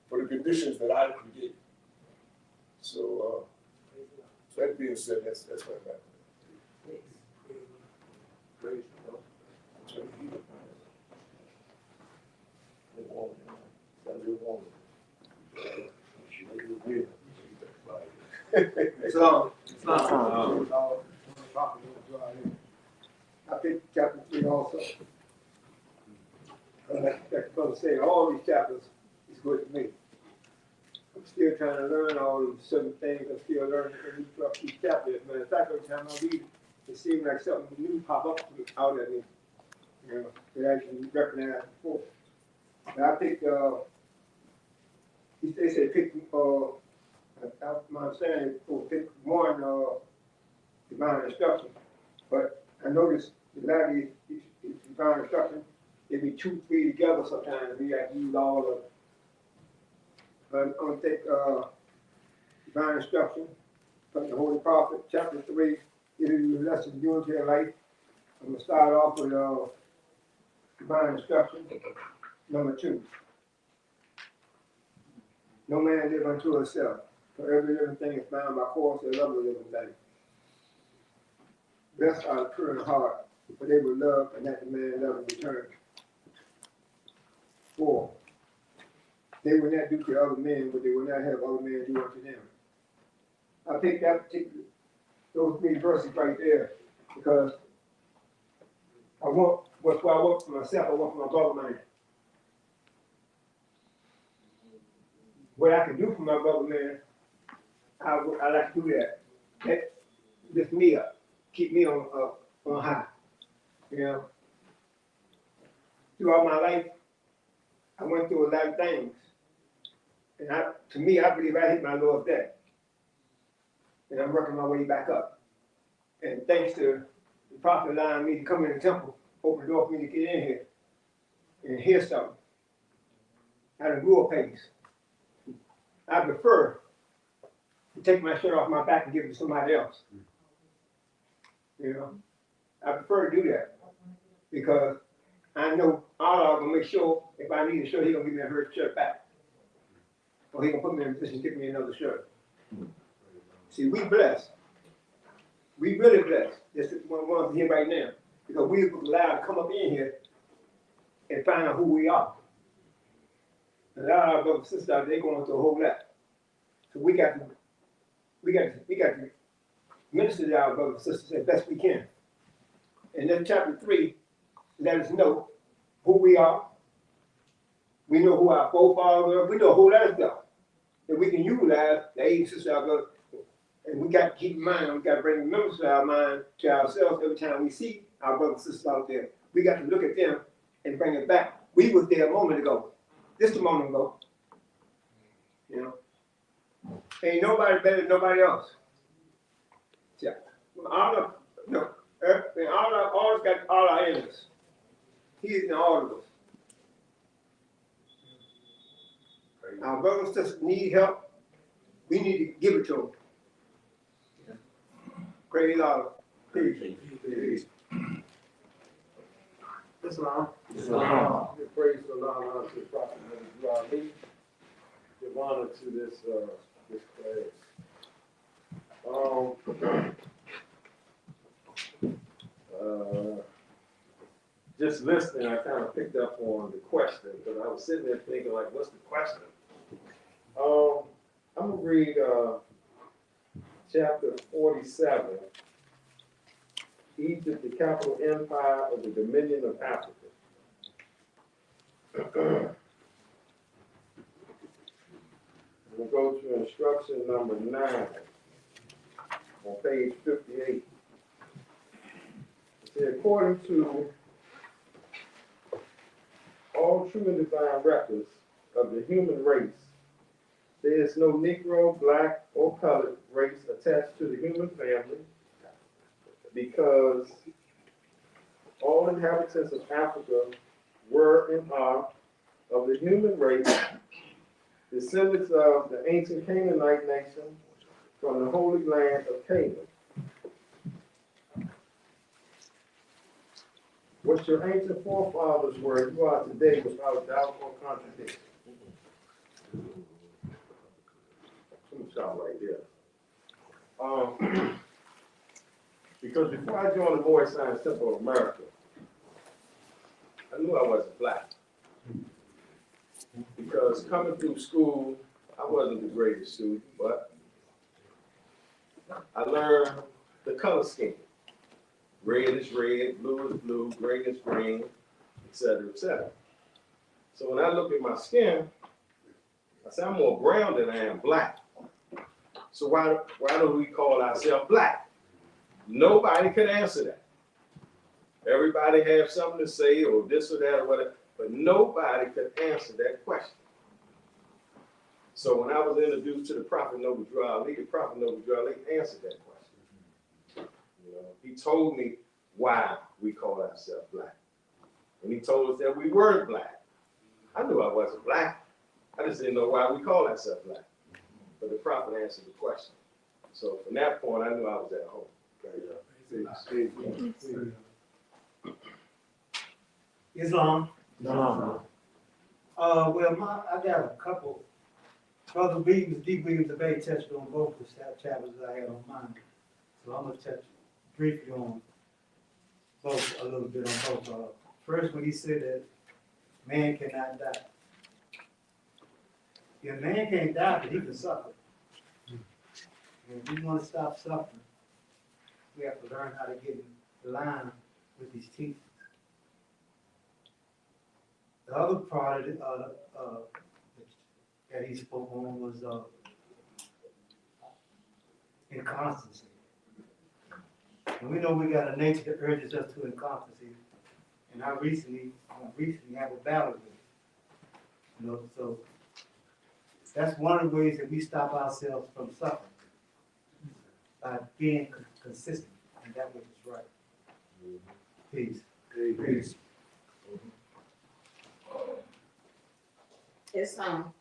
for the conditions that I created. So, that being said, that's my background. Praise the Lord. I think chapter 3 also. Like the brother said, all these chapters is good to me. I'm still trying to learn all these certain things. I'm still learning each chapter. As a matter of fact, every time I read it, it seems like something new pop up out at me. That actually recognized before. And I picked, they said pick, my understanding, pick one, divine instruction. But I noticed the latter is divine instruction. It be 2, 3 together sometimes. We have to use all of it. But I'm gonna take divine instruction from the Holy Prophet, chapter 3. It is a lesson of unity of life. I'm gonna start off with divine instruction. Number 2. No man live unto himself, for every living thing is bound by course of another living thing. Blessed are the pure in heart, for they will love and that the man love in return. 4. They will not do to other men what they will not have other men do unto them. I picked that particular, those 3 verses right there, because I want, what's what I want for myself, I want for my brother man. What I can do for my brother man, I like to do that. That lift me up, keep me on high. You know, throughout my life, I went through a lot of things, and to me, I believe I hit my lowest deck, and I'm working my way back up. And thanks to the prophet allowing me to come in the temple, open the door for me to get in here and hear something, I done grew a pace. I prefer to take my shirt off my back and give it to somebody else. You know, I prefer to do that because I know Allah gonna make sure if I need a shirt, He gonna give me a hurt shirt back, or He gonna put me in a position to give me another shirt. See, we blessed. We really blessed. That's what I want to hear right now because we were allowed to come up in here and find out who we are. A lot of our brothers and sisters, they going through a whole lot. So we got to minister to our brothers and sisters as best we can. And then chapter 3, let us know who we are. We know who our forefathers are. We know a whole lot of stuff that we can utilize the age sisters, our brothers. And we got to keep in mind, we got to bring remembrance to our mind, to ourselves every time we see our brothers and sisters out there. We got to look at them and bring it back. We was there a moment ago. Just a moment ago. You know? Ain't nobody better than nobody else. Yeah. All of us got all our enemies. He is in all of us. Our brothers and sisters need help. We need to give it to them. Praise Allah. Peace. Peace. Islam. Give praise to Allah and honor to the Prophet Muhammad. Give honor to this class. Just listening, I kind of picked up on the question because I was sitting there thinking, like, what's the question? I'm gonna read chapter 47. Egypt, the capital empire of the Dominion of Africa. We'll go to instruction number 9 on page 58. It says, according to all true and divine records of the human race, there is no Negro, black, or colored race attached to the human family, because all inhabitants of Africa were and are of the human race, descendants of the ancient Canaanite nation from the holy land of Canaan. What your ancient forefathers were, you are today without doubt or contradiction. Let me stop right there. Because before I joined the Moorish Science Temple of America, I knew I wasn't black. Because coming through school, I wasn't the greatest student, but I learned the color scheme. Red is red, blue is blue, green is green, et cetera, et cetera. So when I look at my skin, I say I'm more brown than I am black. So why do we call ourselves black? Nobody could answer that. Everybody have something to say or this or that or whatever, but nobody could answer that question. So when I was introduced to the Prophet Noble Drew Ali, the Prophet Noble Drew Ali answered that question. You know, he told me why we call ourselves black. And he told us that we weren't black. I knew I wasn't black. I just didn't know why we call ourselves black. But the Prophet answered the question. So from that point, I knew I was at home. Islam. No. Well, I got a couple. Brother Williams, D. Williams, debate touched on both the chapters I had on mine. So I'm gonna touch briefly on both, a little bit on both. First, when he said that man cannot die. If man can't die, but he can suffer. And if we want to stop suffering, we have to learn how to get in line with these teachings. The other part of that he spoke on was inconstancy. And we know we got a nature that urges us to inconstancy. And I recently have a battle with it. You know, so that's one of the ways that we stop ourselves from suffering, by being consistent in that which is right. Peace. Peace. It's Islam.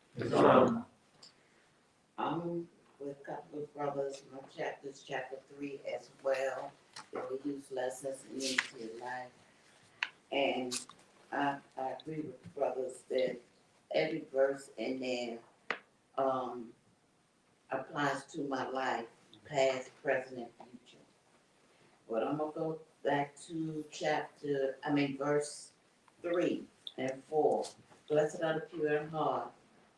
with a couple of brothers, my chapters, chapter 3 as well. They will use lessons in unity of life. And I agree with the brothers that every verse in there applies to my life, past, present, and future. But I'm gonna go back to verse 3 and 4. Blessed are the pure in heart,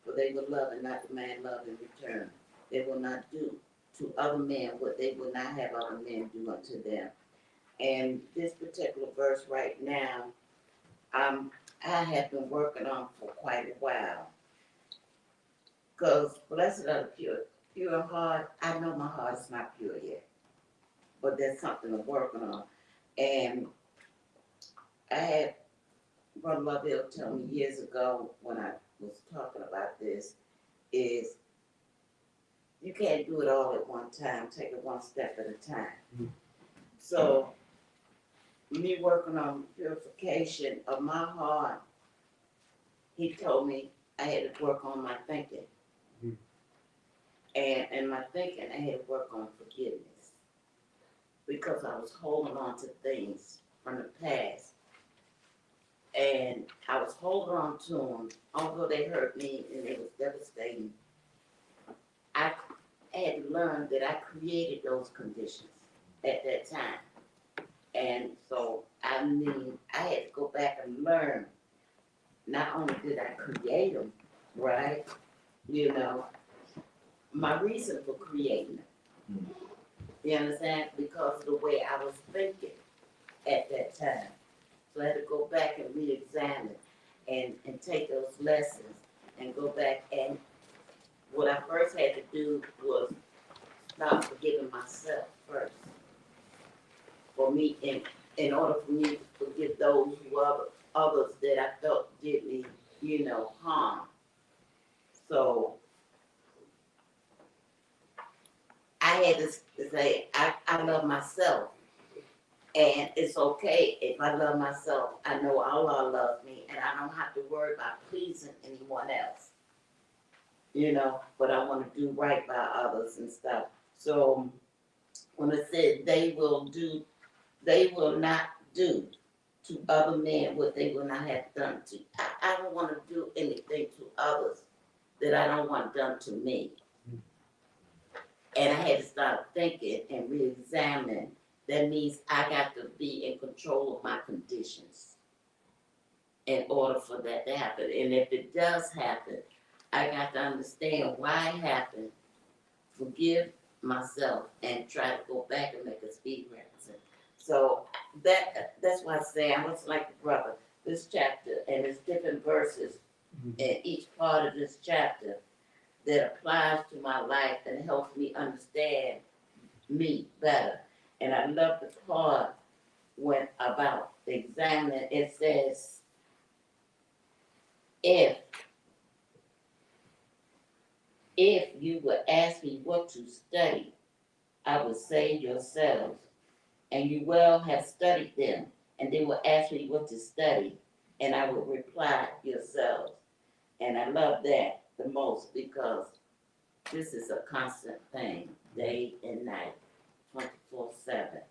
for they will love and not demand love in return. They will not do to other men what they will not have other men do unto them. And this particular verse right now, I have been working on for quite a while. Because blessed are the pure in heart. I know my heart is not pure yet, but that's something I'm working on. And I had Brother Lovell tell me years ago when I was talking about this, is you can't do it all at one time, take it one step at a time. So me working on purification of my heart, he told me I had to work on my thinking. And my thinking, I had to work on forgiveness. Because I was holding on to things from the past. And I was holding on to them, although they hurt me and it was devastating. I had to learn that I created those conditions at that time. And so, I had to go back and learn. Not only did I create them, right? You know, my reason for creating them. You understand? Because of the way I was thinking at that time. So I had to go back and re-examine and take those lessons and go back. And what I first had to do was stop forgiving myself first. For me, in order for me to forgive those who are others that I felt did me, harm. So I had to say, I love myself. And it's okay if I love myself. I know Allah loves me and I don't have to worry about pleasing anyone else. But I want to do right by others and stuff. So when it said they will not do to other men what they will not have done to. I don't want to do anything to others that I don't want done to me. And I had to start thinking and re-examine. That means I got to be in control of my conditions in order for that to happen. And if it does happen, I got to understand why it happened, forgive myself, and try to go back and make a speed reference. So that's why I say I was like a brother. This chapter, and there's different verses in each part of this chapter that applies to my life and helps me understand me better. And I love the part about examine, it says, if you would ask me what to study, I would say yourselves, and you well have studied them, and they will ask me what to study, and I will reply yourselves. And I love that the most because this is a constant thing, day and night, 24/7.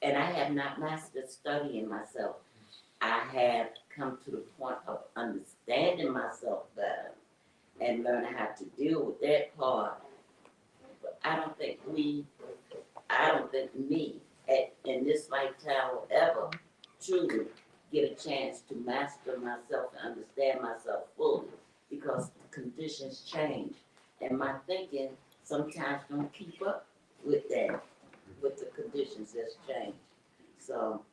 And I have not mastered studying myself. I have come to the point of understanding myself better and learning how to deal with that part. But I don't think me, in this lifetime will ever truly get a chance to master myself and understand myself fully because conditions change. And my thinking sometimes don't keep up with that, with the conditions that's changed. So,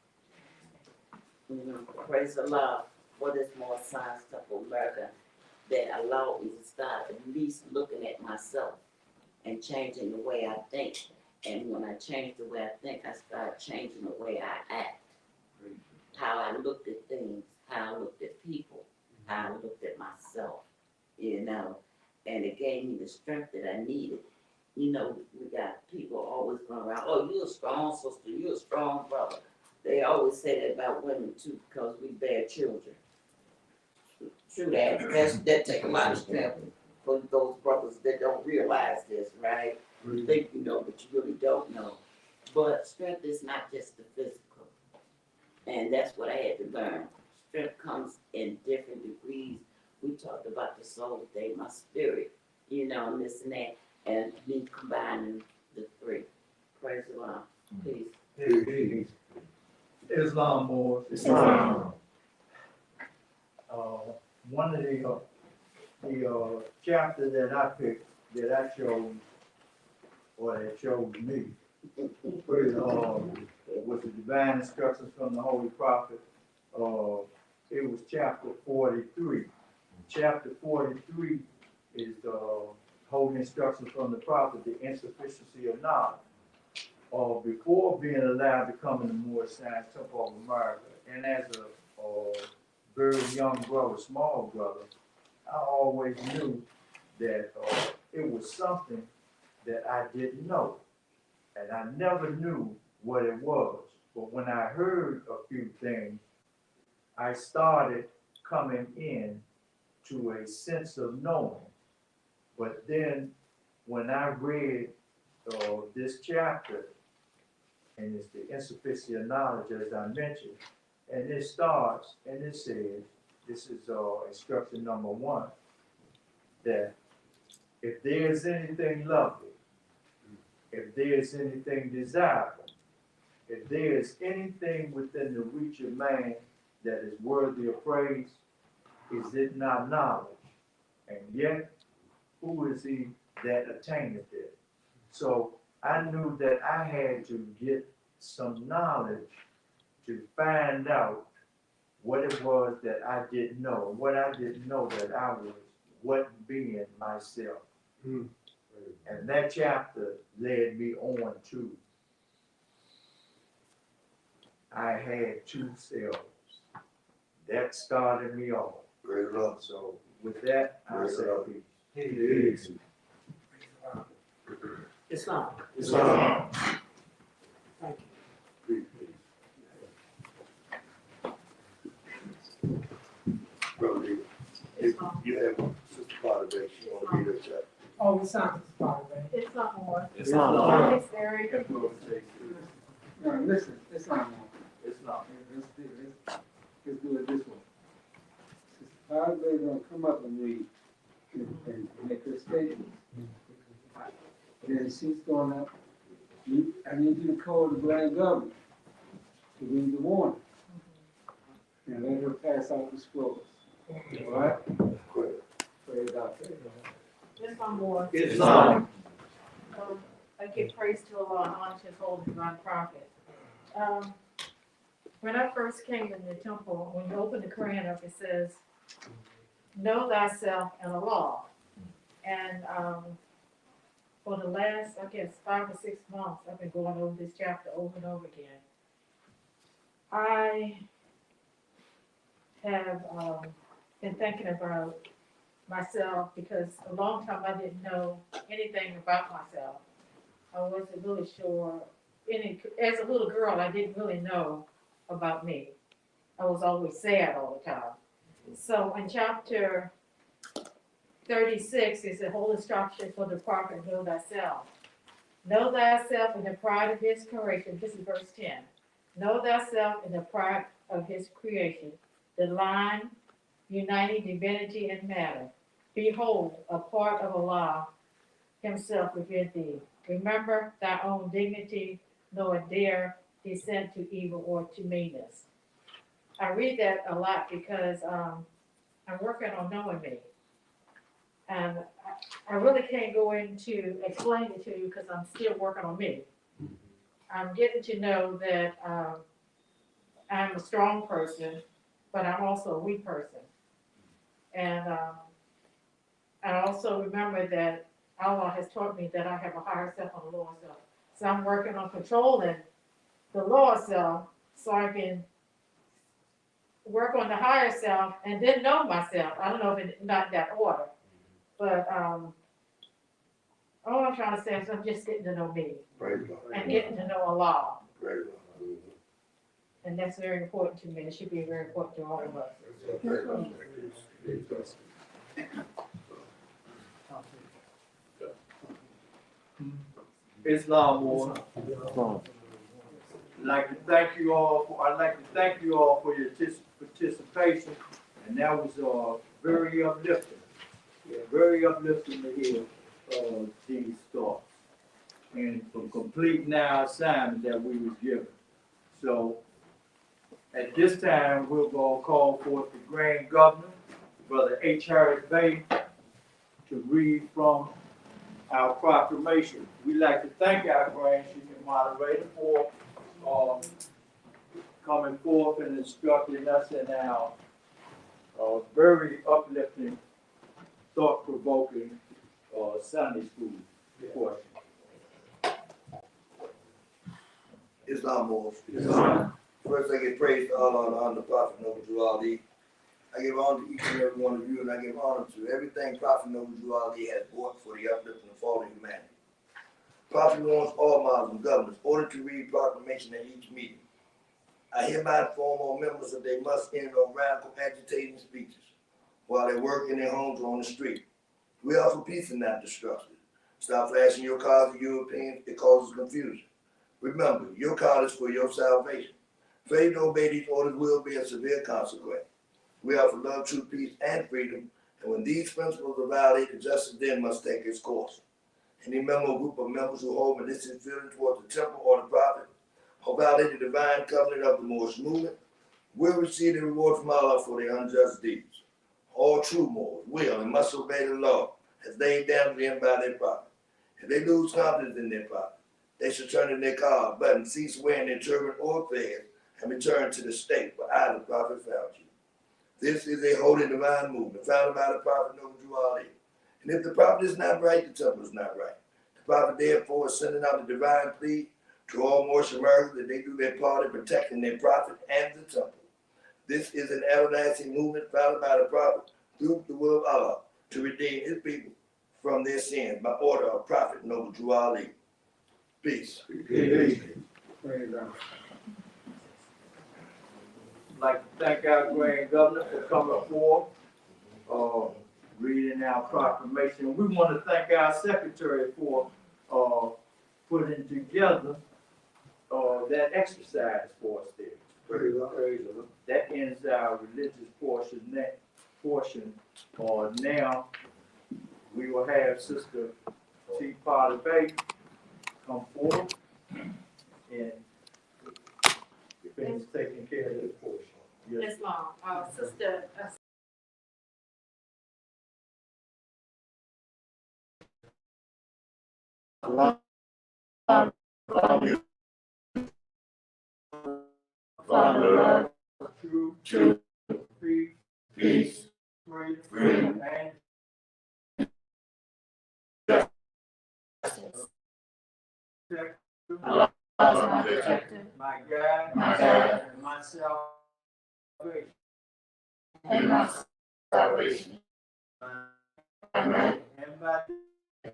praise the Lord for this More Science Temple America that allowed me to start at least looking at myself and changing the way I think. And when I change the way I think, I start changing the way I act. How I looked at things, how I looked at people, how I looked at myself, and it gave me the strength that I needed. We got people always going around, oh, you're a strong sister, you're a strong brother. They always say that about women too, because we bear children. True that take a lot of strength for those brothers that don't realize this, right? You think you know, but you really don't know. But strength is not just the physical. And that's what I had to learn. Strength comes in different degrees. We talked about the soul day, my spirit, and this and that, and me combining the three. Praise the Lord. Peace. Islam Moors. Islam. One of the chapter that I picked, that I chose, or that chose me, was the divine instructions from the Holy Prophet. It was chapter 43. Chapter 43 is the Holy Instructions from the Prophet, the insufficiency of knowledge. Before being allowed to come in the Moorish Science Temple of America, and as a very young brother, small brother, I always knew that it was something that I didn't know. And I never knew what it was. But when I heard a few things, I started coming in to a sense of knowing. But then when I read this chapter, and it's the insufficiency of knowledge, as I mentioned, and it starts, and it says, this is instruction number 1, that if there is anything lovely, if there is anything desirable, if there is anything within the reach of man that is worthy of praise, is it not knowledge? And yet, who is he that attaineth it? So I knew that I had to get some knowledge to find out what it was that I didn't know, what I didn't know that I wasn't being myself. And that chapter led me on to, I had 2 selves. That started me off. Great love. So with that, I say peace. Islam. Islam. Thank Peace. Brother, you have Sister Potter there. She want to read her chapter. Oh, it sounds part of it. It's not more. It's not. It's very. No, listen, it's not more. It's not. Let's do it this way. Sister Padre gonna come up and read and make her statement. Then she's gonna, I need you to call the grand governor to read the warning. And let her pass out the scrolls. All right? Pray God. It's not more. Islam. I give praise to Allah and honor to His holy divine prophet. When I first came in the temple, when you open the Quran up, it says, know thyself and Allah. And for the last, I guess, 5 or 6 months, I've been going over this chapter over and over again. I have been thinking about myself because a long time I didn't know anything about myself. I wasn't really sure as a little girl, I didn't really know about me. I was always sad all the time. So in chapter 36 is the whole instruction for the prophet, know thyself. Know thyself in the pride of his creation. This is verse 10. Know thyself in the pride of his creation, the line uniting divinity and matter. Behold, a part of Allah himself within thee. Remember thy own dignity, nor dare descend to evil or to meanness. I read that a lot because I'm working on knowing me. And I really can't go into explaining it to you because I'm still working on me. I'm getting to know that I'm a strong person, but I'm also a weak person. And I also remember that Allah has taught me that I have a higher self and a lower self. So I'm working on controlling the lower self so I can work on the higher self and then know myself. I don't know if it's not that order, but all I'm trying to say is I'm just getting to know me and getting to know Allah. And that's very important to me. It should be very important to all of us. Islam war. I'd like to thank you all for your participation, and that was very uplifting. Yeah, very uplifting to hear these thoughts and for completing our assignment that we was given. So at this time, we're going to call forth the Grand Governor, Brother H. Harris Bay, to read from our proclamation. We'd like to thank our Grand Chief and Moderator for coming forth and instructing us in our very uplifting, thought-provoking Sunday school portion. Islam Wars. First, I give praise to Allah and honor the Prophet Noble Ali. I give honor to each and every one of you, and I give honor to everything Prophet Noble Ali has brought for the uplifting and fall of humanity. Prophet wants all Muslim governors ordered to read proclamation at each meeting. I hereby inform all members that they must end all radical agitating speeches while they work in their homes or on the street. We are for peace and not destruction. Stop flashing your cards to Europeans. It causes confusion. Remember, your card is for your salvation. Failure to obey these orders will be a severe consequence. We are for love, truth, peace, and freedom, and when these principles are violated, justice then must take its course. Any member or group of members who hold malicious feelings towards the temple or the prophet, or violate the divine covenant of the Moorish movement, will receive the reward from Allah for their unjust deeds. All true Moors will and must obey the law as laid down to them by their prophet. If they lose confidence in their prophet, they should turn in their card button, cease wearing their turban or fez, and return to the state where I, the prophet, found you. This is a holy divine movement founded by the prophet Noble Ali. And if the prophet is not right, the temple is not right. The prophet therefore is sending out a divine plea to all Moorish Americans that they do their part in protecting their prophet and the temple. This is an everlasting movement founded by the prophet through the will of Allah to redeem his people from their sins by order of Prophet Noble Ali. Peace. Peace. I'd like to thank our Grand Governor for coming forth, reading our proclamation. We want to thank our Secretary for putting together that exercise for us there. Praise Allah. That ends our religious portion. Now we will have Sister T. Potter Bay come forward and finish taking care of this portion. Yes. Islam, Sister Father, truth, peace, freedom, and justice. Allah is my protector, my guide, and my and my salvation. Amen. And by